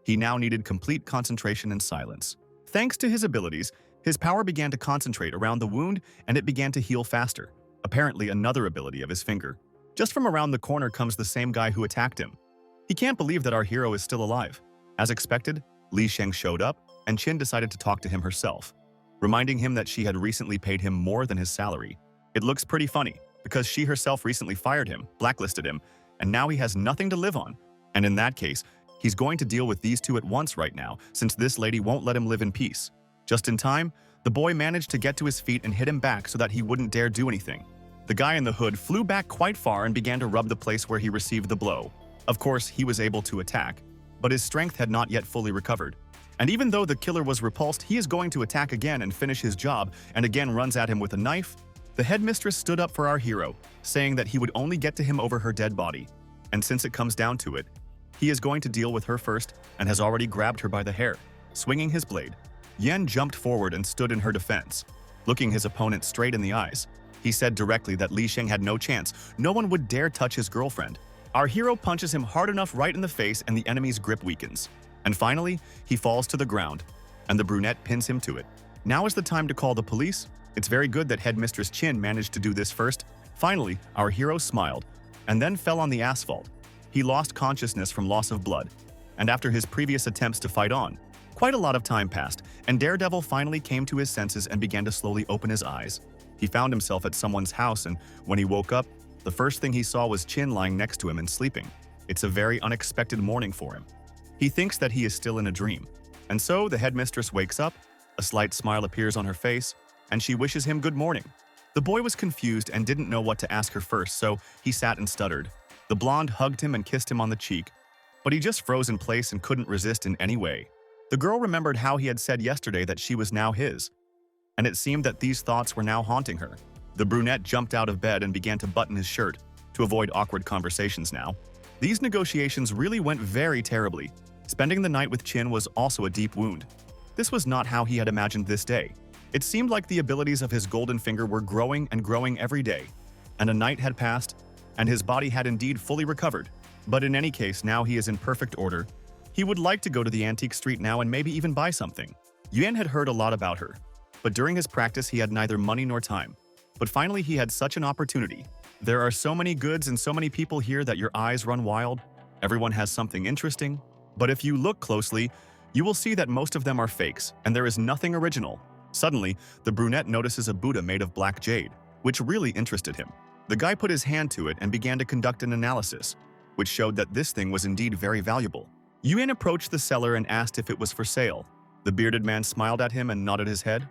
He now needed complete concentration and silence. Thanks to his abilities, his power began to concentrate around the wound and it began to heal faster. Apparently another ability of his finger. Just from around the corner comes the same guy who attacked him. He can't believe that our hero is still alive. As expected, Li Sheng showed up and Qin decided to talk to him herself, reminding him that she had recently paid him more than his salary. It looks pretty funny, because she herself recently fired him, blacklisted him, and now he has nothing to live on. And in that case, he's going to deal with these two at once right now, since this lady won't let him live in peace. Just in time, the boy managed to get to his feet and hit him back so that he wouldn't dare do anything. The guy in the hood flew back quite far and began to rub the place where he received the blow. Of course, he was able to attack, but his strength had not yet fully recovered. And even though the killer was repulsed, he is going to attack again and finish his job, and again runs at him with a knife. The headmistress stood up for our hero, saying that he would only get to him over her dead body. And since it comes down to it, he is going to deal with her first and has already grabbed her by the hair, swinging his blade. Yan jumped forward and stood in her defense. Looking his opponent straight in the eyes, he said directly that Li Sheng had no chance. No one would dare touch his girlfriend. Our hero punches him hard enough right in the face and the enemy's grip weakens. And finally, he falls to the ground, and the brunette pins him to it. Now is the time to call the police. It's very good that Headmistress Qin managed to do this first. Finally, our hero smiled, and then fell on the asphalt. He lost consciousness from loss of blood, and after his previous attempts to fight on, quite a lot of time passed, and Daredevil finally came to his senses and began to slowly open his eyes. He found himself at someone's house, and when he woke up, The first thing he saw was Chin lying next to him and sleeping. It's a very unexpected morning for him. He thinks that he is still in a dream. And so the headmistress wakes up, a slight smile appears on her face, and she wishes him good morning. The boy was confused and didn't know what to ask her first, so he sat and stuttered. The blonde hugged him and kissed him on the cheek, but he just froze in place and couldn't resist in any way. The girl remembered how he had said yesterday that she was now his, and it seemed that these thoughts were now haunting her. The brunette jumped out of bed and began to button his shirt to avoid awkward conversations now. These negotiations really went very terribly. Spending the night with Chin was also a deep wound. This was not how he had imagined this day. It seemed like the abilities of his golden finger were growing and growing every day, and a night had passed, and his body had indeed fully recovered. But in any case, now he is in perfect order. He would like to go to the antique street now and maybe even buy something. Yuan had heard a lot about her, but during his practice he had neither money nor time. But finally he had such an opportunity. There are so many goods and so many people here that your eyes run wild. Everyone has something interesting. But if you look closely, you will see that most of them are fakes, and there is nothing original. Suddenly, the brunette notices a Buddha made of black jade, which really interested him. The guy put his hand to it and began to conduct an analysis, which showed that this thing was indeed very valuable. Yuan approached the seller and asked if it was for sale. The bearded man smiled at him and nodded his head.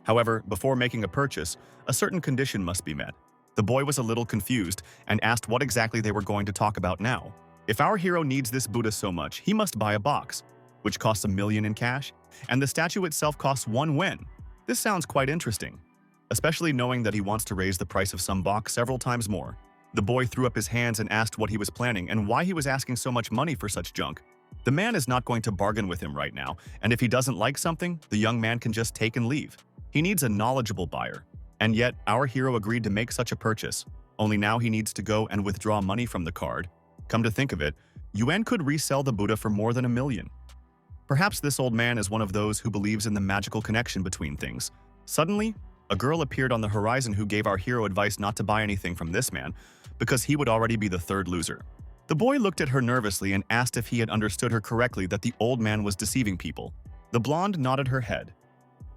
However, before making a purchase, a certain condition must be met. The boy was a little confused and asked what exactly they were going to talk about now. If our hero needs this Buddha so much, he must buy a box, which costs 1 million in cash, and the statue itself costs 1 yuan. This sounds quite interesting, especially knowing that he wants to raise the price of some box several times more. The boy threw up his hands and asked what he was planning and why he was asking so much money for such junk. The man is not going to bargain with him right now, and if he doesn't like something, the young man can just take and leave. He needs a knowledgeable buyer. And yet, our hero agreed to make such a purchase. Only now he needs to go and withdraw money from the card. Come to think of it, Yuan could resell the Buddha for more than 1 million. Perhaps this old man is one of those who believes in the magical connection between things. Suddenly, a girl appeared on the horizon who gave our hero advice not to buy anything from this man, because he would already be the third loser. The boy looked at her nervously and asked if he had understood her correctly that the old man was deceiving people. The blonde nodded her head.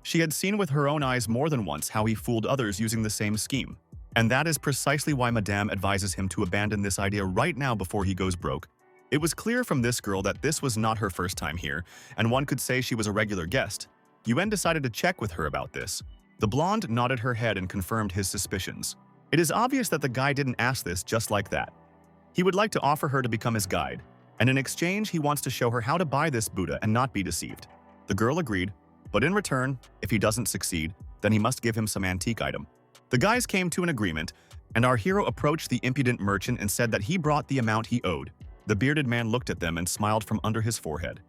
She had seen with her own eyes more than once how he fooled others using the same scheme. And that is precisely why Madame advises him to abandon this idea right now before he goes broke. It was clear from this girl that this was not her first time here, and one could say she was a regular guest. Yuan decided to check with her about this. The blonde nodded her head and confirmed his suspicions. It is obvious that the guy didn't ask this just like that. He would like to offer her to become his guide, and in exchange he wants to show her how to buy this Buddha and not be deceived. The girl agreed, but in return, if he doesn't succeed, then he must give him some antique item. The guys came to an agreement, and our hero approached the impudent merchant and said that he brought the amount he owed. The bearded man looked at them and smiled from under his forehead.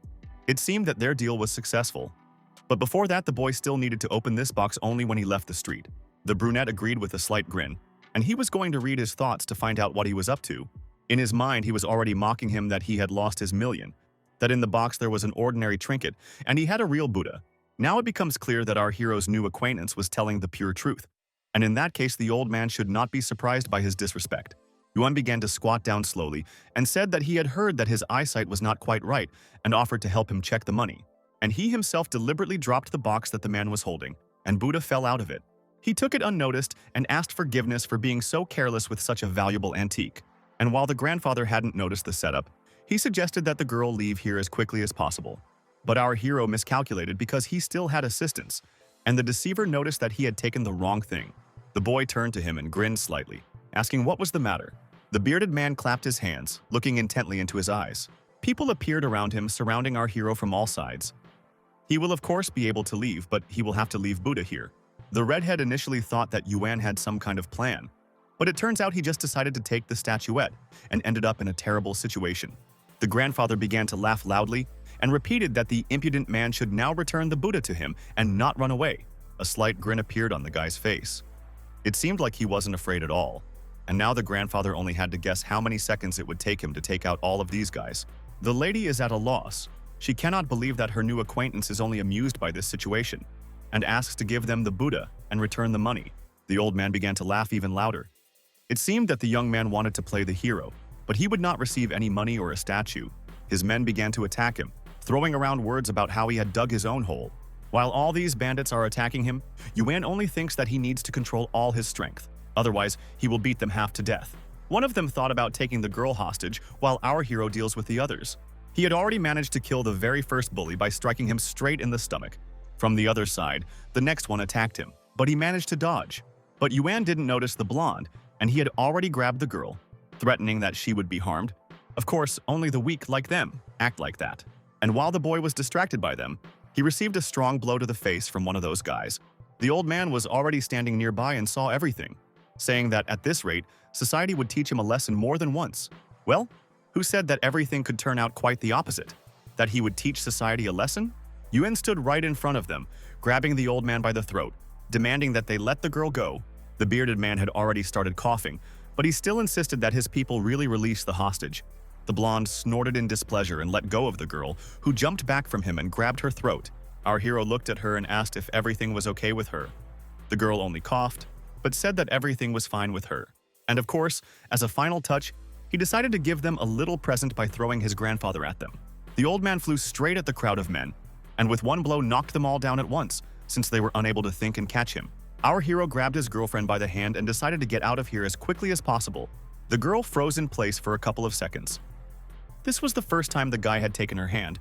It seemed that their deal was successful. But before that, the boy still needed to open this box only when he left the street. The brunette agreed with a slight grin, and he was going to read his thoughts to find out what he was up to. In his mind, he was already mocking him that he had lost his million, that in the box there was an ordinary trinket, and he had a real Buddha. Now it becomes clear that our hero's new acquaintance was telling the pure truth, and in that case the old man should not be surprised by his disrespect. Yuan began to squat down slowly and said that he had heard that his eyesight was not quite right and offered to help him check the money. And he himself deliberately dropped the box that the man was holding, and Buddha fell out of it. He took it unnoticed and asked forgiveness for being so careless with such a valuable antique. And while the grandfather hadn't noticed the setup, he suggested that the girl leave here as quickly as possible. But our hero miscalculated because he still had assistants, and the deceiver noticed that he had taken the wrong thing. The boy turned to him and grinned slightly, asking what was the matter. The bearded man clapped his hands, looking intently into his eyes. People appeared around him, surrounding our hero from all sides. He will of course be able to leave, but he will have to leave Buddha here. The redhead initially thought that Yuan had some kind of plan, but it turns out he just decided to take the statuette and ended up in a terrible situation. The grandfather began to laugh loudly and repeated that the impudent man should now return the Buddha to him and not run away. A slight grin appeared on the guy's face. It seemed like he wasn't afraid at all. And now the grandfather only had to guess how many seconds it would take him to take out all of these guys. The lady is at a loss. She cannot believe that her new acquaintance is only amused by this situation, and asks to give them the Buddha and return the money. The old man began to laugh even louder. It seemed that the young man wanted to play the hero, but he would not receive any money or a statue. His men began to attack him, throwing around words about how he had dug his own hole. While all these bandits are attacking him, Yuan only thinks that he needs to control all his strength. Otherwise, he will beat them half to death. One of them thought about taking the girl hostage while our hero deals with the others. He had already managed to kill the very first bully by striking him straight in the stomach. From the other side, the next one attacked him, but he managed to dodge. But Yuan didn't notice the blonde, and he had already grabbed the girl, threatening that she would be harmed. Of course, only the weak like them act like that. And while the boy was distracted by them, he received a strong blow to the face from one of those guys. The old man was already standing nearby and saw everything, saying that at this rate, society would teach him a lesson more than once. Well, who said that everything could turn out quite the opposite? That he would teach society a lesson? Yuan stood right in front of them, grabbing the old man by the throat, demanding that they let the girl go. The bearded man had already started coughing, but he still insisted that his people really release the hostage. The blonde snorted in displeasure and let go of the girl, who jumped back from him and grabbed her throat. Our hero looked at her and asked if everything was okay with her. The girl only coughed, but said that everything was fine with her. And of course, as a final touch, he decided to give them a little present by throwing his grandfather at them. The old man flew straight at the crowd of men, and with one blow knocked them all down at once, since they were unable to think and catch him. Our hero grabbed his girlfriend by the hand and decided to get out of here as quickly as possible. The girl froze in place for a couple of seconds. This was the first time the guy had taken her hand,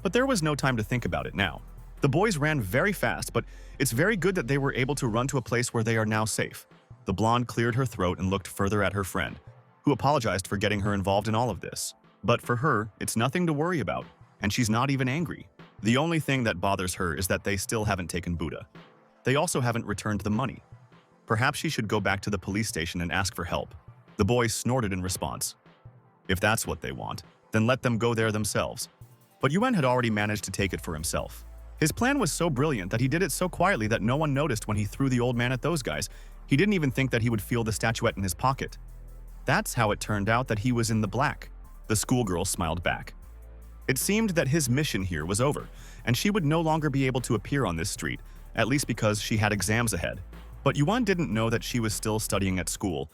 but there was no time to think about it now. The boys ran very fast, but it's very good that they were able to run to a place where they are now safe. The blonde cleared her throat and looked further at her friend, who apologized for getting her involved in all of this. But for her, it's nothing to worry about, and she's not even angry. The only thing that bothers her is that they still haven't taken Buddha. They also haven't returned the money. Perhaps she should go back to the police station and ask for help. The boys snorted in response. If that's what they want, then let them go there themselves. But Yuan had already managed to take it for himself. His plan was so brilliant that he did it so quietly that no one noticed when he threw the old man at those guys. He didn't even think that he would feel the statuette in his pocket. That's how it turned out that he was in the black. The schoolgirl smiled back. It seemed that his mission here was over, and she would no longer be able to appear on this street, at least because she had exams ahead. But Yuan didn't know that she was still studying at school,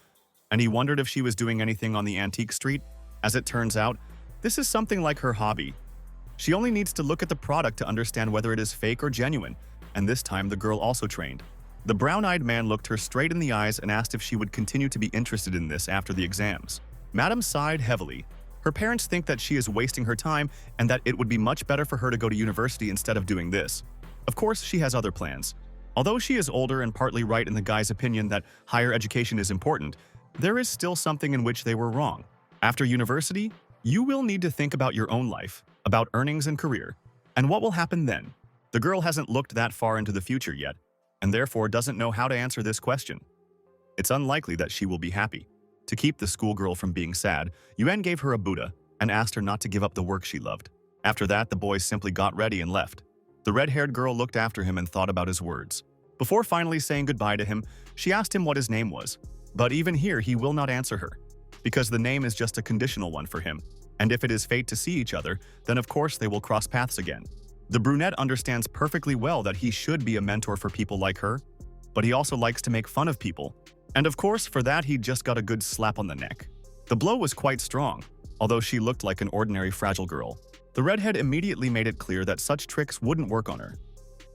and he wondered if she was doing anything on the antique street. As it turns out, this is something like her hobby. She only needs to look at the product to understand whether it is fake or genuine, and this time the girl also trained. The brown-eyed man looked her straight in the eyes and asked if she would continue to be interested in this after the exams. Madam sighed heavily. Her parents think that she is wasting her time and that it would be much better for her to go to university instead of doing this. Of course, she has other plans. Although she is older and partly right in the guy's opinion that higher education is important, there is still something in which they were wrong. After university, you will need to think about your own life, about earnings and career, and what will happen then. The girl hasn't looked that far into the future yet, and therefore doesn't know how to answer this question. It's unlikely that she will be happy. To keep the schoolgirl from being sad, Yuan gave her a Buddha and asked her not to give up the work she loved. After that, the boys simply got ready and left. The red-haired girl looked after him and thought about his words. Before finally saying goodbye to him, she asked him what his name was. But even here, he will not answer her, because the name is just a conditional one for him. And if it is fate to see each other, then of course they will cross paths again. The brunette understands perfectly well that he should be a mentor for people like her, but he also likes to make fun of people. And of course, for that he just got a good slap on the neck. The blow was quite strong, although she looked like an ordinary fragile girl. The redhead immediately made it clear that such tricks wouldn't work on her.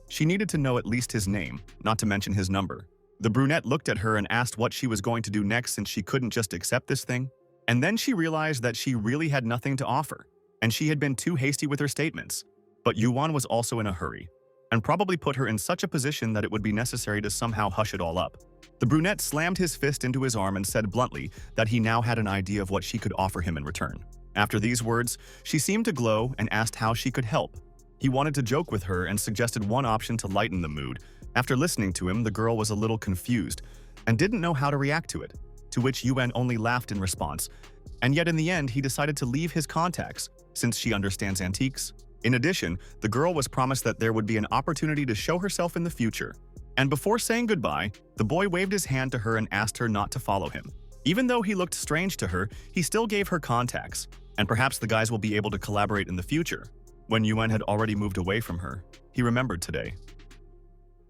She needed to know at least his name, not to mention his number. The brunette looked at her and asked what she was going to do next since she couldn't just accept this thing. And then she realized that she really had nothing to offer, and she had been too hasty with her statements. But Yuan was also in a hurry, and probably put her in such a position that it would be necessary to somehow hush it all up. The brunette slammed his fist into his arm and said bluntly that he now had an idea of what she could offer him in return. After these words, she seemed to glow and asked how she could help. He wanted to joke with her and suggested one option to lighten the mood. After listening to him, the girl was a little confused and didn't know how to react to it, to which Yuan only laughed in response. And yet in the end, he decided to leave his contacts, since she understands antiques. In addition, the girl was promised that there would be an opportunity to show herself in the future. And before saying goodbye, the boy waved his hand to her and asked her not to follow him. Even though he looked strange to her, he still gave her contacts, and perhaps the guys will be able to collaborate in the future. When Yuan had already moved away from her, he remembered today.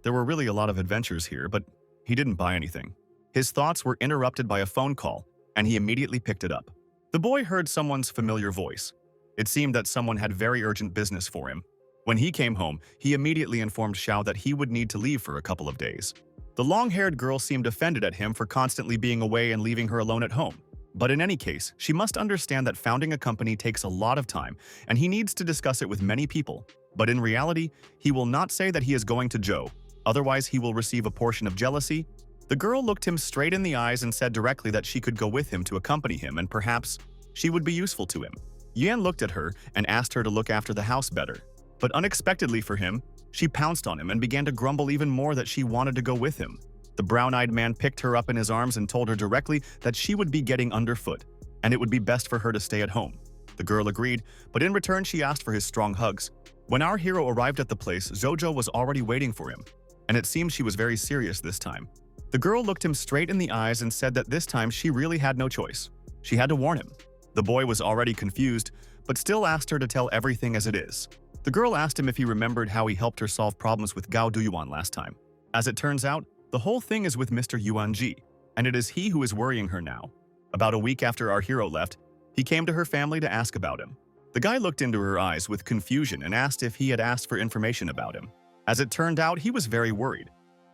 There were really a lot of adventures here, but he didn't buy anything. His thoughts were interrupted by a phone call, and he immediately picked it up. The boy heard someone's familiar voice. It seemed that someone had very urgent business for him. When he came home, he immediately informed Xiao that he would need to leave for a couple of days. The long-haired girl seemed offended at him for constantly being away and leaving her alone at home. But in any case, she must understand that founding a company takes a lot of time, and he needs to discuss it with many people. But in reality, he will not say that he is going to Joe, otherwise he will receive a portion of jealousy. The girl looked him straight in the eyes and said directly that she could go with him to accompany him and perhaps she would be useful to him. Yuan looked at her and asked her to look after the house better. But unexpectedly for him, she pounced on him and began to grumble even more that she wanted to go with him. The brown-eyed man picked her up in his arms and told her directly that she would be getting underfoot, and it would be best for her to stay at home. The girl agreed, but in return she asked for his strong hugs. When our hero arrived at the place, Jojo was already waiting for him, and it seemed she was very serious this time. The girl looked him straight in the eyes and said that this time she really had no choice. She had to warn him. The boy was already confused, but still asked her to tell everything as it is. The girl asked him if he remembered how he helped her solve problems with Gao Duyuan last time. As it turns out, the whole thing is with Mr. Yuan Ji, and it is he who is worrying her now. About a week after our hero left, he came to her family to ask about him. The guy looked into her eyes with confusion and asked if he had asked for information about him. As it turned out, he was very worried.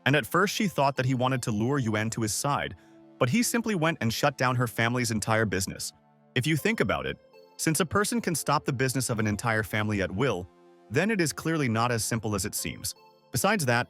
And at first she thought that he wanted to lure Yuan to his side, but he simply went and shut down her family's entire business. If you think about it, since a person can stop the business of an entire family at will, then it is clearly not as simple as it seems. Besides that,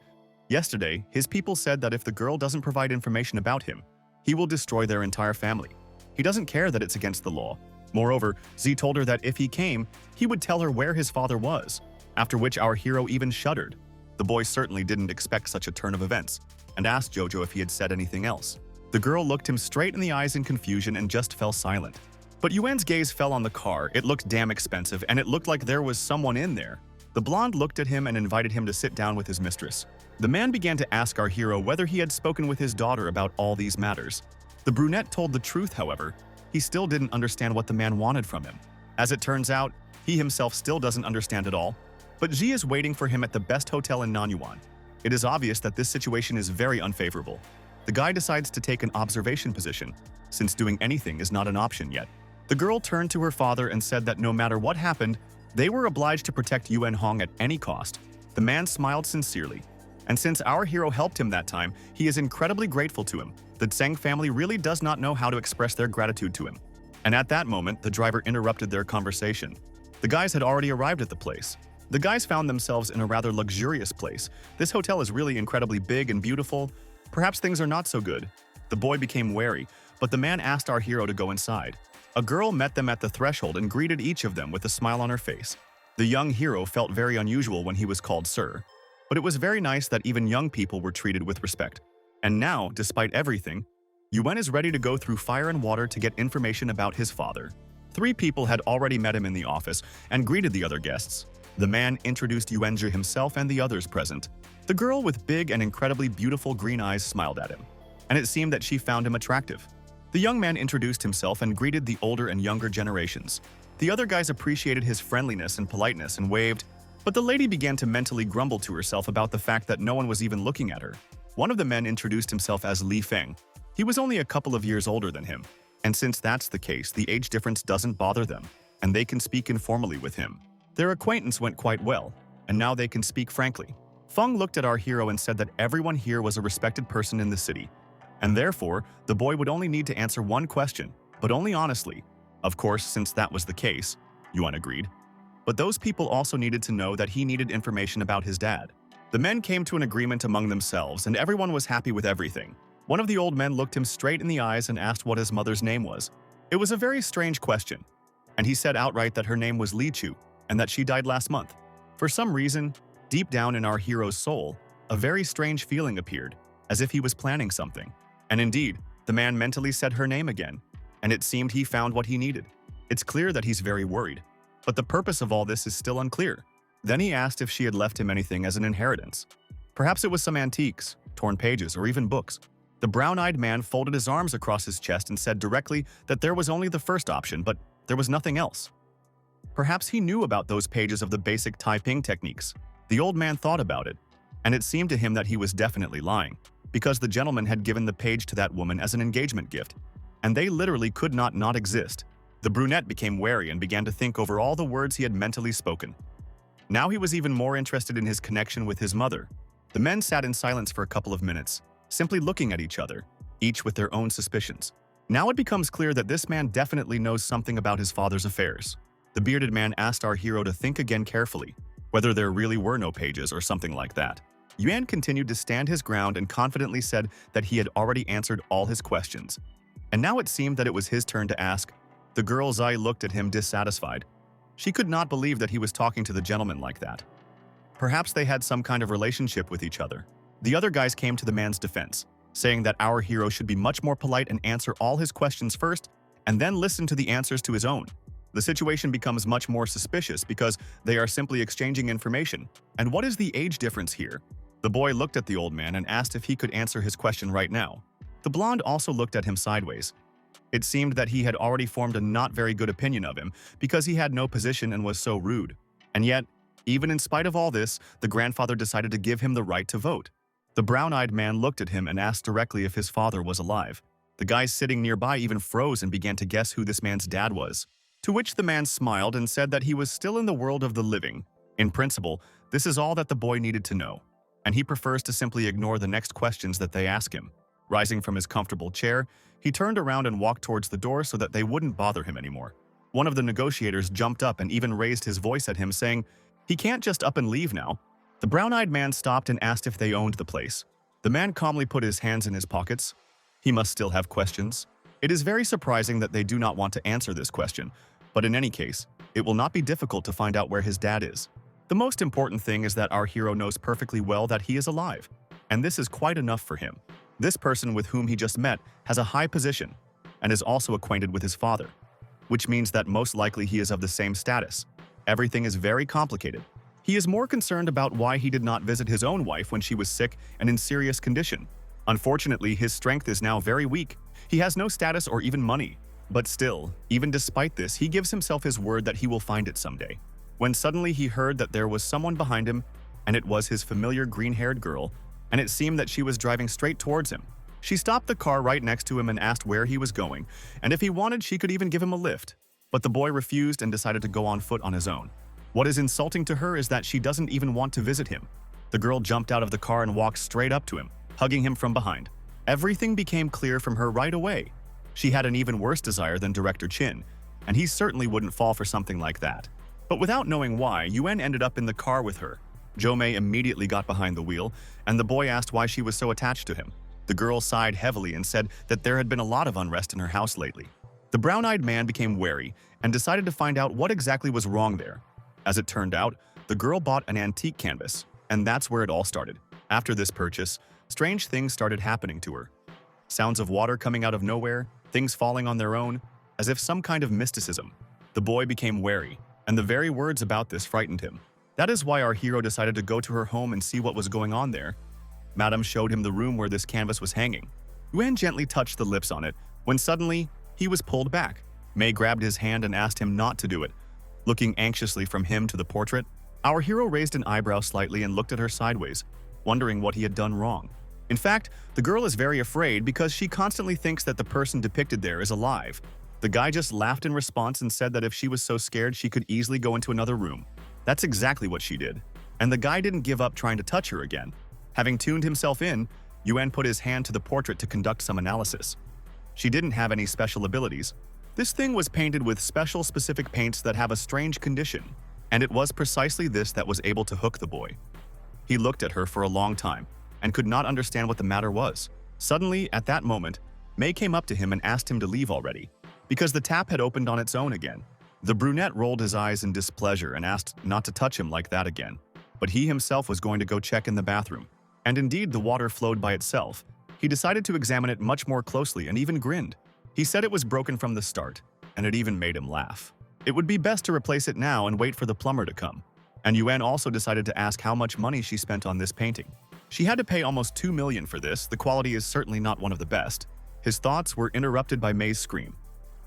yesterday, his people said that if the girl doesn't provide information about him, he will destroy their entire family. He doesn't care that it's against the law. Moreover, Z told her that if he came, he would tell her where his father was, after which our hero even shuddered. The boy certainly didn't expect such a turn of events, and asked Jojo if he had said anything else. The girl looked him straight in the eyes in confusion and just fell silent. But Yuan's gaze fell on the car. It looked damn expensive, and it looked like there was someone in there. The blonde looked at him and invited him to sit down with his mistress. The man began to ask our hero whether he had spoken with his daughter about all these matters. The brunette told the truth, however. He still didn't understand what the man wanted from him. As it turns out, he himself still doesn't understand at all. But Ji is waiting for him at the best hotel in Nanyuan. It is obvious that this situation is very unfavorable. The guy decides to take an observation position, since doing anything is not an option yet. The girl turned to her father and said that no matter what happened, they were obliged to protect Yuan Hong at any cost. The man smiled sincerely. And since our hero helped him that time, he is incredibly grateful to him. The Tseng family really does not know how to express their gratitude to him. And at that moment, the driver interrupted their conversation. The guys had already arrived at the place. The guys found themselves in a rather luxurious place. This hotel is really incredibly big and beautiful. Perhaps things are not so good. The boy became wary, but the man asked our hero to go inside. A girl met them at the threshold and greeted each of them with a smile on her face. The young hero felt very unusual when he was called sir. But it was very nice that even young people were treated with respect. And now, despite everything, Yuan is ready to go through fire and water to get information about his father. 3 people had already met him in the office and greeted the other guests. The man introduced Yuanji himself and the others present. The girl with big and incredibly beautiful green eyes smiled at him, and it seemed that she found him attractive. The young man introduced himself and greeted the older and younger generations. The other guys appreciated his friendliness and politeness and waved, but the lady began to mentally grumble to herself about the fact that no one was even looking at her. One of the men introduced himself as Li Feng. He was only a couple of years older than him, and since that's the case, the age difference doesn't bother them, and they can speak informally with him. Their acquaintance went quite well, and now they can speak frankly. Feng looked at our hero and said that everyone here was a respected person in the city, and therefore, the boy would only need to answer one question, but only honestly. Of course, since that was the case, Yuan agreed. But those people also needed to know that he needed information about his dad. The men came to an agreement among themselves, and everyone was happy with everything. One of the old men looked him straight in the eyes and asked what his mother's name was. It was a very strange question, and he said outright that her name was Li Chu, and that she died last month. For some reason, deep down in our hero's soul, a very strange feeling appeared, as if he was planning something. And indeed, the man mentally said her name again, and it seemed he found what he needed. It's clear that he's very worried, but the purpose of all this is still unclear. Then he asked if she had left him anything as an inheritance. Perhaps it was some antiques, torn pages, or even books. The brown-eyed man folded his arms across his chest and said directly that there was only the first option, but there was nothing else. Perhaps he knew about those pages of the basic Taiping techniques. The old man thought about it, and it seemed to him that he was definitely lying, because the gentleman had given the page to that woman as an engagement gift, and they literally could not exist. The brunette became wary and began to think over all the words he had mentally spoken. Now he was even more interested in his connection with his mother. The men sat in silence for a couple of minutes. simply looking at each other, each with their own suspicions. Now it becomes clear that this man definitely knows something about his father's affairs. The bearded man asked our hero to think again carefully, whether there really were no pages or something like that. Yuan continued to stand his ground and confidently said that he had already answered all his questions. And now it seemed that it was his turn to ask. The girl's eye looked at him dissatisfied. She could not believe that he was talking to the gentleman like that. Perhaps they had some kind of relationship with each other. The other guys came to the man's defense, saying that our hero should be much more polite and answer all his questions first, and then listen to the answers to his own. The situation becomes much more suspicious because they are simply exchanging information. And what is the age difference here? The boy looked at the old man and asked if he could answer his question right now. The blonde also looked at him sideways. It seemed that he had already formed a not very good opinion of him because he had no position and was so rude. And yet, even in spite of all this, the grandfather decided to give him the right to vote. The brown-eyed man looked at him and asked directly if his father was alive. The guys sitting nearby even froze and began to guess who this man's dad was. To which the man smiled and said that he was still in the world of the living. In principle, this is all that the boy needed to know, and he prefers to simply ignore the next questions that they ask him. Rising from his comfortable chair, he turned around and walked towards the door so that they wouldn't bother him anymore. One of the negotiators jumped up and even raised his voice at him, saying, "He can't just up and leave now." The brown-eyed man stopped and asked if they owned the place. The man calmly put his hands in his pockets. He must still have questions. It is very surprising that they do not want to answer this question, but in any case, it will not be difficult to find out where his dad is. The most important thing is that our hero knows perfectly well that he is alive, and this is quite enough for him. This person with whom he just met has a high position and is also acquainted with his father, which means that most likely he is of the same status. Everything is very complicated. He is more concerned about why he did not visit his own wife when she was sick and in serious condition. Unfortunately, his strength is now very weak. He has no status or even money. But still, even despite this, he gives himself his word that he will find it someday. When suddenly he heard that there was someone behind him, and it was his familiar green-haired girl, and it seemed that she was driving straight towards him. She stopped the car right next to him and asked where he was going, and if he wanted, she could even give him a lift. But the boy refused and decided to go on foot on his own. What is insulting to her is that she doesn't even want to visit him. The girl jumped out of the car and walked straight up to him, hugging him from behind. Everything became clear from her right away. She had an even worse desire than Director Chin, and he certainly wouldn't fall for something like that. But without knowing why, Yuan ended up in the car with her. Jo Mei immediately got behind the wheel, and the boy asked why she was so attached to him. The girl sighed heavily and said that there had been a lot of unrest in her house lately. The brown-eyed man became wary and decided to find out what exactly was wrong there. As it turned out, the girl bought an antique canvas, and that's where it all started. After this purchase, strange things started happening to her. Sounds of water coming out of nowhere, things falling on their own, as if some kind of mysticism. The boy became wary, and the very words about this frightened him. That is why our hero decided to go to her home and see what was going on there. Madame showed him the room where this canvas was hanging. Yuan gently touched the lips on it, when suddenly, he was pulled back. Mei grabbed his hand and asked him not to do it. Looking anxiously from him to the portrait, our hero raised an eyebrow slightly and looked at her sideways, wondering what he had done wrong. In fact, the girl is very afraid because she constantly thinks that the person depicted there is alive. The guy just laughed in response and said that if she was so scared she could easily go into another room. That's exactly what she did. And the guy didn't give up trying to touch her again. Having tuned himself in, Yuan put his hand to the portrait to conduct some analysis. She didn't have any special abilities. This thing was painted with special specific paints that have a strange condition, and it was precisely this that was able to hook the boy. He looked at her for a long time and could not understand what the matter was. Suddenly, at that moment, Mei came up to him and asked him to leave already, because the tap had opened on its own again. The brunette rolled his eyes in displeasure and asked not to touch him like that again, but he himself was going to go check in the bathroom. And indeed, the water flowed by itself. He decided to examine it much more closely and even grinned. He said it was broken from the start, and it even made him laugh. It would be best to replace it now and wait for the plumber to come. And Yuan also decided to ask how much money she spent on this painting. She had to pay almost 2 million for this. The quality is certainly not one of the best. His thoughts were interrupted by Mei's scream.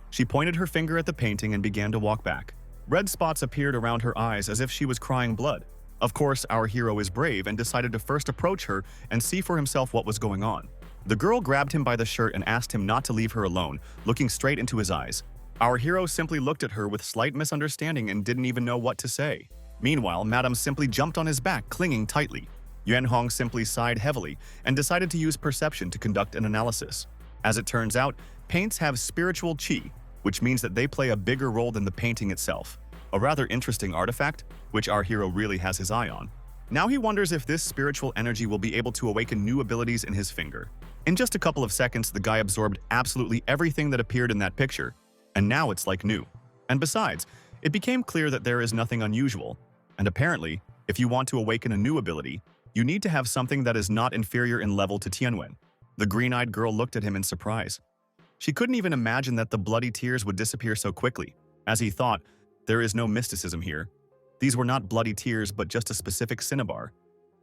She pointed her finger at the painting and began to walk back. Red spots appeared around her eyes as if she was crying blood. Of course, our hero is brave and decided to first approach her and see for himself what was going on. The girl grabbed him by the shirt and asked him not to leave her alone, looking straight into his eyes. Our hero simply looked at her with slight misunderstanding and didn't even know what to say. Meanwhile, Madame simply jumped on his back, clinging tightly. Yuan Hong simply sighed heavily and decided to use perception to conduct an analysis. As it turns out, paints have spiritual qi, which means that they play a bigger role than the painting itself. A rather interesting artifact, which our hero really has his eye on. Now he wonders if this spiritual energy will be able to awaken new abilities in his finger. In just a couple of seconds, the guy absorbed absolutely everything that appeared in that picture, and now it's like new. And besides, it became clear that there is nothing unusual. And apparently, if you want to awaken a new ability, you need to have something that is not inferior in level to Tianwen. The green-eyed girl looked at him in surprise. She couldn't even imagine that the bloody tears would disappear so quickly. As he thought, there is no mysticism here. These were not bloody tears, but just a specific cinnabar.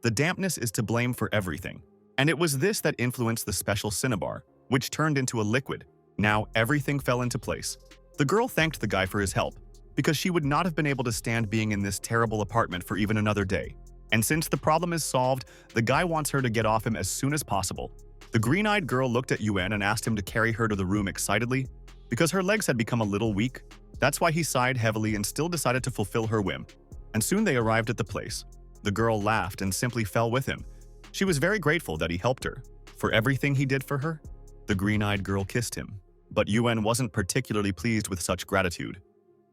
The dampness is to blame for everything. And it was this that influenced the special cinnabar, which turned into a liquid. Now everything fell into place. The girl thanked the guy for his help, because she would not have been able to stand being in this terrible apartment for even another day. And since the problem is solved, the guy wants her to get off him as soon as possible. The green-eyed girl looked at Yuan and asked him to carry her to the room excitedly, because her legs had become a little weak. That's why he sighed heavily and still decided to fulfill her whim. And soon they arrived at the place. The girl laughed and simply fell with him. She was very grateful that he helped her. For everything he did for her, the green-eyed girl kissed him. But Yuan wasn't particularly pleased with such gratitude.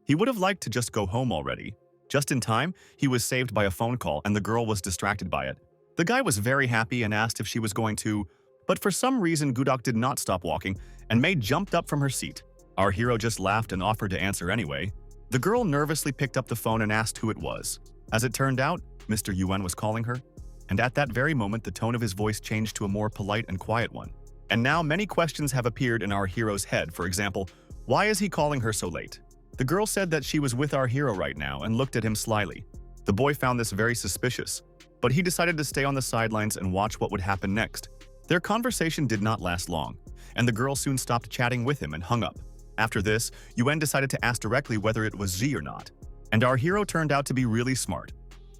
He would have liked to just go home already. Just in time, he was saved by a phone call and the girl was distracted by it. The guy was very happy and asked if she was going to, but for some reason Gudok did not stop walking and Mei jumped up from her seat. Our hero just laughed and offered to answer anyway. The girl nervously picked up the phone and asked who it was. As it turned out, Mr. Yuan was calling her. And at that very moment, the tone of his voice changed to a more polite and quiet one. And now many questions have appeared in our hero's head. For example, why is he calling her so late? The girl said that she was with our hero right now and looked at him slyly. The boy found this very suspicious, but he decided to stay on the sidelines and watch what would happen next. Their conversation did not last long, and the girl soon stopped chatting with him and hung up. After this, Yuan decided to ask directly whether it was Xi or not, and our hero turned out to be really smart.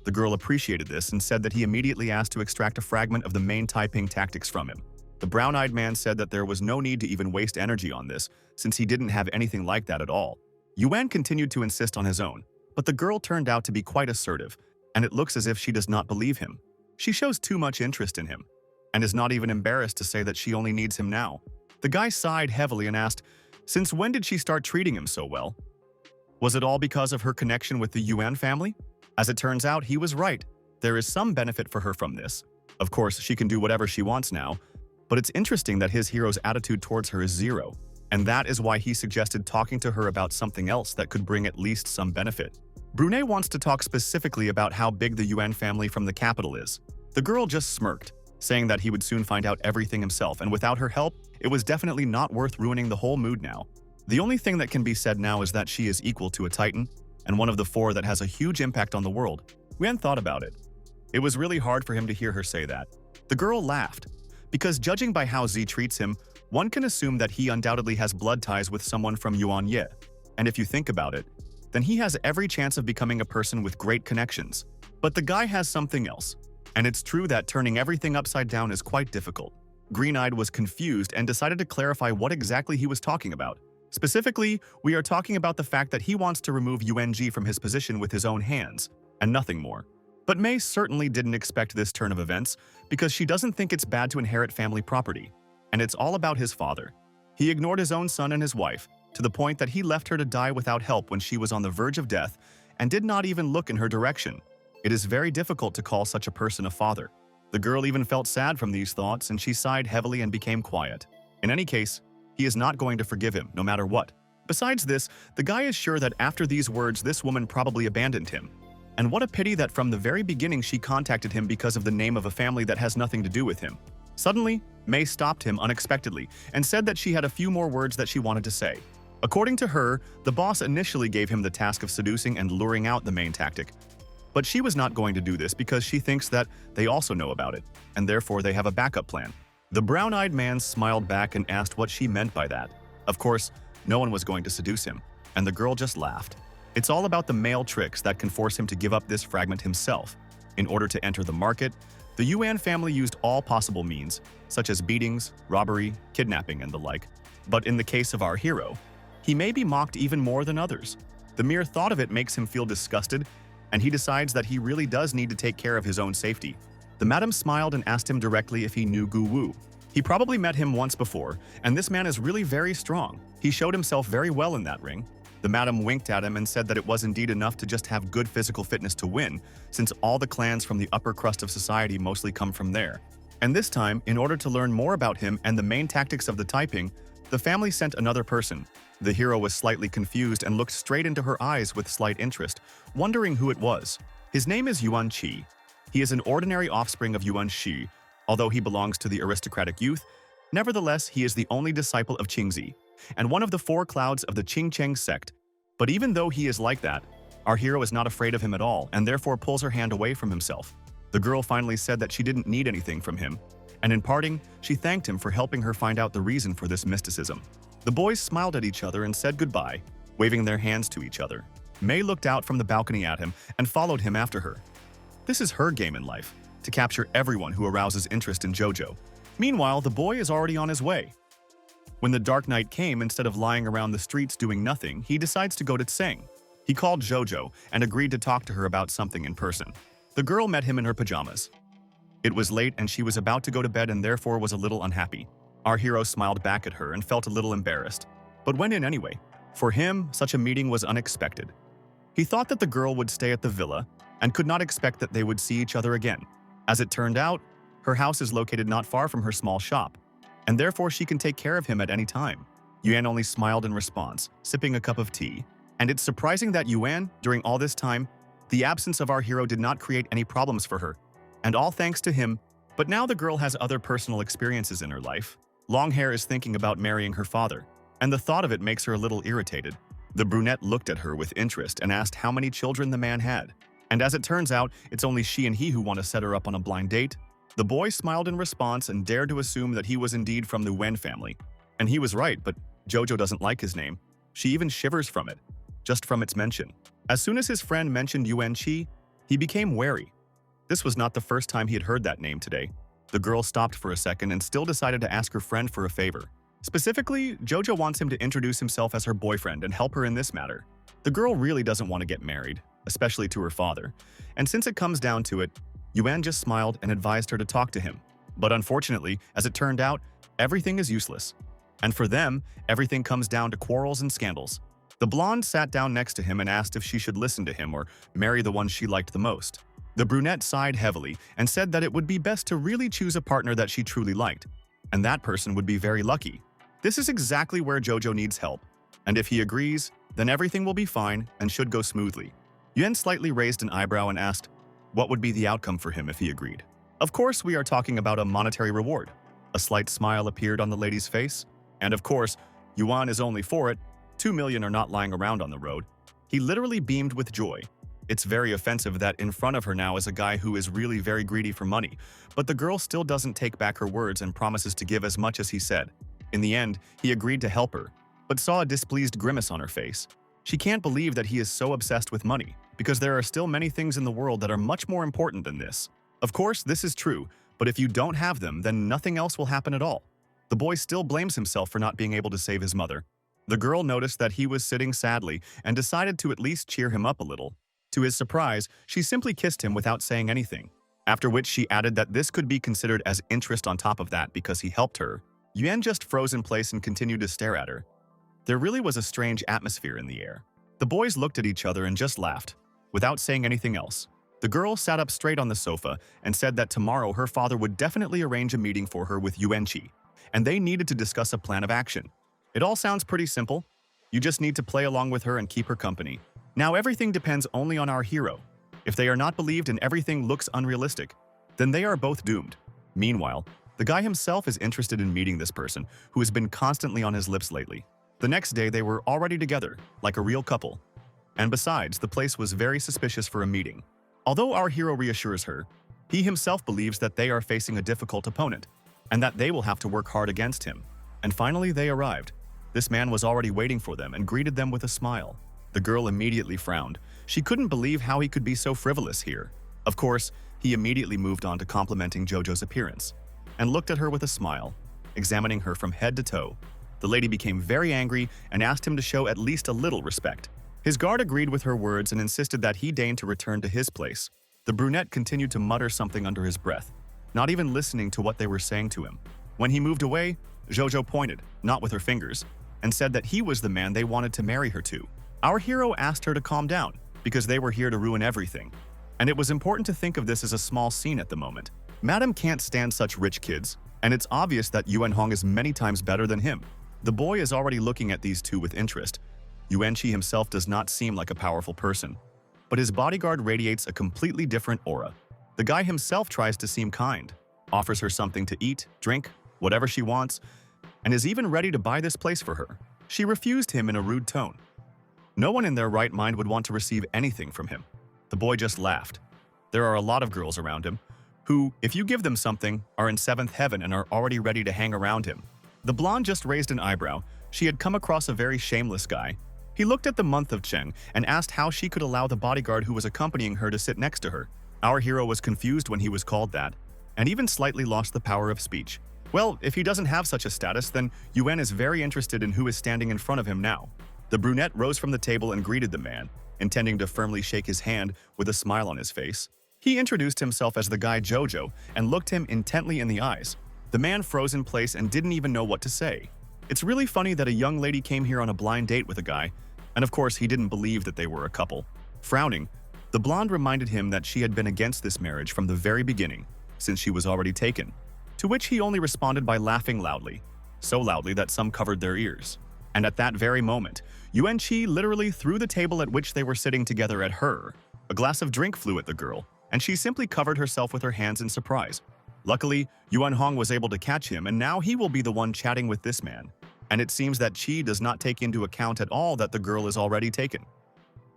The girl appreciated this and said that he immediately asked to extract a fragment of the main Taiping tactics from him. The brown-eyed man said that there was no need to even waste energy on this, since he didn't have anything like that at all. Yuan continued to insist on his own, but the girl turned out to be quite assertive, and it looks as if she does not believe him. She shows too much interest in him, and is not even embarrassed to say that she only needs him now. The guy sighed heavily and asked, since when did she start treating him so well? Was it all because of her connection with the Yuan family? As it turns out, he was right. There is some benefit for her from this. Of course, she can do whatever she wants now, but it's interesting that his hero's attitude towards her is zero. And that is why he suggested talking to her about something else that could bring at least some benefit. Brunei wants to talk specifically about how big the Yuan family from the capital is. The girl just smirked, saying that he would soon find out everything himself, and without her help, it was definitely not worth ruining the whole mood now. The only thing that can be said now is that she is equal to a titan, and one of the four that has a huge impact on the world. Yuan thought about it. It was really hard for him to hear her say that. The girl laughed, because judging by how Xi treats him, one can assume that he undoubtedly has blood ties with someone from Yuanye. And if you think about it, then he has every chance of becoming a person with great connections. But the guy has something else. And it's true that turning everything upside down is quite difficult. Green-eyed was confused and decided to clarify what exactly he was talking about. Specifically, we are talking about the fact that he wants to remove UNG from his position with his own hands, and nothing more. But Mei certainly didn't expect this turn of events, because she doesn't think it's bad to inherit family property. And it's all about his father. He ignored his own son and his wife, to the point that he left her to die without help when she was on the verge of death, and did not even look in her direction. It is very difficult to call such a person a father. The girl even felt sad from these thoughts, and she sighed heavily and became quiet. In any case, he is not going to forgive him, no matter what. Besides this, the guy is sure that after these words, this woman probably abandoned him. And what a pity that from the very beginning she contacted him because of the name of a family that has nothing to do with him. Suddenly, Mei stopped him unexpectedly and said that she had a few more words that she wanted to say. According to her, the boss initially gave him the task of seducing and luring out the main tactic. But she was not going to do this because she thinks that they also know about it, and therefore they have a backup plan. The brown-eyed man smiled back and asked what she meant by that. Of course, no one was going to seduce him, and the girl just laughed. It's all about the male tricks that can force him to give up this fragment himself. In order to enter the market, the Yuan family used all possible means, such as beatings, robbery, kidnapping, and the like. But in the case of our hero, he may be mocked even more than others. The mere thought of it makes him feel disgusted, and he decides that he really does need to take care of his own safety. The madam smiled and asked him directly if he knew Gu Wu. He probably met him once before, and this man is really very strong. He showed himself very well in that ring. The madam winked at him and said that it was indeed enough to just have good physical fitness to win, since all the clans from the upper crust of society mostly come from there. And this time, in order to learn more about him and the main tactics of the typing, the family sent another person. The hero was slightly confused and looked straight into her eyes with slight interest, wondering who it was. His name is Yuan Qi. He is an ordinary offspring of Yuan Shi. Although he belongs to the aristocratic youth, nevertheless he is the only disciple of Qingzi, and one of the four clouds of the Qingcheng sect. But even though he is like that, our hero is not afraid of him at all and therefore pulls her hand away from himself. The girl finally said that she didn't need anything from him, and in parting, she thanked him for helping her find out the reason for this mysticism. The boys smiled at each other and said goodbye, waving their hands to each other. Mei looked out from the balcony at him and followed him after her. This is her game in life, to capture everyone who arouses interest in JoJo. Meanwhile, the boy is already on his way. When the dark night came, instead of lying around the streets doing nothing, he decides to go to Tseng. He called JoJo and agreed to talk to her about something in person. The girl met him in her pajamas. It was late and she was about to go to bed and therefore was a little unhappy. Our hero smiled back at her and felt a little embarrassed, but went in anyway. For him, such a meeting was unexpected. He thought that the girl would stay at the villa and could not expect that they would see each other again. As it turned out, her house is located not far from her small shop, and therefore she can take care of him at any time. Yuan only smiled in response, sipping a cup of tea. And it's surprising that Yuan, during all this time, the absence of our hero did not create any problems for her, and all thanks to him. But now the girl has other personal experiences in her life. Longhair is thinking about marrying her father, and the thought of it makes her a little irritated. The brunette looked at her with interest and asked how many children the man had. And as it turns out, it's only she and he who want to set her up on a blind date. The boy smiled in response and dared to assume that he was indeed from the Wen family. And he was right, but JoJo doesn't like his name. She even shivers from it, just from its mention. As soon as his friend mentioned Yuan Qi, he became wary. This was not the first time he had heard that name today. The girl stopped for a second and still decided to ask her friend for a favor. Specifically, JoJo wants him to introduce himself as her boyfriend and help her in this matter. The girl really doesn't want to get married, especially to her father. And since it comes down to it, Yuan just smiled and advised her to talk to him. But unfortunately, as it turned out, everything is useless. And for them, everything comes down to quarrels and scandals. The blonde sat down next to him and asked if she should listen to him or marry the one she liked the most. The brunette sighed heavily and said that it would be best to really choose a partner that she truly liked, and that person would be very lucky. This is exactly where JoJo needs help, and if he agrees, then everything will be fine and should go smoothly. Yuan slightly raised an eyebrow and asked what would be the outcome for him if he agreed. Of course, we are talking about a monetary reward. A slight smile appeared on the lady's face, and of course, Yuan is only for it. 2 million are not lying around on the road. He literally beamed with joy. It's very offensive that in front of her now is a guy who is really very greedy for money, but the girl still doesn't take back her words and promises to give as much as he said. In the end, he agreed to help her, but saw a displeased grimace on her face. She can't believe that he is so obsessed with money, because there are still many things in the world that are much more important than this. Of course, this is true, but if you don't have them, then nothing else will happen at all. The boy still blames himself for not being able to save his mother. The girl noticed that he was sitting sadly and decided to at least cheer him up a little. To his surprise, she simply kissed him without saying anything, after which she added that this could be considered as interest on top of that because he helped her. Yuan just froze in place and continued to stare at her. There really was a strange atmosphere in the air. The boys looked at each other and just laughed, without saying anything else. The girl sat up straight on the sofa and said that tomorrow her father would definitely arrange a meeting for her with Yuan Qi, and they needed to discuss a plan of action. It all sounds pretty simple. You just need to play along with her and keep her company. Now everything depends only on our hero. If they are not believed and everything looks unrealistic, then they are both doomed. Meanwhile, the guy himself is interested in meeting this person who has been constantly on his lips lately. The next day they were already together, like a real couple. And besides, the place was very suspicious for a meeting. Although our hero reassures her, he himself believes that they are facing a difficult opponent, and that they will have to work hard against him. And finally they arrived. This man was already waiting for them and greeted them with a smile. The girl immediately frowned. She couldn't believe how he could be so frivolous here. Of course, he immediately moved on to complimenting JoJo's appearance, and looked at her with a smile, examining her from head to toe. The lady became very angry and asked him to show at least a little respect. His guard agreed with her words and insisted that he deign to return to his place. The brunette continued to mutter something under his breath, not even listening to what they were saying to him. When he moved away, Jojo pointed, not with her fingers, and said that he was the man they wanted to marry her to. Our hero asked her to calm down, because they were here to ruin everything. And it was important to think of this as a small scene at the moment. Madam can't stand such rich kids, and it's obvious that Yuan Hong is many times better than him. The boy is already looking at these two with interest. Yuan Chi himself does not seem like a powerful person, but his bodyguard radiates a completely different aura. The guy himself tries to seem kind, offers her something to eat, drink, whatever she wants, and is even ready to buy this place for her. She refused him in a rude tone. No one in their right mind would want to receive anything from him. The boy just laughed. There are a lot of girls around him who, if you give them something, are in seventh heaven and are already ready to hang around him. The blonde just raised an eyebrow. She had come across a very shameless guy. He looked at the month of Cheng and asked how she could allow the bodyguard who was accompanying her to sit next to her. Our hero was confused when he was called that, and even slightly lost the power of speech. Well, if he doesn't have such a status, then Yuan is very interested in who is standing in front of him now. The brunette rose from the table and greeted the man, intending to firmly shake his hand with a smile on his face. He introduced himself as the guy Jojo and looked him intently in the eyes. The man froze in place and didn't even know what to say. It's really funny that a young lady came here on a blind date with a guy, and of course he didn't believe that they were a couple. Frowning, the blonde reminded him that she had been against this marriage from the very beginning, since she was already taken, to which he only responded by laughing loudly, so loudly that some covered their ears. And at that very moment, Yuan Chi literally threw the table at which they were sitting together at her. A glass of drink flew at the girl, and she simply covered herself with her hands in surprise. Luckily, Yuan Hong was able to catch him, and now he will be the one chatting with this man. And it seems that Chi does not take into account at all that the girl is already taken.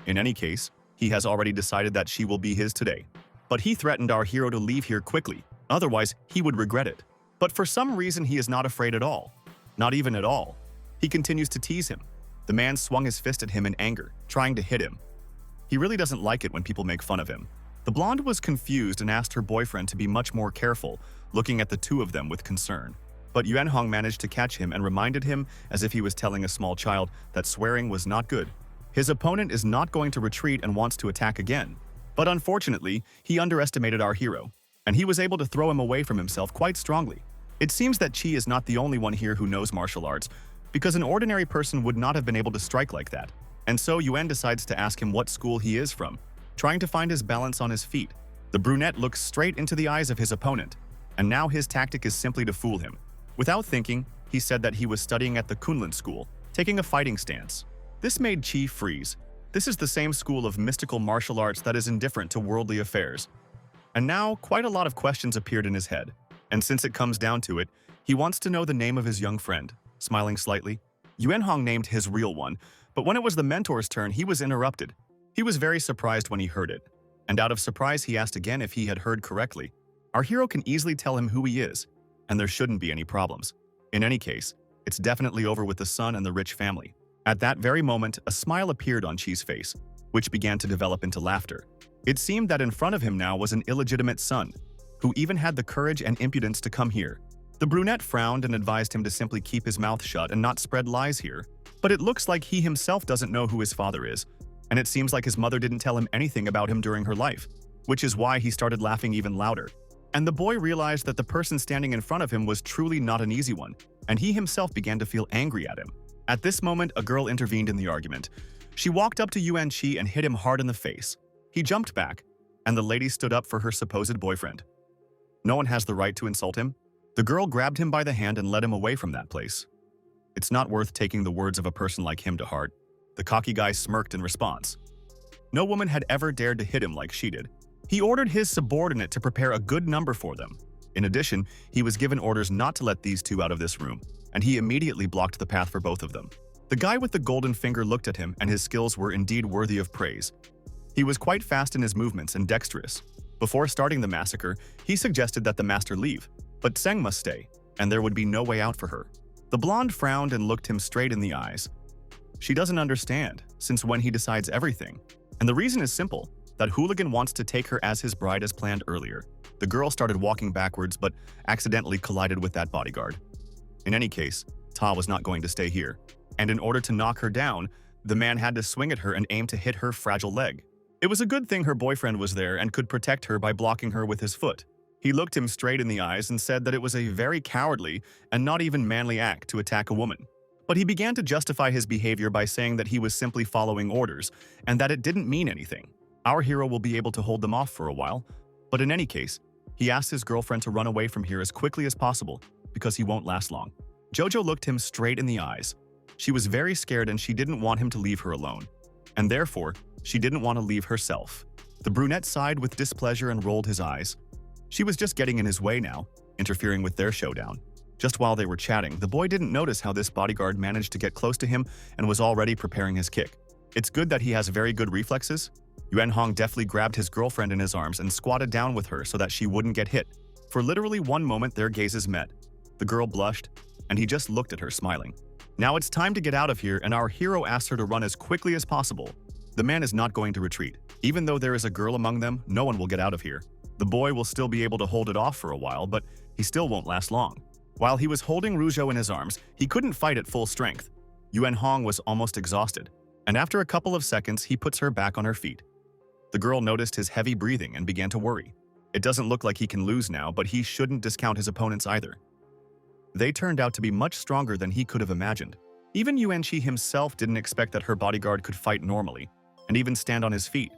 In any case, he has already decided that she will be his today. But he threatened our hero to leave here quickly, otherwise he would regret it. But for some reason he is not afraid at all. Not even at all. He continues to tease him. The man swung his fist at him in anger, trying to hit him. He really doesn't like it when people make fun of him. The blonde was confused and asked her boyfriend to be much more careful, looking at the two of them with concern. But Yuan Hong managed to catch him and reminded him, as if he was telling a small child, that swearing was not good. His opponent is not going to retreat and wants to attack again. But unfortunately, he underestimated our hero, and he was able to throw him away from himself quite strongly. It seems that Chi is not the only one here who knows martial arts, because an ordinary person would not have been able to strike like that. And so Yuan decides to ask him what school he is from, trying to find his balance on his feet. The brunette looks straight into the eyes of his opponent, and now his tactic is simply to fool him. Without thinking, he said that he was studying at the Kunlun school, taking a fighting stance. This made Chi freeze. This is the same school of mystical martial arts that is indifferent to worldly affairs. And now, quite a lot of questions appeared in his head. And since it comes down to it, he wants to know the name of his young friend. Smiling slightly, Yuan Hong named his real one, but when it was the mentor's turn, he was interrupted. He was very surprised when he heard it, and out of surprise he asked again if he had heard correctly. Our hero can easily tell him who he is, and there shouldn't be any problems. In any case, it's definitely over with the son and the rich family. At that very moment, a smile appeared on Chi's face, which began to develop into laughter. It seemed that in front of him now was an illegitimate son, who even had the courage and impudence to come here. The brunette frowned and advised him to simply keep his mouth shut and not spread lies here. But it looks like he himself doesn't know who his father is, and it seems like his mother didn't tell him anything about him during her life, which is why he started laughing even louder. And the boy realized that the person standing in front of him was truly not an easy one, and he himself began to feel angry at him. At this moment, a girl intervened in the argument. She walked up to Yuan Chi and hit him hard in the face. He jumped back, and the lady stood up for her supposed boyfriend. No one has the right to insult him. The girl grabbed him by the hand and led him away from that place. It's not worth taking the words of a person like him to heart. The cocky guy smirked in response. No woman had ever dared to hit him like she did. He ordered his subordinate to prepare a good number for them. In addition, he was given orders not to let these two out of this room, and he immediately blocked the path for both of them. The guy with the golden finger looked at him, and his skills were indeed worthy of praise. He was quite fast in his movements and dexterous. Before starting the massacre, he suggested that the master leave, but Tseng must stay, and there would be no way out for her. The blonde frowned and looked him straight in the eyes. She doesn't understand, since when he decides everything. And the reason is simple, that Hooligan wants to take her as his bride as planned earlier. The girl started walking backwards but accidentally collided with that bodyguard. In any case, Ta was not going to stay here, and in order to knock her down, the man had to swing at her and aim to hit her fragile leg. It was a good thing her boyfriend was there and could protect her by blocking her with his foot. He looked him straight in the eyes and said that it was a very cowardly and not even manly act to attack a woman. But he began to justify his behavior by saying that he was simply following orders and that it didn't mean anything. Our hero will be able to hold them off for a while, but in any case, he asked his girlfriend to run away from here as quickly as possible because he won't last long. Jojo looked him straight in the eyes. She was very scared and she didn't want him to leave her alone. And therefore, she didn't want to leave herself. The brunette sighed with displeasure and rolled his eyes. She was just getting in his way now, interfering with their showdown. Just while they were chatting, the boy didn't notice how this bodyguard managed to get close to him and was already preparing his kick. It's good that he has very good reflexes. Yuan Hong deftly grabbed his girlfriend in his arms and squatted down with her so that she wouldn't get hit. For literally one moment, their gazes met. The girl blushed, and he just looked at her, smiling. Now it's time to get out of here, and our hero asks her to run as quickly as possible. The man is not going to retreat. Even though there is a girl among them, no one will get out of here. The boy will still be able to hold it off for a while, but he still won't last long. While he was holding Rougeau in his arms, he couldn't fight at full strength. Yuan Hong was almost exhausted, and after a couple of seconds, he puts her back on her feet. The girl noticed his heavy breathing and began to worry. It doesn't look like he can lose now, but he shouldn't discount his opponents either. They turned out to be much stronger than he could have imagined. Even Yuanqi himself didn't expect that her bodyguard could fight normally, and even stand on his feet,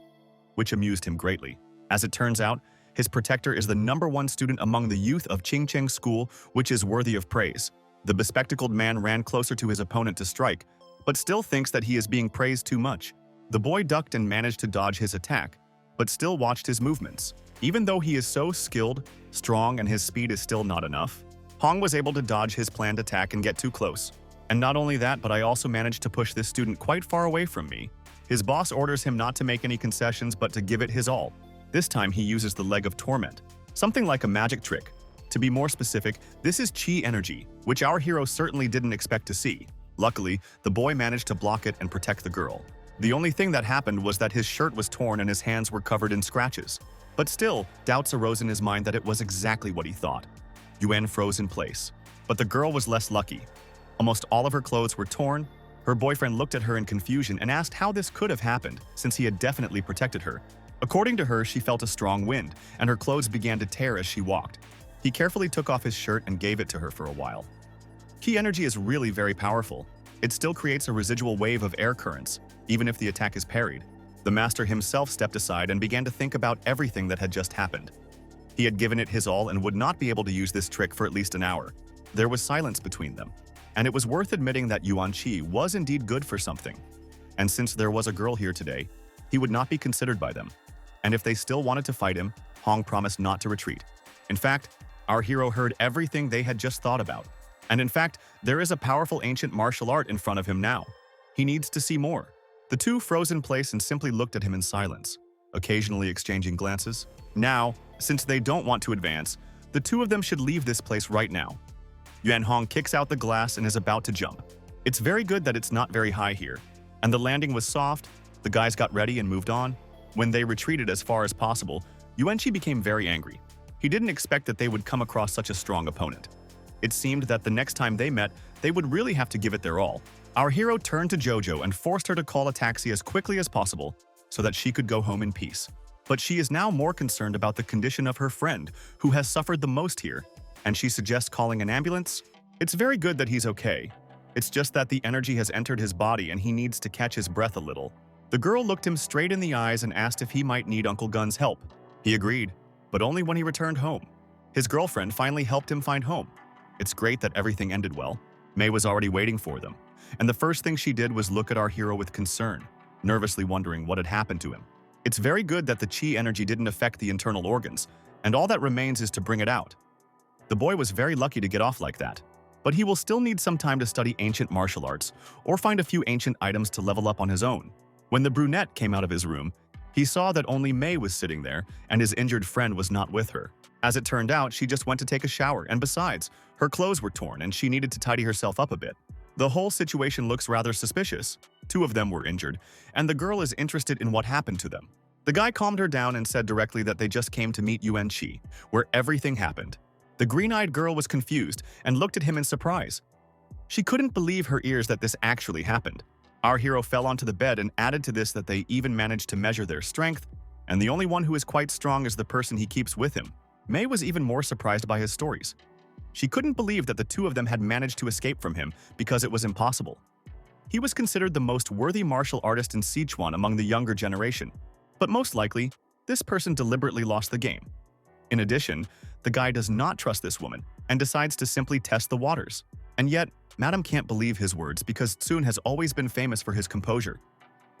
which amused him greatly. As it turns out, his protector is the #1 student among the youth of Qingcheng School, which is worthy of praise. The bespectacled man ran closer to his opponent to strike, but still thinks that he is being praised too much. The boy ducked and managed to dodge his attack, but still watched his movements. Even though he is so skilled, strong, and his speed is still not enough, Hong was able to dodge his planned attack and get too close. And not only that, but I also managed to push this student quite far away from me. His boss orders him not to make any concessions but to give it his all. This time he uses the leg of torment, something like a magic trick. To be more specific, this is Qi energy, which our hero certainly didn't expect to see. Luckily, the boy managed to block it and protect the girl. The only thing that happened was that his shirt was torn and his hands were covered in scratches. But still, doubts arose in his mind that it was exactly what he thought. Yuan froze in place. But the girl was less lucky. Almost all of her clothes were torn. Her boyfriend looked at her in confusion and asked how this could have happened, since he had definitely protected her. According to her, she felt a strong wind, and her clothes began to tear as she walked. He carefully took off his shirt and gave it to her for a while. Qi energy is really very powerful. It still creates a residual wave of air currents, even if the attack is parried. The master himself stepped aside and began to think about everything that had just happened. He had given it his all and would not be able to use this trick for at least an hour. There was silence between them, and it was worth admitting that Yuan Qi was indeed good for something. And since there was a girl here today, he would not be considered by them. And if they still wanted to fight him, Hong promised not to retreat. In fact, our hero heard everything they had just thought about. And in fact, there is a powerful ancient martial art in front of him now. He needs to see more. The two froze in place and simply looked at him in silence, occasionally exchanging glances. Now, since they don't want to advance, the two of them should leave this place right now. Yuan Hong kicks out the glass and is about to jump. It's very good that it's not very high here, and the landing was soft. The guys got ready and moved on. When they retreated as far as possible, Yuanqi became very angry. He didn't expect that they would come across such a strong opponent. It seemed that the next time they met, they would really have to give it their all. Our hero turned to Jojo and forced her to call a taxi as quickly as possible so that she could go home in peace. But she is now more concerned about the condition of her friend, who has suffered the most here, and she suggests calling an ambulance. It's very good that he's okay. It's just that the energy has entered his body and he needs to catch his breath a little. The girl looked him straight in the eyes and asked if he might need Uncle Gun's help. He agreed, but only when he returned home. His girlfriend finally helped him find home. It's great that everything ended well. Mei was already waiting for them, and the first thing she did was look at our hero with concern, nervously wondering what had happened to him. It's very good that the Qi energy didn't affect the internal organs, and all that remains is to bring it out. The boy was very lucky to get off like that, but he will still need some time to study ancient martial arts or find a few ancient items to level up on his own. When the brunette came out of his room, he saw that only Mei was sitting there and his injured friend was not with her. As it turned out, she just went to take a shower, and besides, her clothes were torn and she needed to tidy herself up a bit. The whole situation looks rather suspicious. Two of them were injured, and the girl is interested in what happened to them. The guy calmed her down and said directly that they just came to meet Yuanqi, where everything happened. The green-eyed girl was confused and looked at him in surprise. She couldn't believe her ears that this actually happened. Our hero fell onto the bed and added to this that they even managed to measure their strength, and the only one who is quite strong is the person he keeps with him. May was even more surprised by his stories. She couldn't believe that the two of them had managed to escape from him because it was impossible. He was considered the most worthy martial artist in Sichuan among the younger generation, but most likely, this person deliberately lost the game. In addition, the guy does not trust this woman and decides to simply test the waters. And yet, Madam can't believe his words because Tsun has always been famous for his composure.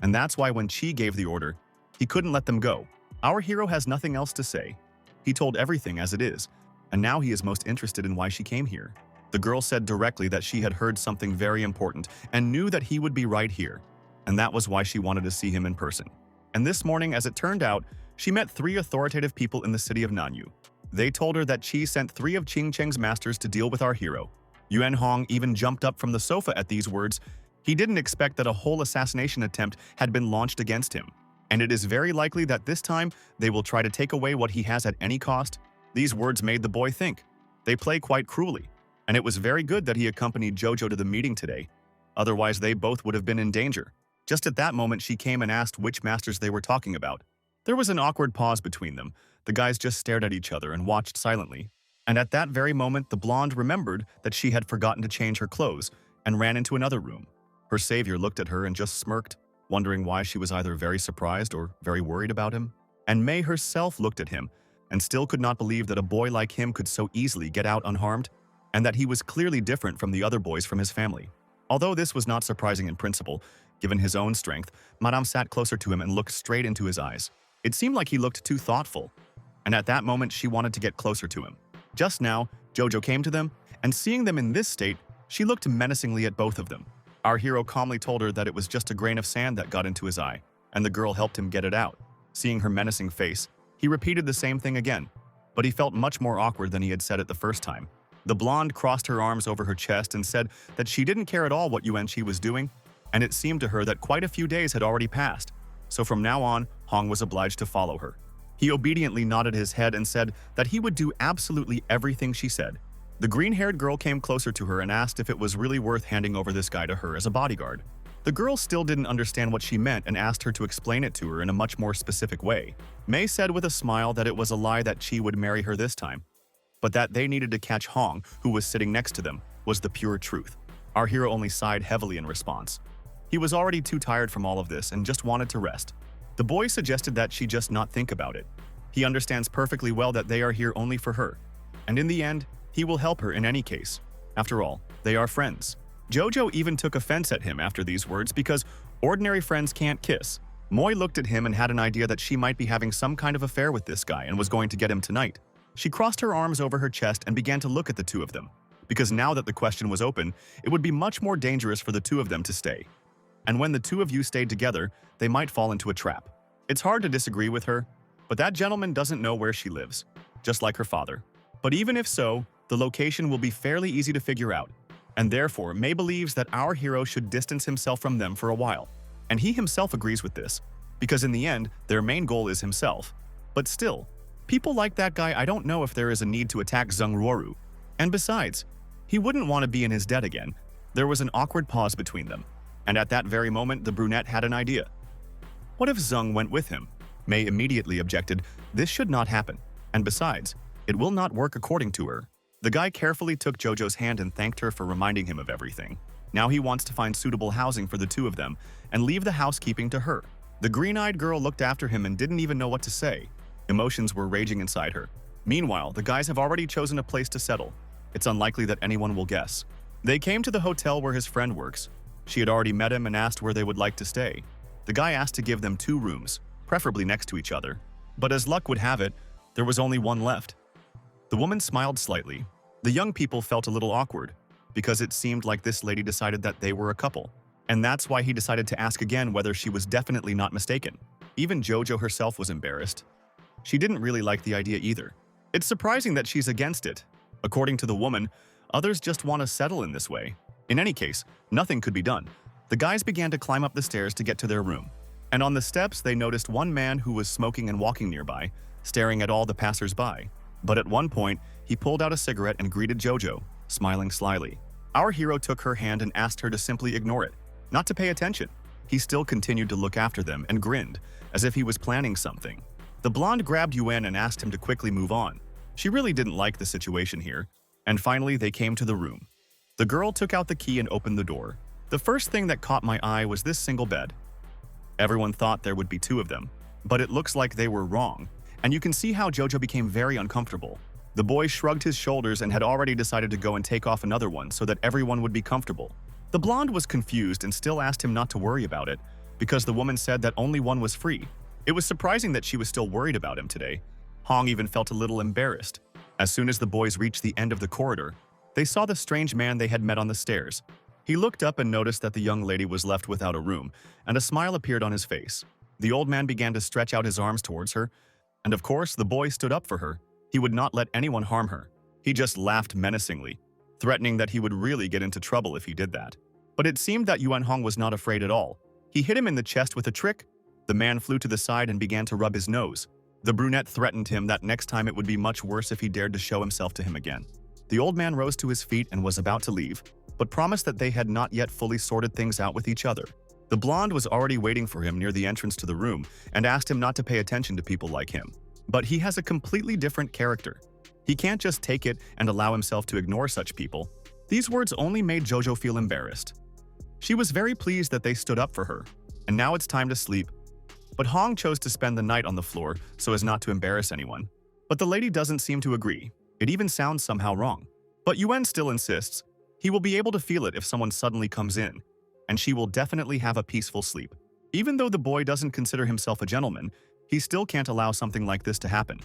And that's why when Chi gave the order, he couldn't let them go. Our hero has nothing else to say. He told everything as it is, and now he is most interested in why she came here. The girl said directly that she had heard something very important and knew that he would be right here, and that was why she wanted to see him in person. And this morning, as it turned out, she met 3 authoritative people in the city of Nanyu. They told her that Qi sent 3 of Qing Cheng's masters to deal with our hero. Yuan Hong even jumped up from the sofa at these words. He didn't expect that a whole assassination attempt had been launched against him. And it is very likely that this time they will try to take away what he has at any cost. These words made the boy think. They play quite cruelly. And it was very good that he accompanied Jojo to the meeting today. Otherwise, they both would have been in danger. Just at that moment, she came and asked which masters they were talking about. There was an awkward pause between them. The guys just stared at each other and watched silently. And at that very moment, the blonde remembered that she had forgotten to change her clothes and ran into another room. Her savior looked at her and just smirked, wondering why she was either very surprised or very worried about him. And May herself looked at him and still could not believe that a boy like him could so easily get out unharmed, and that he was clearly different from the other boys from his family. Although this was not surprising in principle, given his own strength, Madame sat closer to him and looked straight into his eyes. It seemed like he looked too thoughtful, and at that moment she wanted to get closer to him. Just now, Jojo came to them, and seeing them in this state, she looked menacingly at both of them. Our hero calmly told her that it was just a grain of sand that got into his eye, and the girl helped him get it out. Seeing her menacing face, he repeated the same thing again, but he felt much more awkward than he had said it the first time. The blonde crossed her arms over her chest and said that she didn't care at all what Yuan Chi was doing, and it seemed to her that quite a few days had already passed, so from now on, Hong was obliged to follow her. He obediently nodded his head and said that he would do absolutely everything she said. The green-haired girl came closer to her and asked if it was really worth handing over this guy to her as a bodyguard. The girl still didn't understand what she meant and asked her to explain it to her in a much more specific way. May said with a smile that it was a lie that Chi would marry her this time, but that they needed to catch Hong, who was sitting next to them, was the pure truth. Our hero only sighed heavily in response. He was already too tired from all of this and just wanted to rest. The boy suggested that she just not think about it. He understands perfectly well that they are here only for her, and in the end, he will help her in any case. After all, they are friends. Jojo even took offense at him after these words because ordinary friends can't kiss. Moy looked at him and had an idea that she might be having some kind of affair with this guy and was going to get him tonight. She crossed her arms over her chest and began to look at the two of them, because now that the question was open, it would be much more dangerous for the two of them to stay. And when the two of you stayed together, they might fall into a trap. It's hard to disagree with her, but that gentleman doesn't know where she lives, just like her father. But even if so, the location will be fairly easy to figure out, and therefore May believes that our hero should distance himself from them for a while. And he himself agrees with this, because in the end, their main goal is himself. But still, people like that guy, I don't know if there is a need to attack Zheng Ruoru. And besides, he wouldn't want to be in his debt again. There was an awkward pause between them, and at that very moment the brunette had an idea. What if Zheng went with him? May immediately objected, this should not happen, and besides, it will not work according to her. The guy carefully took Jojo's hand and thanked her for reminding him of everything. Now he wants to find suitable housing for the two of them and leave the housekeeping to her. The green-eyed girl looked after him and didn't even know what to say. Emotions were raging inside her. Meanwhile, the guys have already chosen a place to settle. It's unlikely that anyone will guess. They came to the hotel where his friend works. She had already met him and asked where they would like to stay. The guy asked to give them 2 rooms, preferably next to each other. But as luck would have it, there was only one left. The woman smiled slightly. The young people felt a little awkward, because it seemed like this lady decided that they were a couple. And that's why he decided to ask again whether she was definitely not mistaken. Even Jojo herself was embarrassed. She didn't really like the idea either. It's surprising that she's against it. According to the woman, others just want to settle in this way. In any case, nothing could be done. The guys began to climb up the stairs to get to their room. And on the steps, they noticed one man who was smoking and walking nearby, staring at all the passers-by. But at one point, he pulled out a cigarette and greeted Jojo, smiling slyly. Our hero took her hand and asked her to simply ignore it. not to pay attention. He still continued to look after them and grinned, as if he was planning something. The blonde grabbed Yuan and asked him to quickly move on. She really didn't like the situation here. And finally, they came to the room. The girl took out the key and opened the door. The first thing that caught my eye was this single bed. Everyone thought there would be two of them, but it looks like they were wrong, and you can see how Jojo became very uncomfortable. The boy shrugged his shoulders and had already decided to go and take off another one so that everyone would be comfortable. The blonde was confused and still asked him not to worry about it, because the woman said that only one was free. It was surprising that she was still worried about him today. Hong even felt a little embarrassed. As soon as the boys reached the end of the corridor, they saw the strange man they had met on the stairs. He looked up and noticed that the young lady was left without a room, and a smile appeared on his face. The old man began to stretch out his arms towards her, and of course, the boy stood up for her. He would not let anyone harm her. He just laughed menacingly, threatening that he would really get into trouble if he did that. But it seemed that Yuan Hong was not afraid at all. He hit him in the chest with a trick. The man flew to the side and began to rub his nose. The brunette threatened him that next time it would be much worse if he dared to show himself to him again. The old man rose to his feet and was about to leave, but promised that they had not yet fully sorted things out with each other. The blonde was already waiting for him near the entrance to the room and asked him not to pay attention to people like him. But he has a completely different character. He can't just take it and allow himself to ignore such people. These words only made Jojo feel embarrassed. She was very pleased that they stood up for her, and now it's time to sleep. But Hong chose to spend the night on the floor so as not to embarrass anyone. But the lady doesn't seem to agree. It even sounds somehow wrong. But Yuan still insists. He will be able to feel it if someone suddenly comes in, and she will definitely have a peaceful sleep. Even though the boy doesn't consider himself a gentleman, he still can't allow something like this to happen,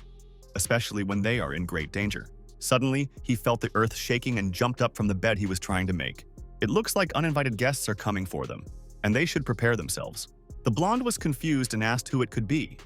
especially when they are in great danger. Suddenly, he felt the earth shaking and jumped up from the bed he was trying to make. It looks like uninvited guests are coming for them, and they should prepare themselves. The blonde was confused and asked who it could be.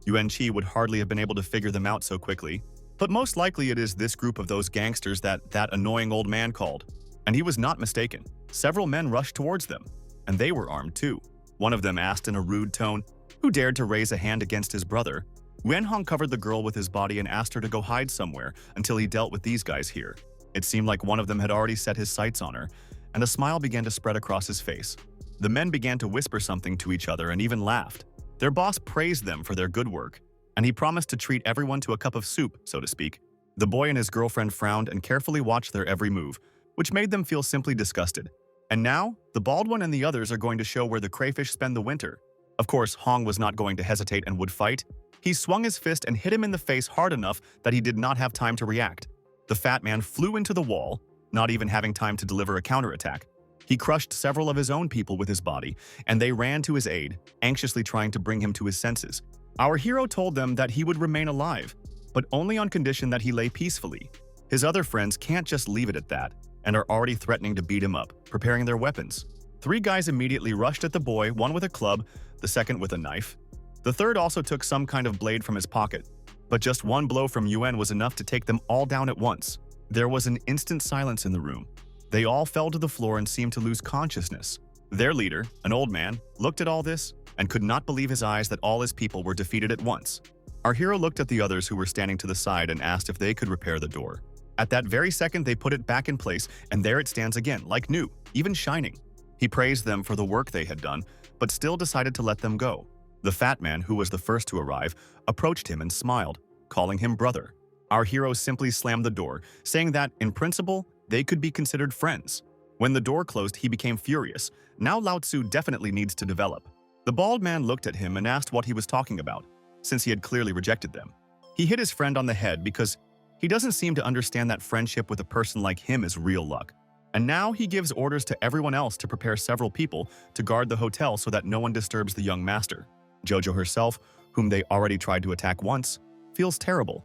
Yuan Qi would hardly have been able to figure them out so quickly, but most likely it is this group of those gangsters that annoying old man called. And he was not mistaken. Several men rushed towards them, and they were armed too. One of them asked in a rude tone, who dared to raise a hand against his brother. Yuan Hong covered the girl with his body and asked her to go hide somewhere until he dealt with these guys here. It seemed like one of them had already set his sights on her, and a smile began to spread across his face. The men began to whisper something to each other and even laughed. Their boss praised them for their good work, and he promised to treat everyone to a cup of soup, so to speak. The boy and his girlfriend frowned and carefully watched their every move, which made them feel simply disgusted. And now, the bald one and the others are going to show where the crayfish spend the winter. Of course, Hong was not going to hesitate and would fight. He swung his fist and hit him in the face hard enough that he did not have time to react. The fat man flew into the wall, not even having time to deliver a counterattack. He crushed several of his own people with his body, and they ran to his aid, anxiously trying to bring him to his senses. Our hero told them that he would remain alive, but only on condition that he lay peacefully. His other friends can't just leave it at that, and are already threatening to beat him up, preparing their weapons. 3 guys immediately rushed at the boy, one with a club, the second with a knife. The third also took some kind of blade from his pocket, but just one blow from Yuan was enough to take them all down at once. There was an instant silence in the room. They all fell to the floor and seemed to lose consciousness. Their leader, an old man, looked at all this and could not believe his eyes that all his people were defeated at once. Our hero looked at the others who were standing to the side and asked if they could repair the door. At that very second, they put it back in place, and there it stands again, like new, even shining. He praised them for the work they had done, but still decided to let them go. The fat man, who was the first to arrive, approached him and smiled, calling him brother. Our hero simply slammed the door, saying that, in principle, they could be considered friends. When the door closed, he became furious. Now Lao Tzu definitely needs to develop. The bald man looked at him and asked what he was talking about, since he had clearly rejected them. He hit his friend on the head because he doesn't seem to understand that friendship with a person like him is real luck. And now he gives orders to everyone else to prepare several people to guard the hotel so that no one disturbs the young master. Jojo herself, whom they already tried to attack once, feels terrible.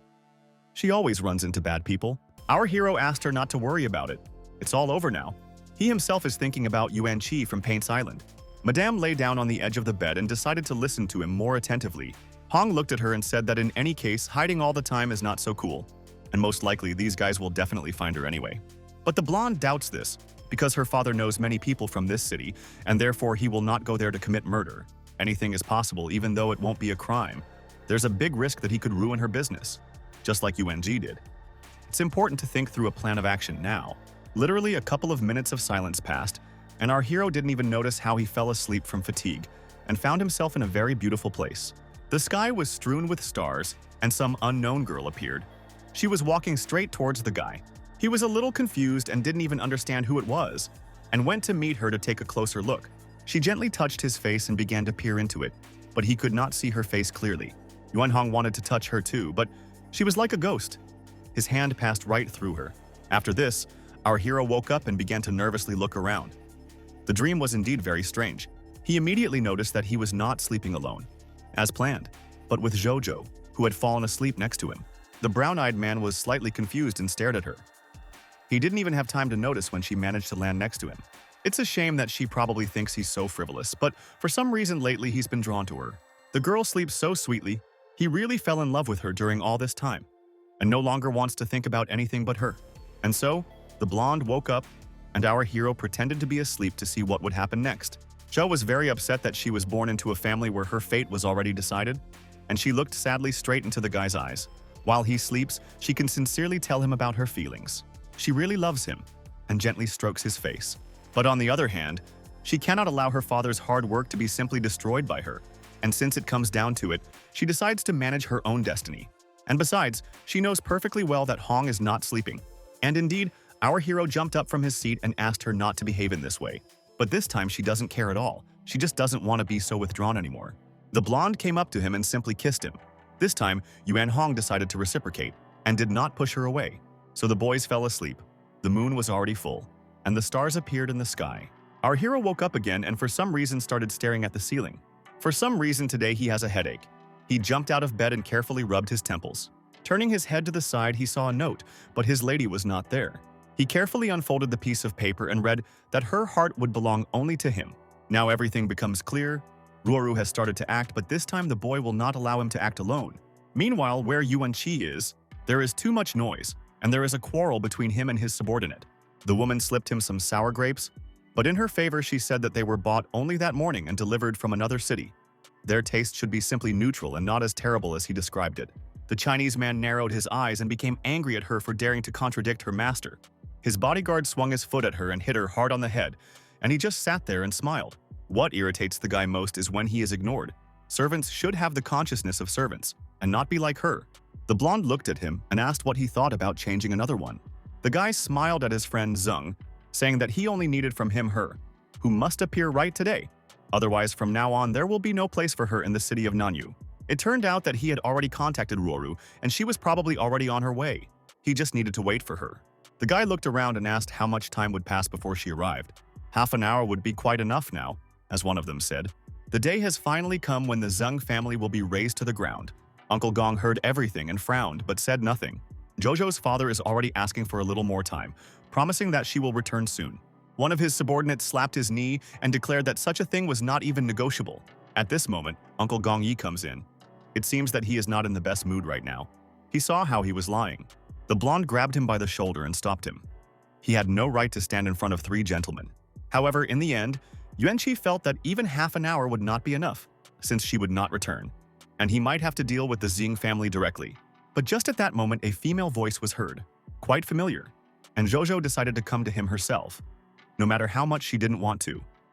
She always runs into bad people. Our hero asked her not to worry about it. It's all over now. He himself is thinking about Yuan Qi from Paints Island. Madame lay down on the edge of the bed and decided to listen to him more attentively. Hong looked at her and said that in any case, hiding all the time is not so cool. And most likely, these guys will definitely find her anyway. But the blonde doubts this, because her father knows many people from this city, and therefore he will not go there to commit murder. Anything is possible, even though it won't be a crime. There's a big risk that he could ruin her business, just like Yuan Ji did. It's important to think through a plan of action now. Literally a couple of minutes of silence passed, and our hero didn't even notice how he fell asleep from fatigue and found himself in a very beautiful place. The sky was strewn with stars, and some unknown girl appeared. She was walking straight towards the guy. He was a little confused and didn't even understand who it was, and went to meet her to take a closer look. She gently touched his face and began to peer into it, but he could not see her face clearly. Yuan Hong wanted to touch her too, but she was like a ghost. His hand passed right through her. After this, our hero woke up and began to nervously look around. The dream was indeed very strange. He immediately noticed that he was not sleeping alone, as planned, but with Jojo, who had fallen asleep next to him. The brown-eyed man was slightly confused and stared at her. He didn't even have time to notice when she managed to land next to him. It's a shame that she probably thinks he's so frivolous, but for some reason lately he's been drawn to her. The girl sleeps so sweetly, he really fell in love with her during all this time, and no longer wants to think about anything but her. And so, the blonde woke up, and our hero pretended to be asleep to see what would happen next. Jo was very upset that she was born into a family where her fate was already decided, and she looked sadly straight into the guy's eyes. While he sleeps, she can sincerely tell him about her feelings. She really loves him, and gently strokes his face. But on the other hand, she cannot allow her father's hard work to be simply destroyed by her, and since it comes down to it, she decides to manage her own destiny. And besides, she knows perfectly well that Hong is not sleeping. And indeed, our hero jumped up from his seat and asked her not to behave in this way. But this time she doesn't care at all. She just doesn't want to be so withdrawn anymore. The blonde came up to him and simply kissed him. This time, Yuan Hong decided to reciprocate and did not push her away. So the boys fell asleep. The moon was already full, and the stars appeared in the sky. Our hero woke up again and for some reason started staring at the ceiling. For some reason today he has a headache. He jumped out of bed and carefully rubbed his temples. Turning his head to the side, he saw a note, but his lady was not there. He carefully unfolded the piece of paper and read that her heart would belong only to him. Now everything becomes clear. Ruoru has started to act, but this time the boy will not allow him to act alone. Meanwhile, where Yuan Qi is, there is too much noise, and there is a quarrel between him and his subordinate. The woman slipped him some sour grapes, but in her favor she said that they were bought only that morning and delivered from another city. Their taste should be simply neutral and not as terrible as he described it. The Chinese man narrowed his eyes and became angry at her for daring to contradict her master. His bodyguard swung his foot at her and hit her hard on the head, and he just sat there and smiled. What irritates the guy most is when he is ignored. Servants should have the consciousness of servants, and not be like her. The blonde looked at him and asked what he thought about changing another one. The guy smiled at his friend Zeng, saying that he only needed from him her, who must appear right today. Otherwise, from now on, there will be no place for her in the city of Nanyu. It turned out that he had already contacted Ruoru, and she was probably already on her way. He just needed to wait for her. The guy looked around and asked how much time would pass before she arrived. "Half an hour would be quite enough now," as one of them said. The day has finally come when the Zeng family will be razed to the ground. Uncle Gong heard everything and frowned, but said nothing. Jojo's father is already asking for a little more time, promising that she will return soon. One of his subordinates slapped his knee and declared that such a thing was not even negotiable. At this moment, Uncle Gong Yi comes in. It seems that he is not in the best mood right now. He saw how he was lying. The blonde grabbed him by the shoulder and stopped him. He had no right to stand in front of three gentlemen. However, in the end, Yuan Qi felt that even half an hour would not be enough, since she would not return, and he might have to deal with the Xing family directly. But just at that moment, a female voice was heard, quite familiar, and Jojo decided to come to him herself, no matter how much she didn't want to.